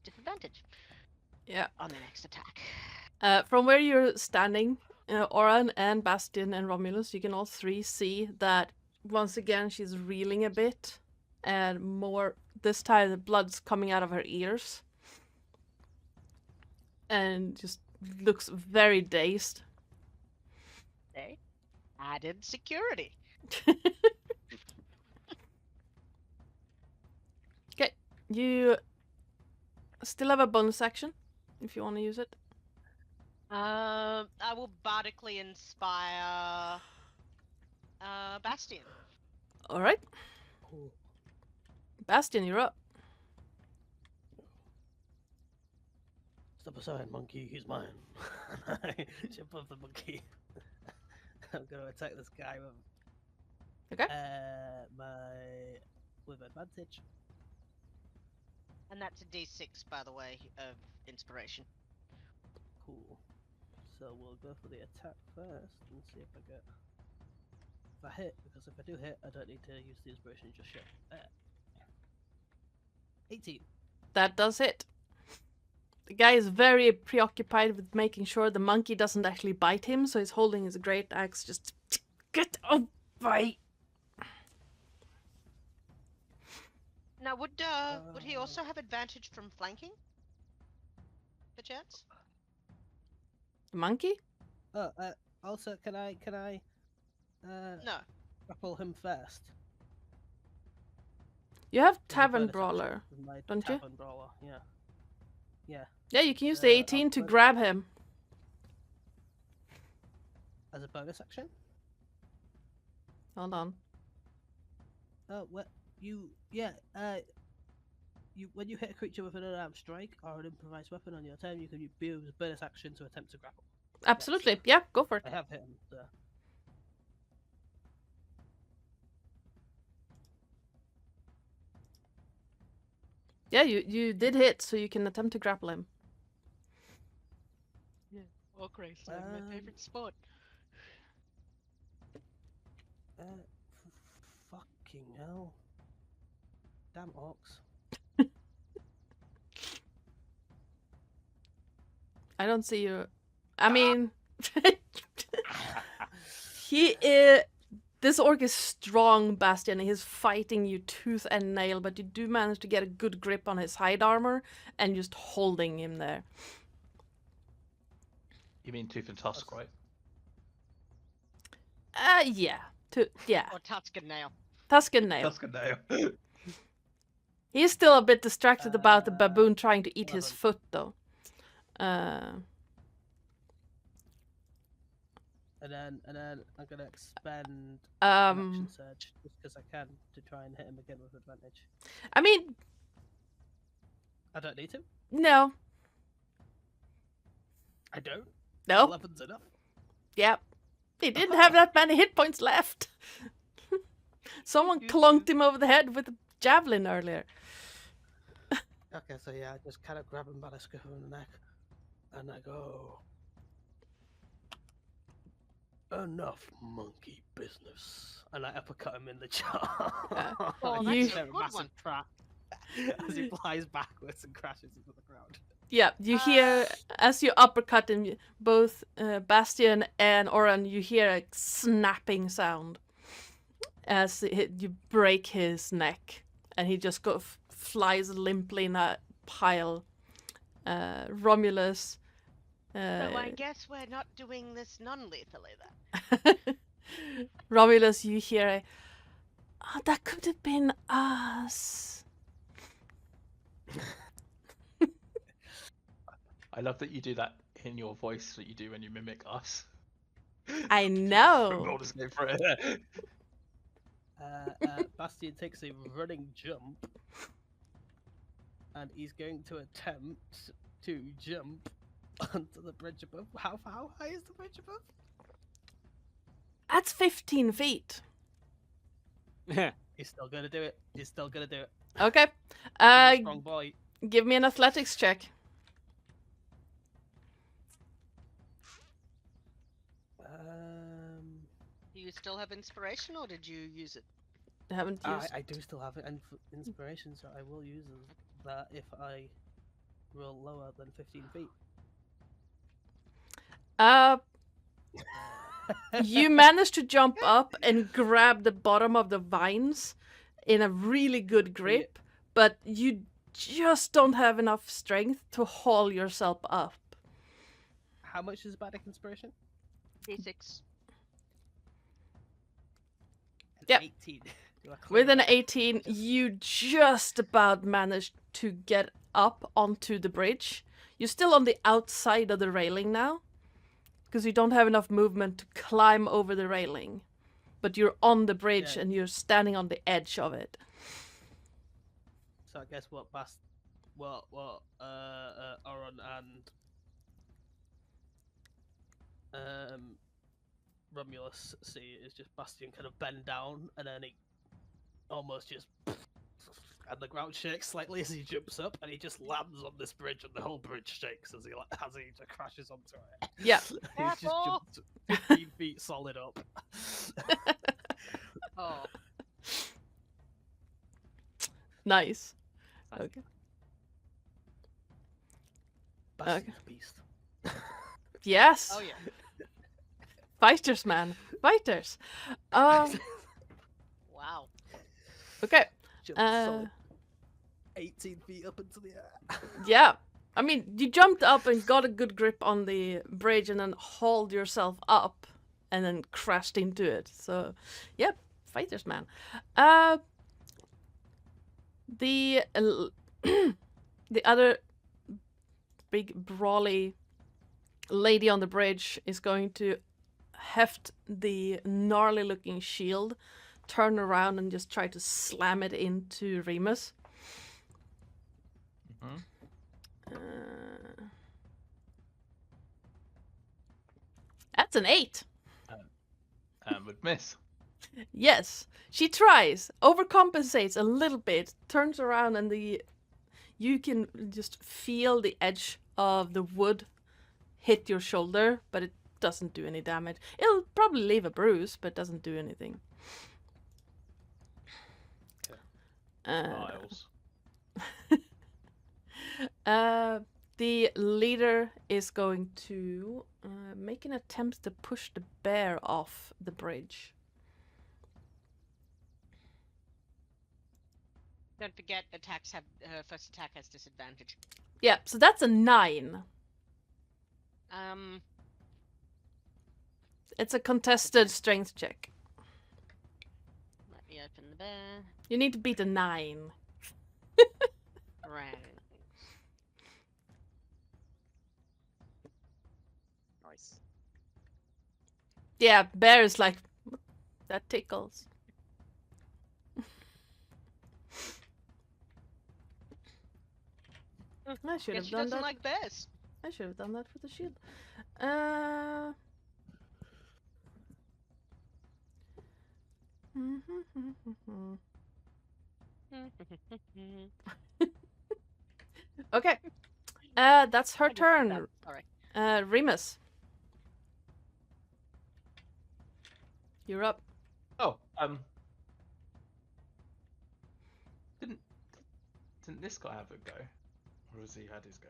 disadvantage Yeah. on the next attack. From where you're standing, Oran and Bastion and Romulus, you can all 3 see that once again she's reeling a bit, and more this time the blood's coming out of her ears, and just looks very dazed. They added security. Okay, you still have a bonus action if you want to use it. I will bardically inspire Bastion. All right, Cool. Bastion, you're up. Step aside, monkey. He's mine. I jump off the monkey. I'm gonna attack this guy with Okay. with advantage. And that's a d6, by the way, of inspiration. Cool. So we'll go for the attack first and see if I get. If I hit, because if I do hit, I don't need to use the inspiration just yet. 18. That does hit. The guy is very preoccupied with making sure the monkey doesn't actually bite him, so he's holding his great axe just get away. Now, would he also have advantage from flanking? Perchance? The monkey? Oh, also, can I No. grapple him first? You have As a Tavern bonus action Brawler, with my don't you? Tavern Brawler, yeah. Yeah. Yeah, you can use the I'll 18 to put- grab him. As a bonus action? Hold on. Oh, what you? Yeah. When you hit a creature with an unarmed strike or an improvised weapon on your turn, you can use a bonus action to attempt to grapple. Absolutely. Yeah, go for it. I have hit him. So. Yeah, you did hit, so you can attempt to grapple him. Or Graceland, my favorite sport. Fucking hell. Damn orcs. I don't see you. I mean, he is. This orc is strong, Bastian. He's fighting you tooth and nail, but you do manage to get a good grip on his hide armor and just holding him there. You mean tooth and tusk, right? Yeah. Yeah. Or Tuscan nail. Tuscan nail. Tusk and nail. He's still a bit distracted about the baboon trying to eat his 11. foot, though. And then I'm gonna expend an action surge just because I can to try and hit him again with advantage. I mean, I don't need to. no. I don't. No. 11's enough. Yep. He didn't have that many hit points left. Someone clunked him over the head with a javelin earlier. Okay, so yeah, I just kind of grab him by the scruff of the neck, and I go, enough monkey business, and I uppercut him in the jaw. Oh, You- that's a good massive one. trap as he flies backwards and crashes into the ground. Yeah, you hear, as you uppercut him, both Bastian and Oran, you hear a snapping sound as you break his neck, and he just flies limply in a pile. Romulus. So I guess we're not doing this non-lethally then. Romulus, you hear a, oh, that could have been us. I love that you do that in your voice that you do when you mimic us. I know. Roll to go for it. Bastian takes a running jump, and he's going to attempt to jump onto the bridge above. How high is the bridge above? That's 15 feet. He's still gonna do it. He's still gonna do it. Okay. He's a strong boy. Give me an athletics check. Do you still have inspiration, or did you use it? I haven't used. I do still have inspiration, so I will use that if I roll lower than 15 feet. You manage to jump up and grab the bottom of the vines in a really good grip, but you just don't have enough strength to haul yourself up. How much is bardic inspiration? D6. Yep. 18. Do I With clear an it? 18, you just about managed to get up onto the bridge. You're still on the outside of the railing now, because you don't have enough movement to climb over the railing. But you're on the bridge Yeah. and you're standing on the edge of it. So I guess what Oron and Romulus see is just Bastian kind of bend down, and then he almost just and the ground shakes slightly as he jumps up, and he just lands on this bridge, and the whole bridge shakes as he just crashes onto it. Yeah. He's just Careful! jumped 15 feet solid up. Oh, Nice. Nice. Okay. Bastian's a beast. Yes. oh yeah. Fighters, man. Fighters. Um, Wow. okay. Jumped solid 18 feet up into the air. Yeah. I mean, you jumped up and got a good grip on the bridge and then hauled yourself up and then crashed into it. So, yep, fighters, man. The other big brawly lady on the bridge is going to heft the gnarly looking shield, turn around and just try to slam it into Remus. Mhm. That's an 8. And would miss. Yes, she tries, overcompensates a little bit, turns around, and you can just feel the edge of the wood hit your shoulder, but it doesn't do any damage. It'll probably leave a bruise, but doesn't do anything. Miles. The leader is going to make an attempt to push the bear off the bridge. Don't forget, attacks have her first attack has disadvantage. Yeah, so that's a 9. It's a contested strength check. Let me open the bear. You need to beat a 9. Right. Nice. Yeah, bear is like, that tickles. I should Guess have she done doesn't that. like bears. I should have done that for the shield. Okay. That's her I didn't see turn. that, Sorry. Remus. You're up. Oh, didn't this guy have a go, or has he had his go?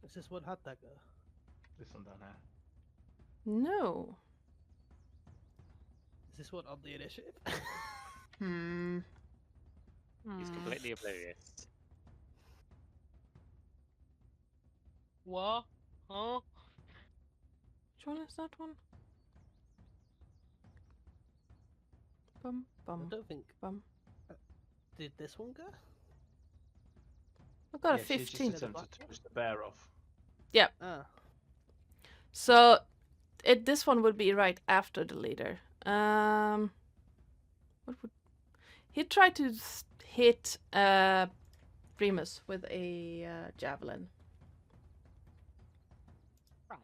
Is this what had that go? This one down here. No. Is this what on the initiative? Hmm. He's completely oblivious. What? Huh? Which one is that one? Bum, I bum, don't think. bum. Did this one go? I got a Yeah, she just 15. attempted to push the bear off. Ah. So, this one would be right after the leader. What would he tried to hit Remus with a javelin? Right.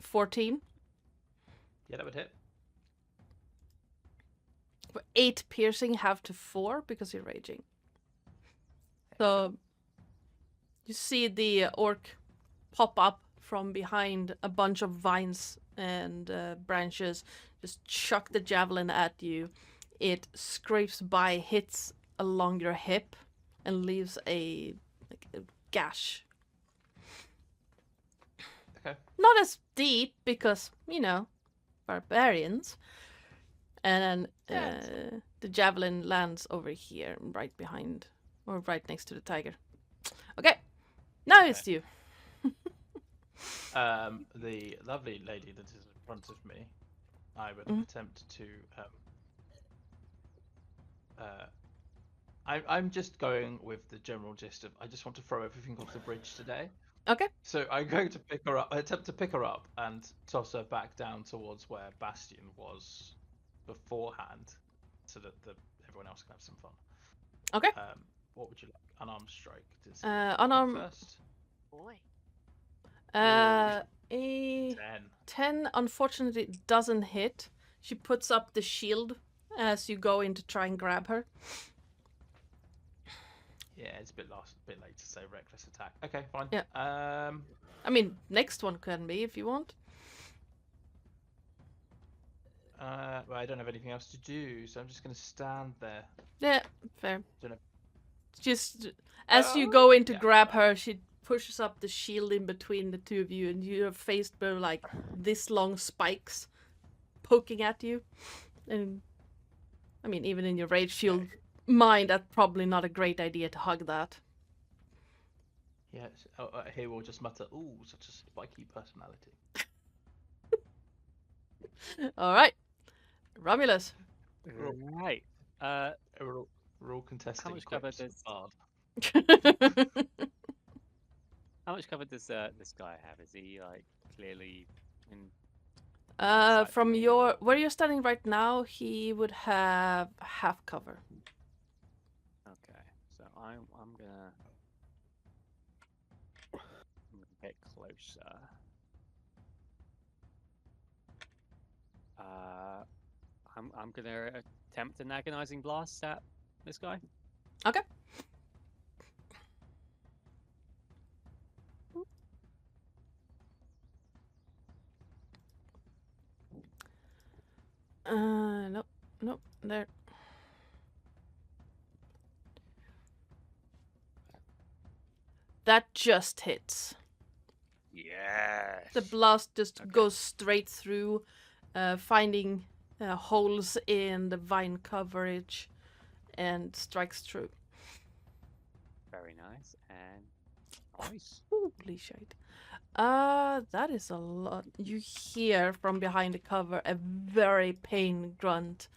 14. Yeah, that would hit. 8 piercing, half to 4 because you're raging. So you see the orc pop up from behind a bunch of vines and branches, just chuck the javelin at you. It scrapes by, hits along your hip, and leaves a gash. Okay. Not as deep because, barbarians. And then the javelin lands over here, right behind, or right next to the tiger. Okay, now it's you. The lovely lady that is in front of me, I would attempt to. I'm just going with the general gist of I just want to throw everything off the bridge today. Okay. So I'm going to pick her up. I attempt to pick her up and toss her back down towards where Bastion was beforehand, so that everyone else can have some fun. Okay. What would you like? Unarmed strike. Unarmed first. Boy. A 10. 10 unfortunately doesn't hit. She puts up the shield as you go in to try and grab her. Yeah, it's a bit late to say reckless attack. Okay, fine. Yeah. Um, I mean, next one can be if you want. Well, I don't have anything else to do, so I'm just going to stand there. Yeah, fair. Don't know. Just as you go in to Yeah. grab her, she pushes up the shield in between the two of you, and you're faced with like this long spikes poking at you. And I mean, even in your rage-fueled mind, that's probably not a great idea to hug that. Yeah, he will just mutter, "Ooh, such a spiky personality." All right, Romulus. Right. We're all contesting much cover quips with does- Bard. How much cover does this guy have? Is he like clearly in? From me where you're standing right now, he would have half cover. Okay, so I'm gonna get closer. I'm gonna attempt an agonizing blast at this guy. Okay. Nope, nope, there. That just hits. Yes. The blast just Okay. goes straight through, finding holes in the vine coverage, and strikes through. Very nice. And nice. Holy shit. That is a lot. You hear from behind the cover a very pain grunt,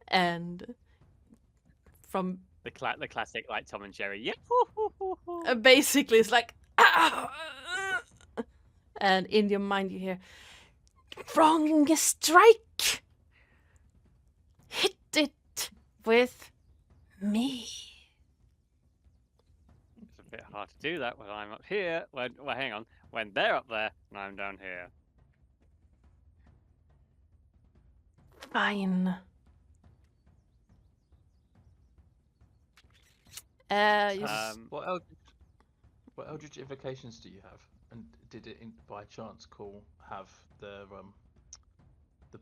and from The classic like Tom and Jerry. Yep. basically it's like, "Ah!" And in your mind you hear, wrong strike. Hit it with me. It's a bit hard to do that when I'm up here. Well, hang on. When they're up there and I'm down here. Fine. What eldritch invocations do you have? And did it by chance have the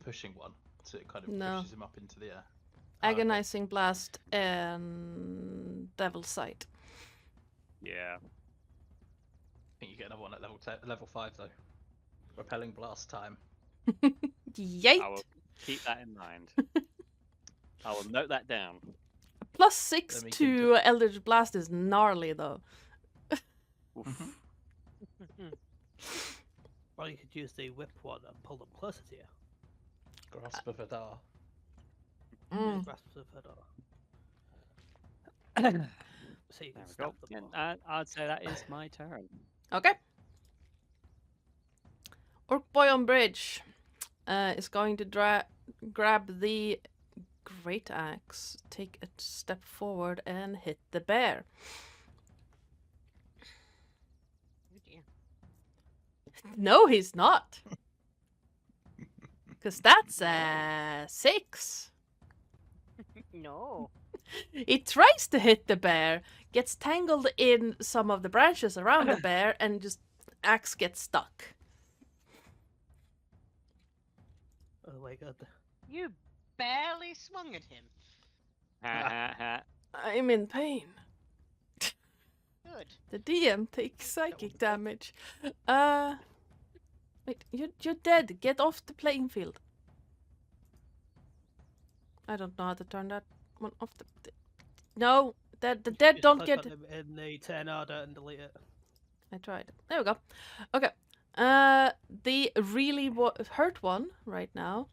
pushing one, so it kind of No. pushes him up into the air? Oh, okay. Agonizing blast and devil's sight. Yeah. I think you get another one at level 5 though. Repelling blast time. Yate. I will keep that in mind. I will note that down. Plus 6 Let me to Eldritch Blast is gnarly though. Oof. Or you could use the whip one and pull them closer to you. Grasp of Adar. Grasp of Adar. So you There can we stab go. them. And I'd say that is my turn. Okay. Orc Boy on Bridge is going to grab the great axe, take a step forward, and hit the bear. Oh dear. No, he's not. Because that's a 6. No. He tries to hit the bear, gets tangled in some of the branches around the bear, and just axe gets stuck. Oh my god. You barely swung at him. Ha ha ha. I'm in pain. Good. The DM takes psychic damage. Wait, you're dead. Get off the playing field. I don't know how to turn that one off. No, the dead Just don't click get. on them in the 10 order and delete it. I tried. There we go. Okay. The really hurt one right now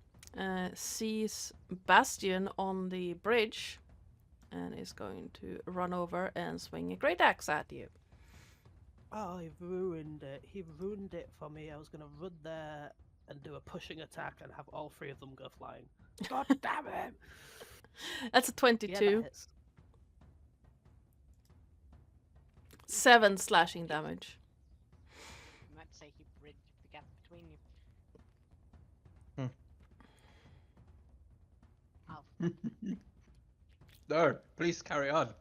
sees Bastion on the bridge and is going to run over and swing a great axe at you. Oh, he ruined it. He ruined it for me. I was going to run there and do a pushing attack and have all 3 of them go flying. God damn it! That's a Yeah, 22. that hits. 7 slashing damage. You might say he bridged the gap between you. No, please carry on.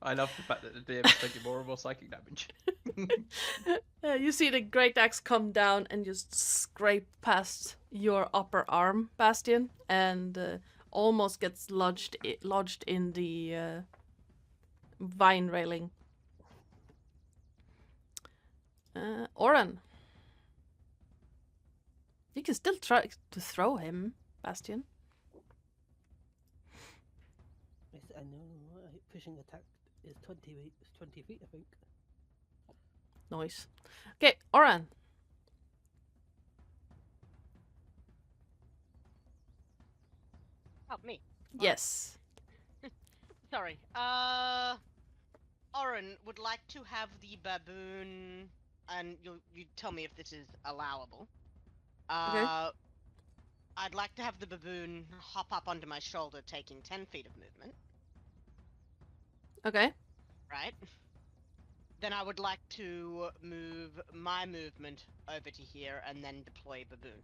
I love the fact that the DM is taking more and more psychic damage. You see the great axe come down and just scrape past your upper arm, Bastion, and almost gets lodged in the vine railing. Oren. You can still try to throw him, Bastion. I know. Pushing attack is 20 feet, I think. Nice. Okay, Oren. Oh, me. Yes. Sorry. Oren would like to have the baboon, and you tell me if this is allowable. I'd like to have the baboon hop up onto my shoulder, taking 10 feet of movement. Okay. Right. Then I would like to move my movement over to here and then deploy baboon.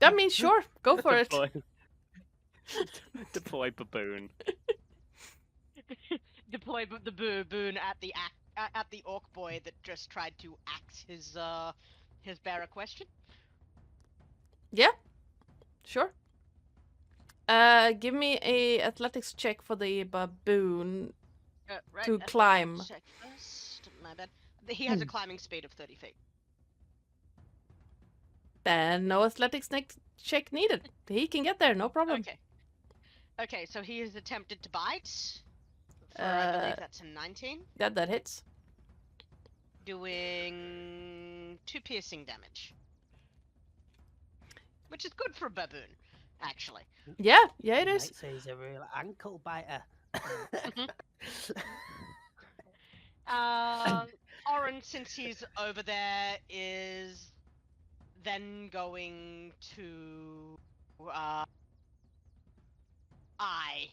I mean, sure. Go for it. Deploy baboon. Deploy the baboon at the orc boy that just tried to axe his bearer question. Yeah. Sure. Give me a athletics check for the baboon. Right, To athletics climb. Check first. My bad. He has a climbing speed of 30 feet. Then no athletics check needed. He can get there, no problem. Okay. Okay, so he has attempted to bite. For, I believe that's a 19. Yeah, that hits. Doing 2 piercing damage. Which is good for a baboon, actually. Yeah, it You is. might say he's a real ankle biter. Oren, since he's over there, is then going to eye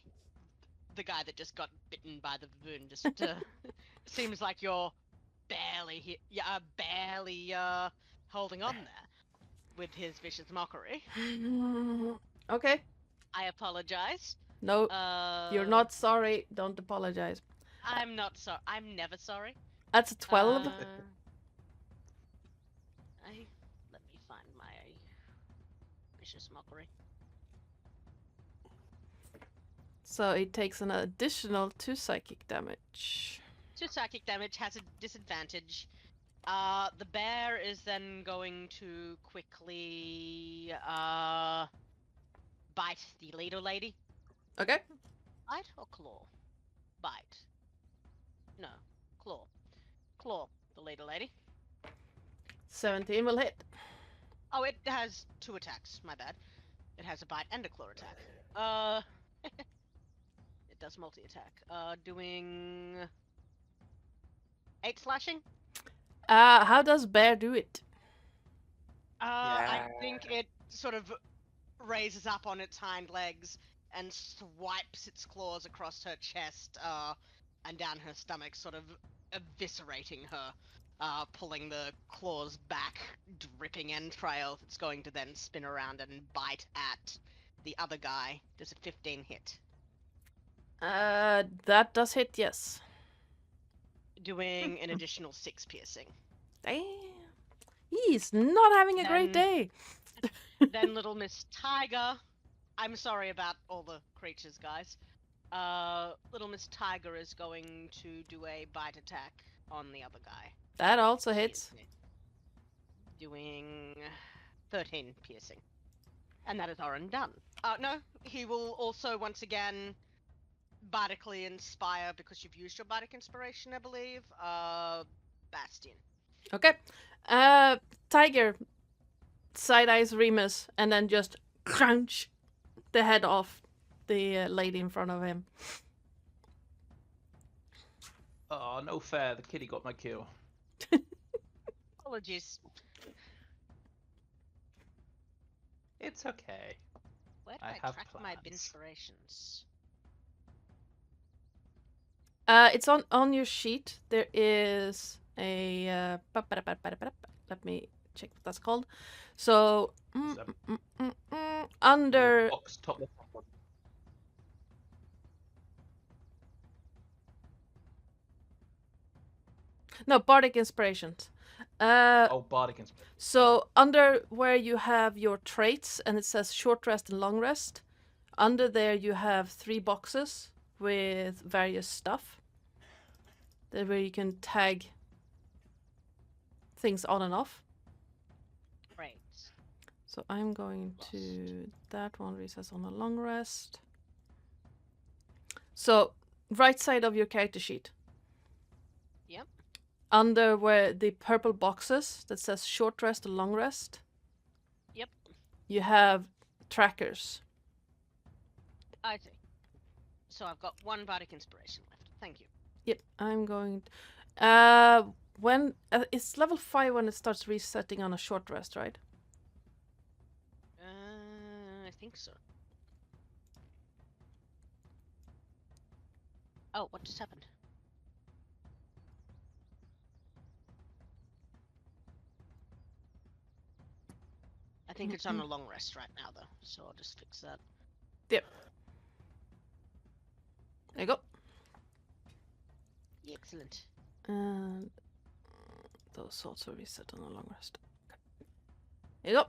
the guy that just got bitten by the baboon. Just seems like you're barely holding on there with his vicious mockery. Okay. I apologize. No, you're not sorry. Don't apologize. I'm not sorry. I'm never sorry. That's a 12. Let me find my vicious mockery. So it takes an additional 2 psychic damage. 2 psychic damage, has a disadvantage. The bear is then going to quickly bite the leader lady. Okay. Bite or claw? Bite. No, claw. Claw the leader lady. 17 will hit. Oh, it has 2 attacks. My bad. It has a bite and a claw attack. It does multi-attack. Doing 8 slashing. How does bear do it? I think it sort of raises up on its hind legs and swipes its claws across her chest and down her stomach, sort of eviscerating her, pulling the claws back, dripping entrails. It's going to then spin around and bite at the other guy. Does a 15 hit? That does hit, yes. Doing an additional 6 piercing. Damn. He's not having a great day. Then little Miss Tiger. I'm sorry about all the creatures, guys. Little Miss Tiger is going to do a bite attack on the other guy. That also hits. Doing 13 piercing. And that is Oren done. No, he will also once again bardically inspire, because you've used your bardic inspiration, I believe, Bastion. Okay. Tiger side-eyes Remus and then just crunch the head off the lady in front of him. Oh, no fair. The kitty got my kill. Apologies. It's okay. Where did I I have track my plans. inspirations? It's on your sheet. There is a let me check what that's called. So under Box top left. no bardic inspirations. Oh, bardic inspiration. So under where you have your traits and it says short rest and long rest, under there you have 3 boxes with various stuff. There where you can tag things on and off. Right. So I'm going to that one where it says on a long rest. So right side of your character sheet. Yep. Under where the purple boxes that says short rest and long rest. Yep. You have trackers. I see. So I've got 1 bardic inspiration left. Thank you. Yep, I'm going to... when... it's level 5 when it starts resetting on a short rest, right? I think so. Oh, what just happened? I think it's on a long rest right now, though, so I'll just fix that. Yep. There you go. Excellent. And those also reset on a long rest. Okay. There you go.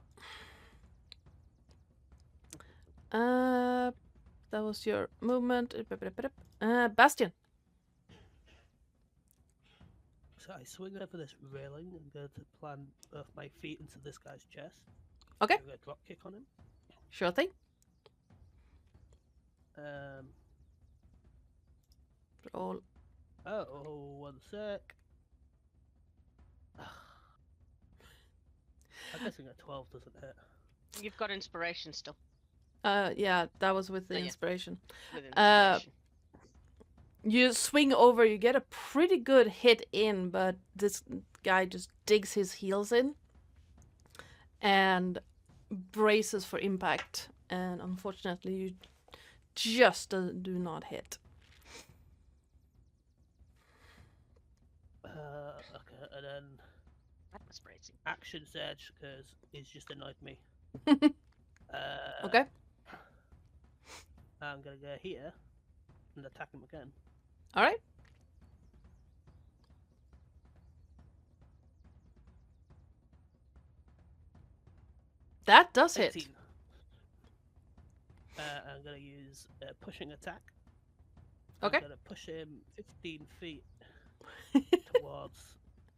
That was your movement. Bastion. So I swing over this railing and go to plant both my feet into this guy's chest. Okay. Do a drop kick on him. Sure thing. Roll. Oh, 1 sec. I'm guessing a 12 doesn't hit. You've got inspiration still. Yeah, that was with the Oh, yeah. inspiration. With inspiration. You swing over, you get a pretty good hit in, but this guy just digs his heels in and braces for impact. And unfortunately, you just do not hit. Okay, and then That was bracing. action surge because he's just annoyed me. Okay. I'm gonna go here and attack him again. All right. That does hit. 18. I'm gonna use a pushing attack. Okay. I'm gonna push him 15 feet towards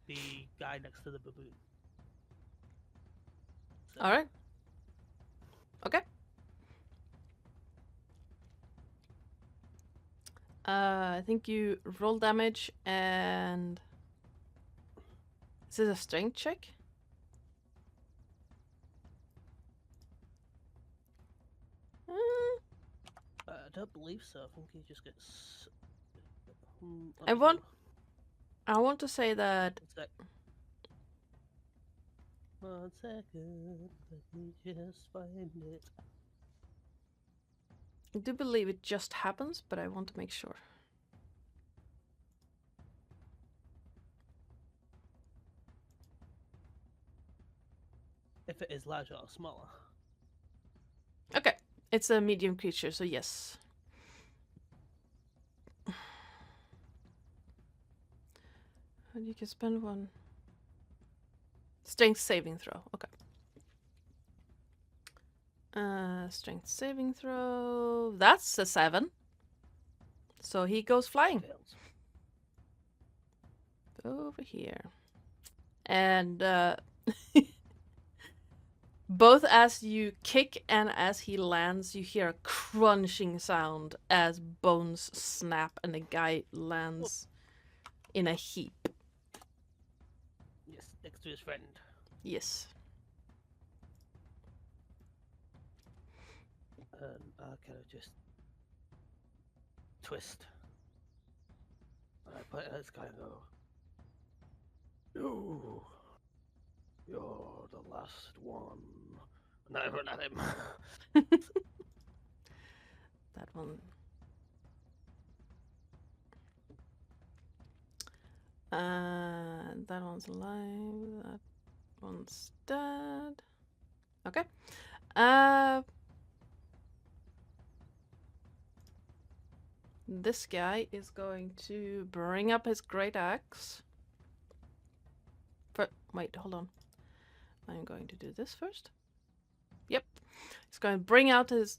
the guy next to the baboon. So, All right. Okay. I think you roll damage and... Is this a strength check? I don't believe so. I think he just gets. I want to say that 1 sec. 1 second. Let me just find it. I do believe it just happens, but I want to make sure. If it is larger or smaller. Okay. It's a medium creature, so yes. And you can spend one. Strength saving throw. Okay. Strength saving throw. That's a 7. So he goes flying Fails. over here. And both as you kick and as he lands, you hear a crunching sound as bones snap and the guy lands in a heap. Yes, next to his friend. Yes. And I kind of just twist. And I point at this guy and go, "No, you're the last one." And I run at him. That one. That one's alive. That one's dead. Okay. This guy is going to bring up his great axe. Wait, hold on. I'm going to do this first. Yep. He's going to bring out his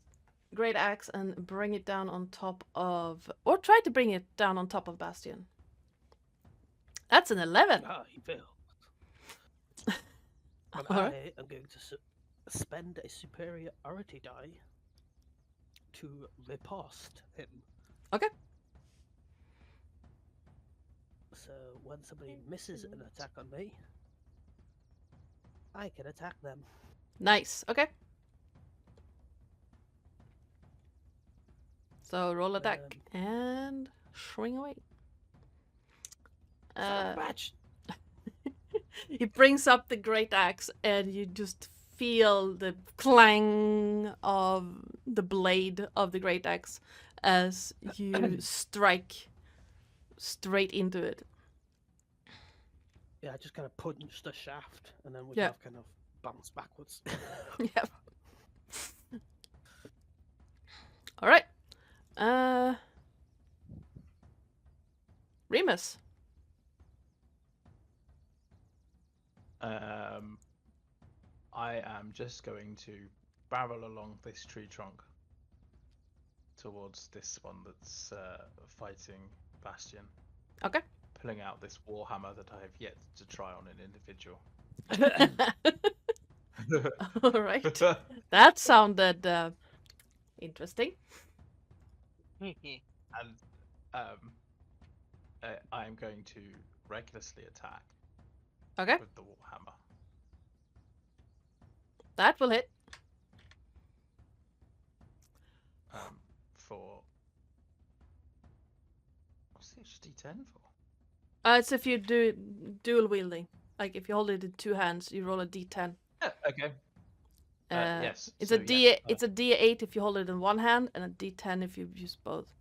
great axe and bring it down on top of... Or try to bring it down on top of Bastion. That's an 11. Ah, he failed. And Alright. I am going to spend a superiority die to riposte him. Okay. So when somebody misses an attack on me, I can attack them. Nice. Okay. So roll attack and swing away. Batch. He brings up the great axe and you just feel the clang of the blade of the great axe as you strike straight into it. Yeah, I just kind of punch the shaft, and then we Yeah. have kind of bounce backwards. Yep. All right. Remus. I am just going to barrel along this tree trunk towards this one that's fighting Bastion, Okay. pulling out this warhammer that I have yet to try on an individual. All right. That sounded interesting. And I am going to recklessly attack Okay. with the warhammer. That will hit. For what's the extra D10 for? It's if you do dual wielding. Like if you hold it in two hands, you roll a D10. Okay. Yes. It's so, a D. yeah, It's a D8 if you hold it in one hand, and a D10 if you use both.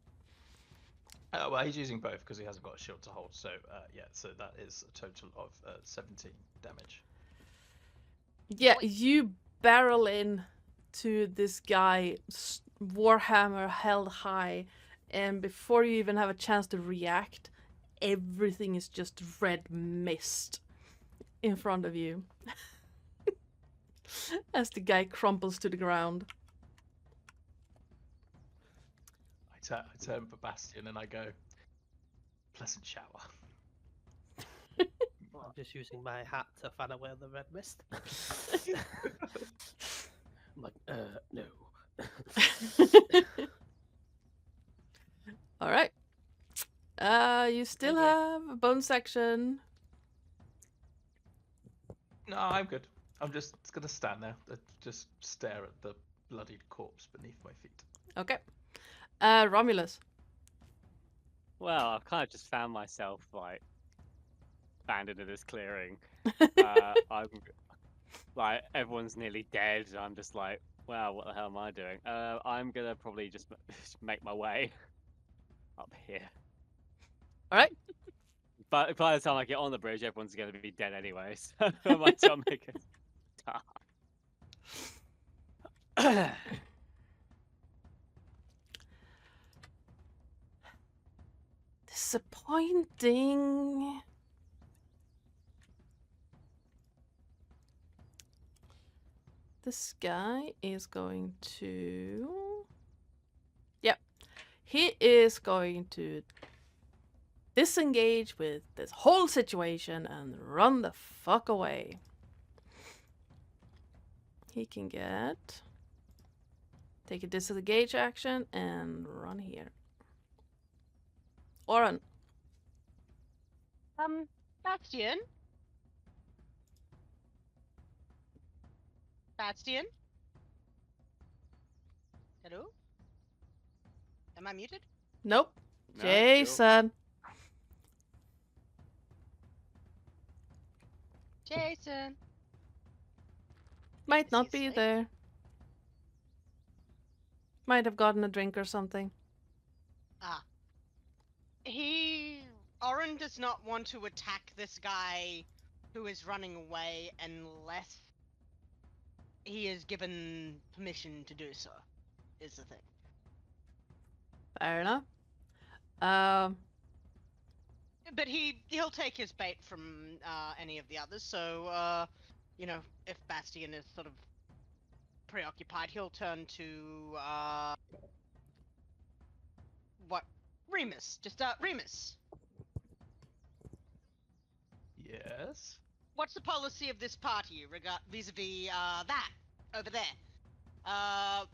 well, he's using both because he hasn't got a shield to hold. So yeah, so that is a total of 17 damage. Yeah, you barrel in to this guy, warhammer held high, and before you even have a chance to react, everything is just red mist in front of you as the guy crumples to the ground. I turn for Bastion and I go, pleasant shower. I'm just using my hat to fan away the red mist. I'm like, no. All right. You still Thank you. have a bonus action. No, I'm good. I'm just gonna stand there, just stare at the bloodied corpse beneath my feet. Okay. Romulus. Well, I've kind of just found myself like abandoned in this clearing. I'm like everyone's nearly dead. And I'm just like, wow, what the hell am I doing? I'm gonna probably just make my way up here. All right. But by the time I get on the bridge, everyone's gonna be dead anyway. So I might as well make it. Disappointing. This guy is going to... Yep. He is going to disengage with this whole situation and run the fuck away. He can get... Take a disengage action and run here. Oren. Bastion? Bastion? Hello? Am I muted? Nope. No, Jason. Jason. Might Is not he be asleep? there. Might have gotten a drink or something. Ah. Oren does not want to attack this guy who is running away unless he is given permission to do so, is the thing. Fair enough. But he'll take his bait from any of the others, so, you know, if Bastion is sort of preoccupied, he'll turn to, what? Remus. Just, Remus. Yes. What's the policy of this party vis-a-vis, that, over there?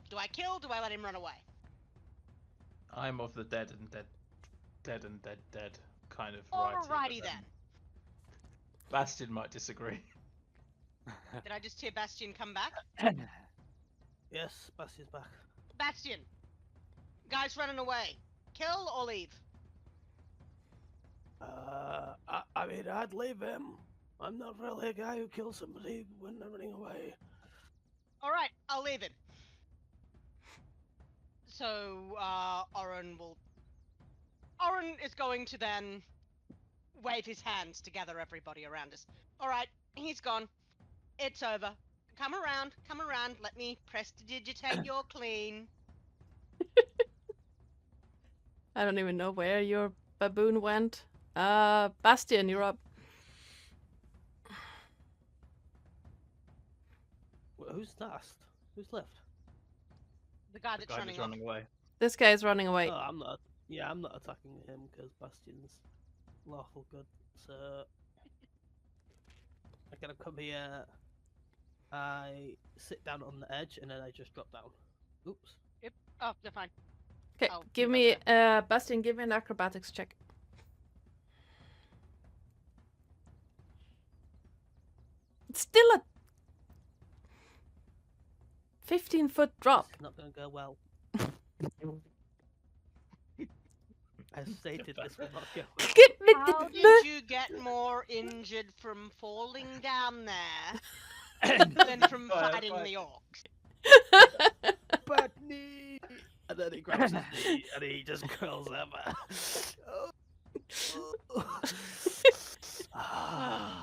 Do I kill? Do I let him run away? I'm of the dead kind of variety. but Alrighty then. Bastion might disagree. Did I just hear Bastion come back? Yes, Bastion's back. Bastion! Guy's running away. Kill or leave? I mean, I'd leave him. I'm not really a guy who kills somebody when they're running away. Alright, I'll leave him. So, Oren is going to then wave his hands to gather everybody around us. Alright, he's gone. It's over. Come around, let me prestidigitate your clean. I don't even know where your baboon went. Bastion, you're up. Who's last? Who's left? The guy The that's guy running who's off. running away. This guy is running away. Oh, I'm not. Yeah, I'm not attacking him because Bastion's lawful good. So I'm gonna come here. I sit down on the edge and then I just drop down. Oops. Oh, they're fine. Okay, I'll give move me, over Bastian, give me an acrobatics check. It's still a 15-foot drop. It's not gonna go well. As stated, this will not go well. Give me How the did you get more injured from falling down there than from fighting the orcs? Bad knee! And then he grabs his knee and he just curls over.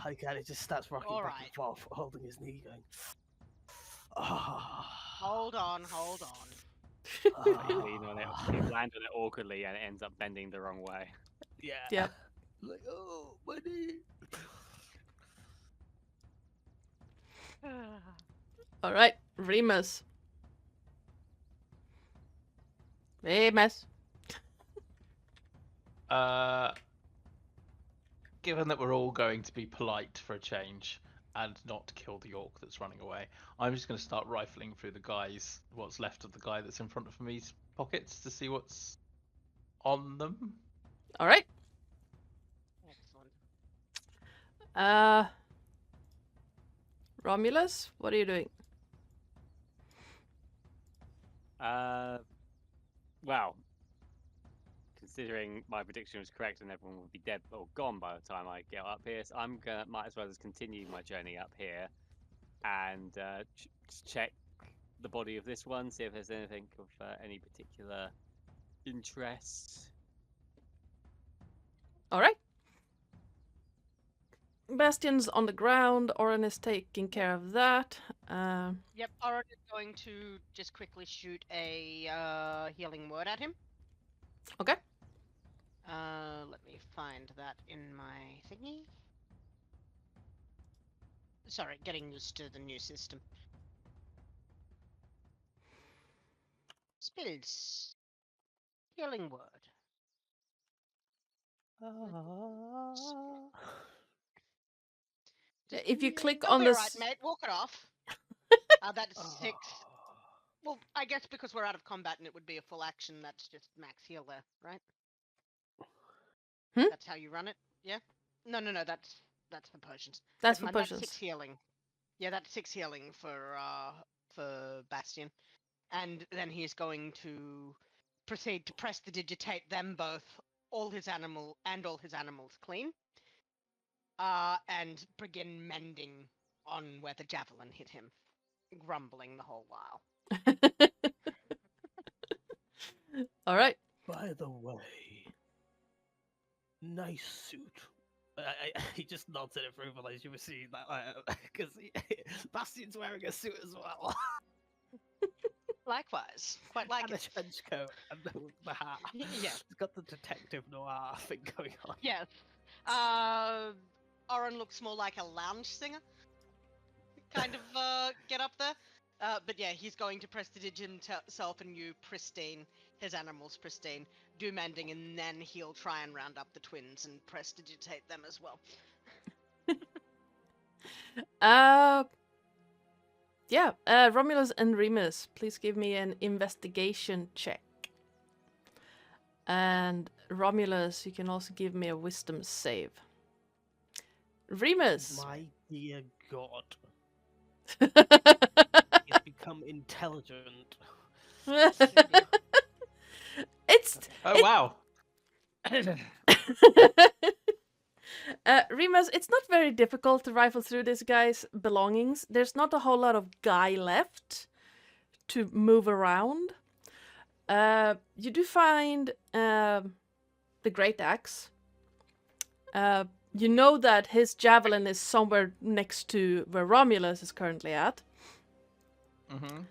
Again, he just starts rocking back and forth, holding his knee, going. Hold on. You lean on it, you land on it awkwardly, and it ends up bending the wrong way. Yeah. Yep. Like, oh, my knee. All right, Remus. Remus. Given that we're all going to be polite for a change and not kill the orc that's running away, I'm just going to start rifling through what's left of the guy that's in front of me's pockets to see what's on them. All right. Excellent. Romulus, what are you doing? Well, considering my prediction was correct and everyone will be dead or gone by the time I get up here, so I'm gonna might as well just continue my journey up here and check the body of this one, see if there's anything of any particular interest. All right. Bastion's on the ground. Oren is taking care of that. Yep, Oren is going to just quickly shoot a healing word at him. Okay. Let me find that in my thingy. Sorry, getting used to the new system. Spells. Healing word. If you click Don't on be this, right, mate. Walk it off. That's 6. Well, I guess because we're out of combat and it would be a full action, that's just max heal there, right? Hmm? That's how you run it, yeah? No, that's for potions. that's Never for mind, That's potions. 6 healing. Yeah, that's 6 healing for Bastion. And then he's going to proceed to prestidigitate them both, all his animals clean. And begin mending on where the javelin hit him, grumbling the whole while. All right. By the way, nice suit. He just nods in approval as you were seeing that, because Bastion's wearing a suit as well. Likewise, quite like And it. a trench coat and the hat. Yeah. He's got the detective noir thing going on. Yes. Oren looks more like a lounge singer. Kind of get up there. But yeah, he's going to prestidige himself and you pristine, his animals pristine, do mending, and then he'll try and round up the twins and prestidigitate them as well. Yeah. Romulus and Remus, please give me an investigation check. And Romulus, you can also give me a wisdom save. Remus. My dear God. He's become intelligent. It's Oh, wow. Remus, it's not very difficult to rifle through this guy's belongings. There's not a whole lot of guy left to move around. You do find the great axe. You know that his javelin is somewhere next to where Romulus is currently at. Mm-hmm.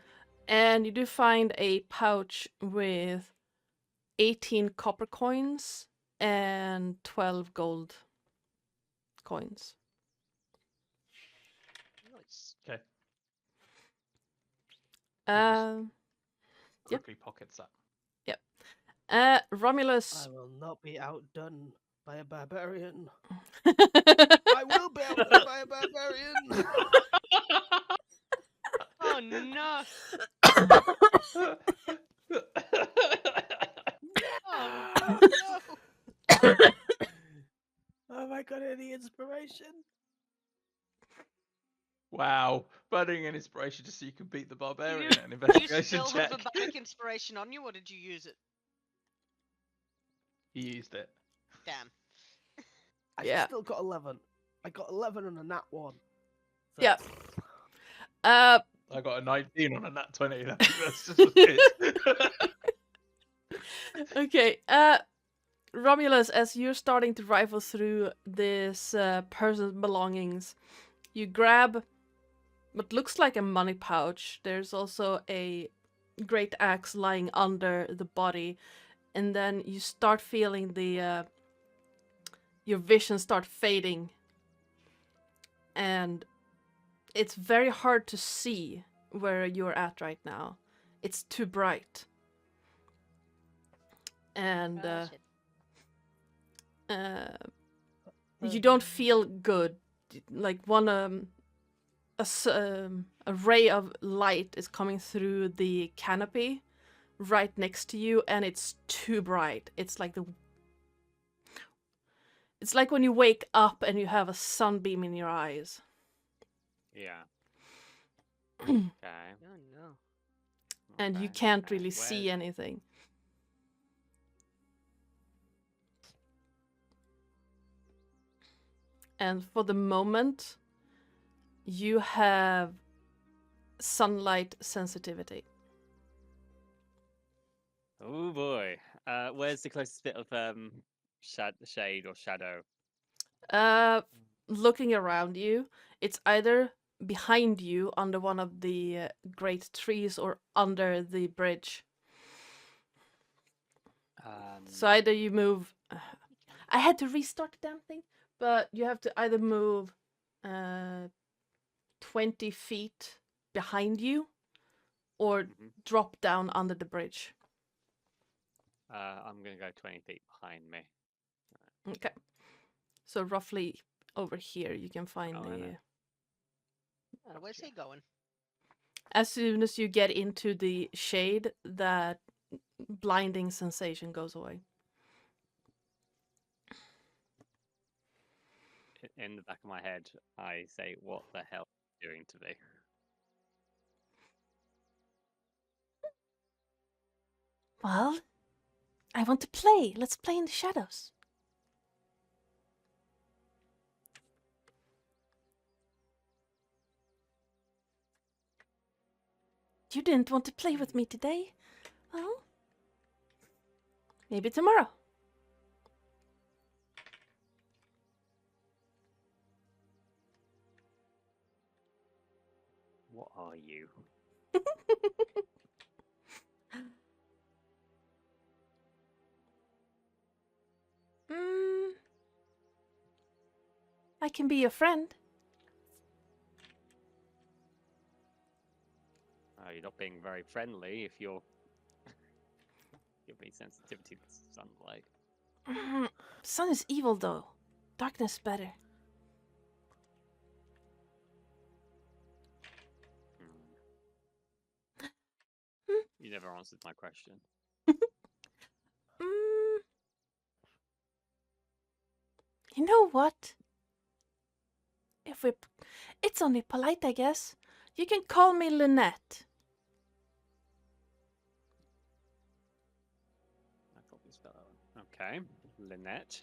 And you do find a pouch with 18 copper coins and 12 gold coins. Nice. Okay. Yeah. Quickly pockets that. Romulus. I will not be outdone by a barbarian. I will be outdone by a barbarian. Oh no! Oh no! Have I got any inspiration? Wow, burning an inspiration just so you can beat the barbarian Do at an you investigation still check. have a bardic inspiration on you, or did you use it? He used it. Damn. I Yeah. still got 11. I got 11 on a nat 1. So, Yeah. Uh, I got a 19 on a nat 20. That's just what it is. okay. Romulus, as you're starting to rifle through this person's belongings, you grab what looks like a money pouch. There's also a great axe lying under the body, and then you start feeling the your vision start fading, and it's very hard to see where you're at right now. It's too bright, and you don't feel good. Like a ray of light is coming through the canopy right next to you, and it's too bright. It's like when you wake up and you have a sunbeam in your eyes. Yeah. Okay. Oh no. And you Okay, can't okay. really see anything. And for the moment, you have sunlight sensitivity. Oh boy. Where's the closest bit of shade or shadow? Looking around you, it's either behind you under one of the great trees or under the bridge. So either you move. I had to restart the damn thing, but you have to either move 20 feet behind you or drop down under the bridge. I'm gonna go 20 feet behind me. Okay. So roughly over here, you can find Oh, I know. Where's he going? As soon as you get into the shade, that blinding sensation goes away. In the back of my head, I say, "What the hell are you doing to me?" Well, I want to play. Let's play in the shadows. You didn't want to play with me today? Well, maybe tomorrow. What are you? I can be your friend. Oh, you're not being very friendly if you're give me sensitivity to sunlight. Sun is evil, though. Darkness better. You never answered my question. You know what? It's only polite, I guess. You can call me Lynette. I probably spell that one. Okay, Lynette.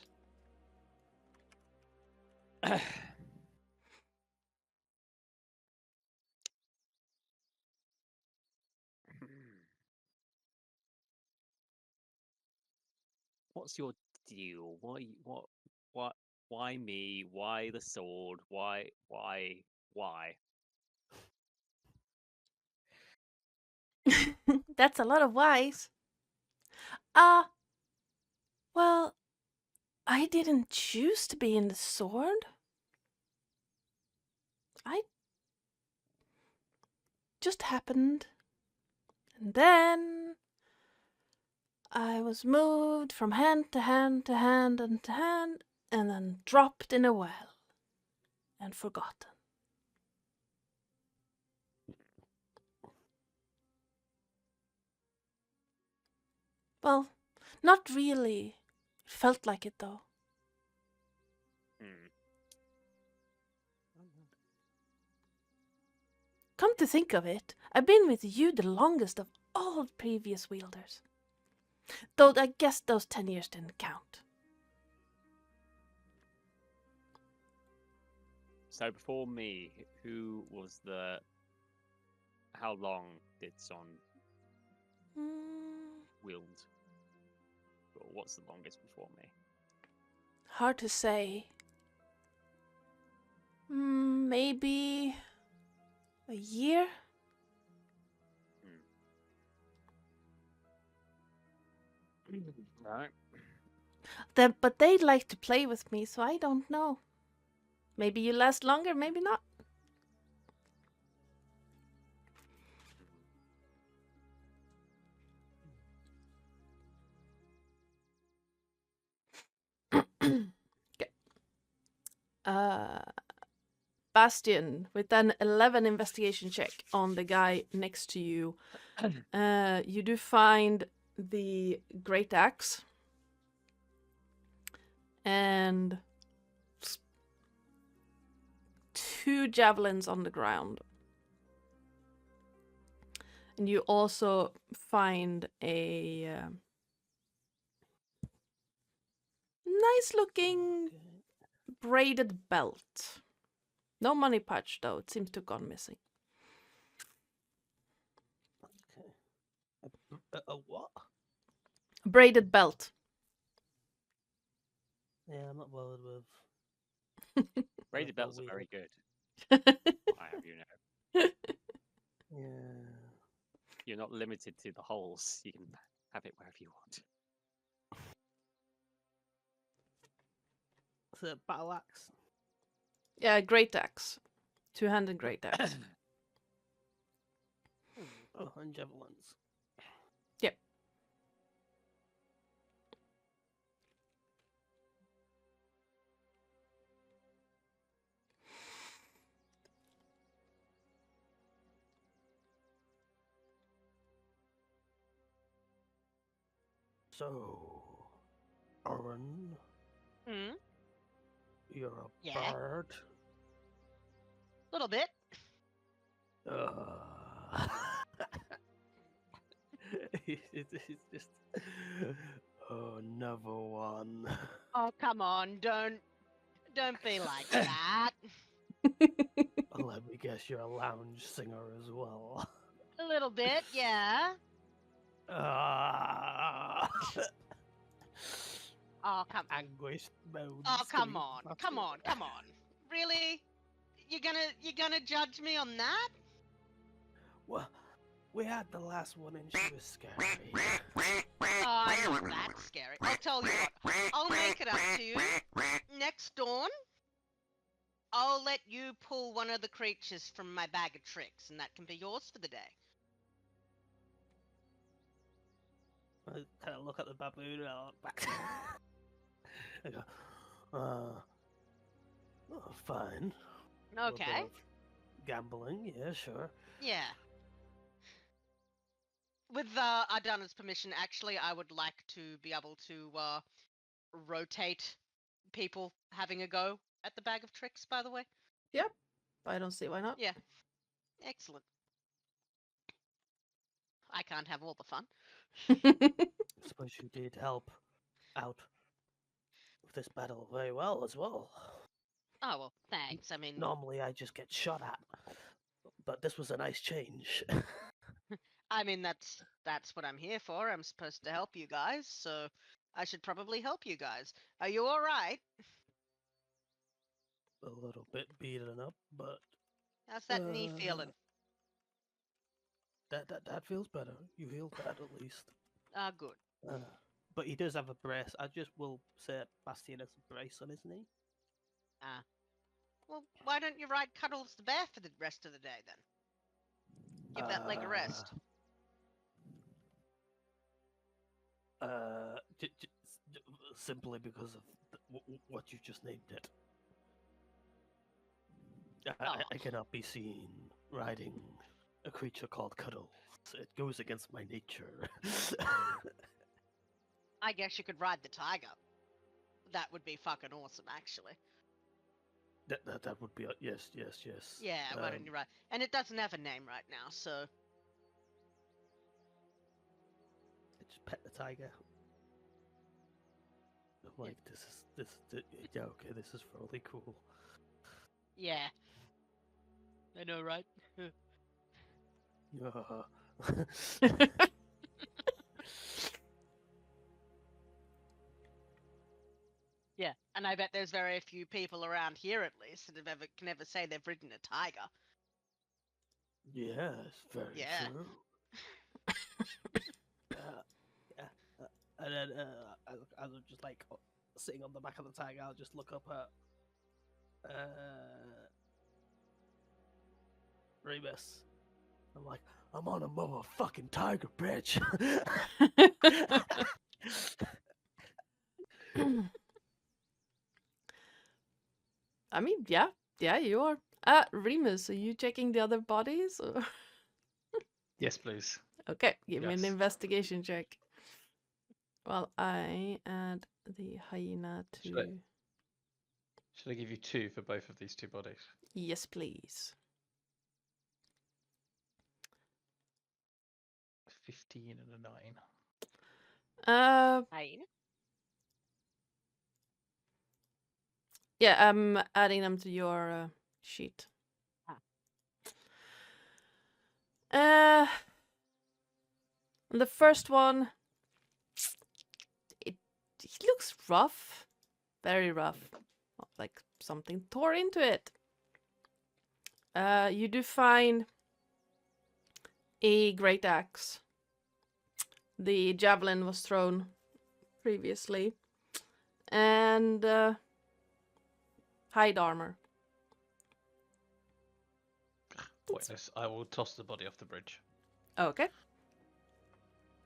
What's your deal? Why me? Why the sword? Why? That's a lot of whys. Well, I didn't choose to be in the sword. I just happened. And then I was moved from hand to hand to hand and to hand, and then dropped in a well and forgotten. Well, not really. It felt like it though. Hmm. Come to think of it, I've been with you the longest of all previous wielders. Though I guess those 10 years didn't count. So before me, who was the? How long did Son wield? Or what's the longest before me? Hard to say. Maybe a year? Right. But they'd like to play with me, so I don't know. Maybe you last longer, maybe not. Okay. Bastion, with an 11 investigation check on the guy next to you, you do find the great axe and 2 javelins on the ground. And you also find a nice looking braided belt. No money patch though, it seems to have gone missing. Okay. A what? Braided belt. Yeah, I'm not bothered with. Braided Well, belts are very good. Yeah. I have you know. Yeah. You're not limited to the holes. You can have it wherever you want. It's a battle axe. Great axe. 2-handed great axe. Oh, and javelins. Yep. So, Oren, Hmm? you're a Yeah. bird. Little bit. It's just. Oh, another one. Oh, come on, don't be like that. Let me guess, you're a lounge singer as well. A little bit, yeah. Ah. Oh, come Anguished moans. Oh, to come be on. fucking- Come on. Come on. Really? You're gonna judge me on that? Well, we had the last one and she was scary. Oh, I'm not that scary. I'll tell you what. I'll make it up to you. Next dawn, I'll let you pull one of the creatures from my bag of tricks, and that can be yours for the day. I kind of look at the baboon and I look back. I go, oh, fine. A little bit Okay. of gambling, yeah, sure. Yeah. With Ardana's permission, actually, I would like to be able to rotate people having a go at the bag of tricks, by the way. Yep. I don't see why not. Yeah. Excellent. I can't have all the fun. I suppose you did help out with this battle very well as well. Oh, well, thanks. I mean, Normally I just get shot at, but this was a nice change. that's what I'm here for. I'm supposed to help you guys, so I should probably help you guys. Are you all right? A little bit beaten up, but How's that knee feeling? that feels better. You healed that at least. Ah, good. But he does have a brace. I just will say Bastian has a brace on his knee. Ah. Well, why don't you ride Cuddles the bear for the rest of the day then? Give that leg a rest. Simply because of what you just named it. I cannot be seen riding a creature called Cuddles. It goes against my nature. I guess you could ride the tiger. That would be fucking awesome, actually. That would be yes. Yeah, why don't you ride? And it doesn't have a name right now, so Just pet the tiger. I'm like, yeah, okay, this is really cool. yeah. I know, right? Yeah, and I bet there's very few people around here, at least, that can ever say they've ridden a tiger. Yes, very Yeah. true. And then as I'm just like sitting on the back of the tiger, I'll just look up at Remus. I'm like, I'm on a motherfucking tiger, bitch. I mean, yeah, you are. Remus, are you checking the other bodies? Or... Yes, please. Okay, give me an Yes. investigation check. Well, I add the hyena Should to... Should I give you 2 for both of these 2 bodies? Yes, please. 15 and a 9. Hyena? Yeah, I'm adding them to your sheet. The first one, it looks rough, very rough, like something tore into it. You do find a great axe. The javelin was thrown previously, and hide armor. Pointless. I will toss the body off the bridge. Okay.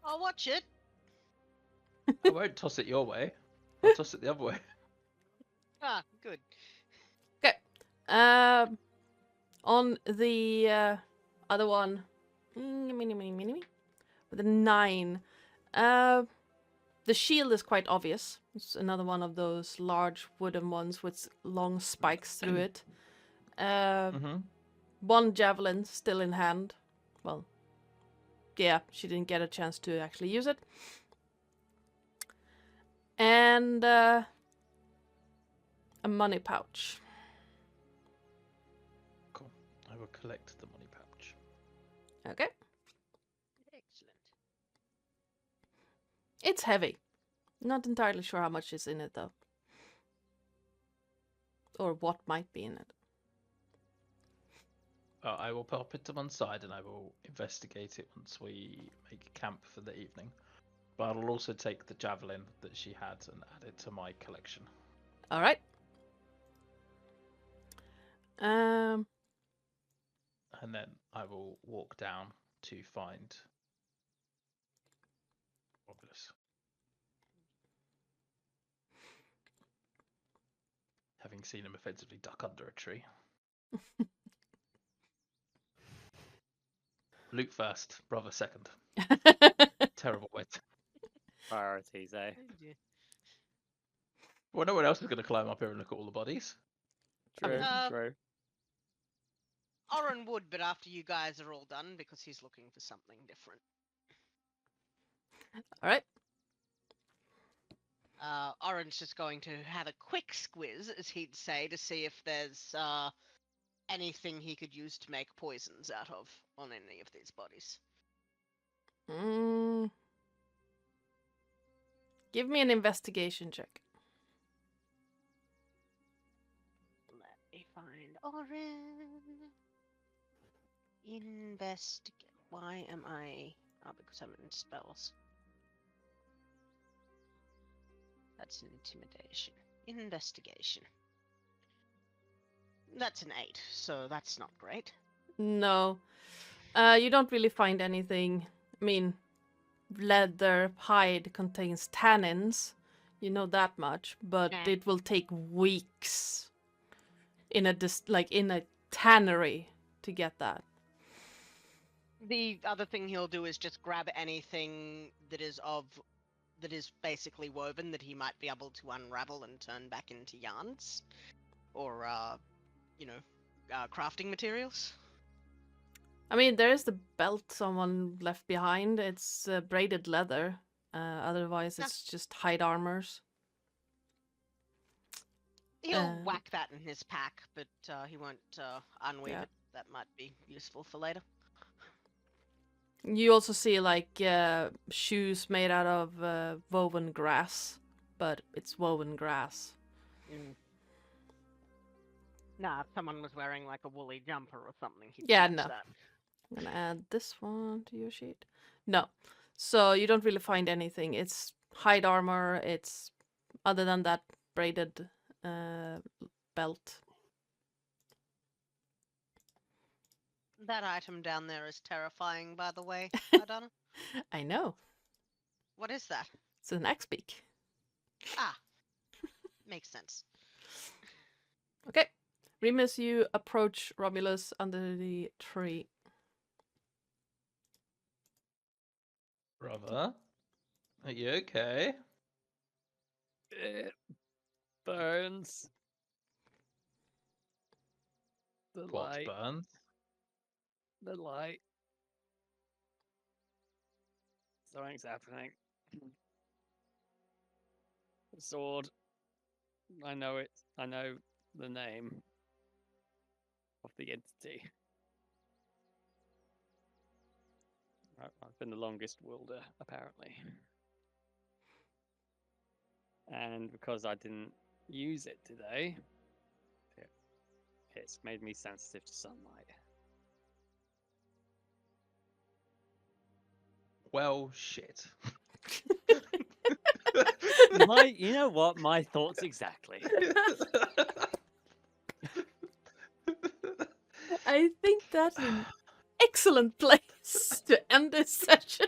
I'll watch it. I won't toss it your way. I'll toss it the other way. Ah, good. Okay. On the other one, with a 9. The shield is quite obvious. It's another one of those large wooden ones with long spikes through it. One javelin still in hand. Well, yeah, she didn't get a chance to actually use it. And a money pouch. Cool. I will collect the money pouch. Okay. Excellent. It's heavy. Not entirely sure how much is in it, though. Or what might be in it. I will pop it to one side and I will investigate it once we make camp for the evening. But I'll also take the javelin that she had and add it to my collection. All right. And then I will walk down to find Obvious. Having seen him effectively duck under a tree. Luke first, brother second. Terrible wit. Priorities, eh? Well, no one else is going to climb up here and look at all the bodies. True, Uh, true. Oren would, but after you guys are all done, because he's looking for something different. All right. Oren's just going to have a quick squiz, as he'd say, to see if there's anything he could use to make poisons out of on any of these bodies. Give me an investigation check. Let me find Oren. Investigate. Why am I? Oh, because I'm in spells. That's an intimidation. Investigation. That's an 8, so that's not great. No. You don't really find anything. I mean, leather hide contains tannins. You know that much, but Yeah. it will take weeks in a in a tannery to get that. The other thing he'll do is just grab anything that is basically woven that he might be able to unravel and turn back into yarns, or crafting materials. I mean, there is the belt someone left behind. It's braided leather. Otherwise, Yeah. it's just hide armors. He'll whack that in his pack, but he won't unweave Yeah. it. That might be useful for later. You also see like shoes made out of woven grass, but it's woven grass. Nah, if someone was wearing like a woolly jumper or something, he'd Yeah, catch no. that. I'm gonna add this one to your sheet. No, so you don't really find anything. It's hide armor. It's other than that braided belt. That item down there is terrifying, by the way, Adana. I know. What is that? It's an axe beak. Ah, makes sense. Okay, Remus, you approach Romulus under the tree. Brother, are you okay? It burns. The What light. burns? The light. Something's happening. The sword. I know it. I know the name of the entity. I've been the longest wielder, apparently. And because I didn't use it today, it's made me sensitive to sunlight. Well, shit. You know what? My thoughts exactly. I think that's an excellent place to end this session.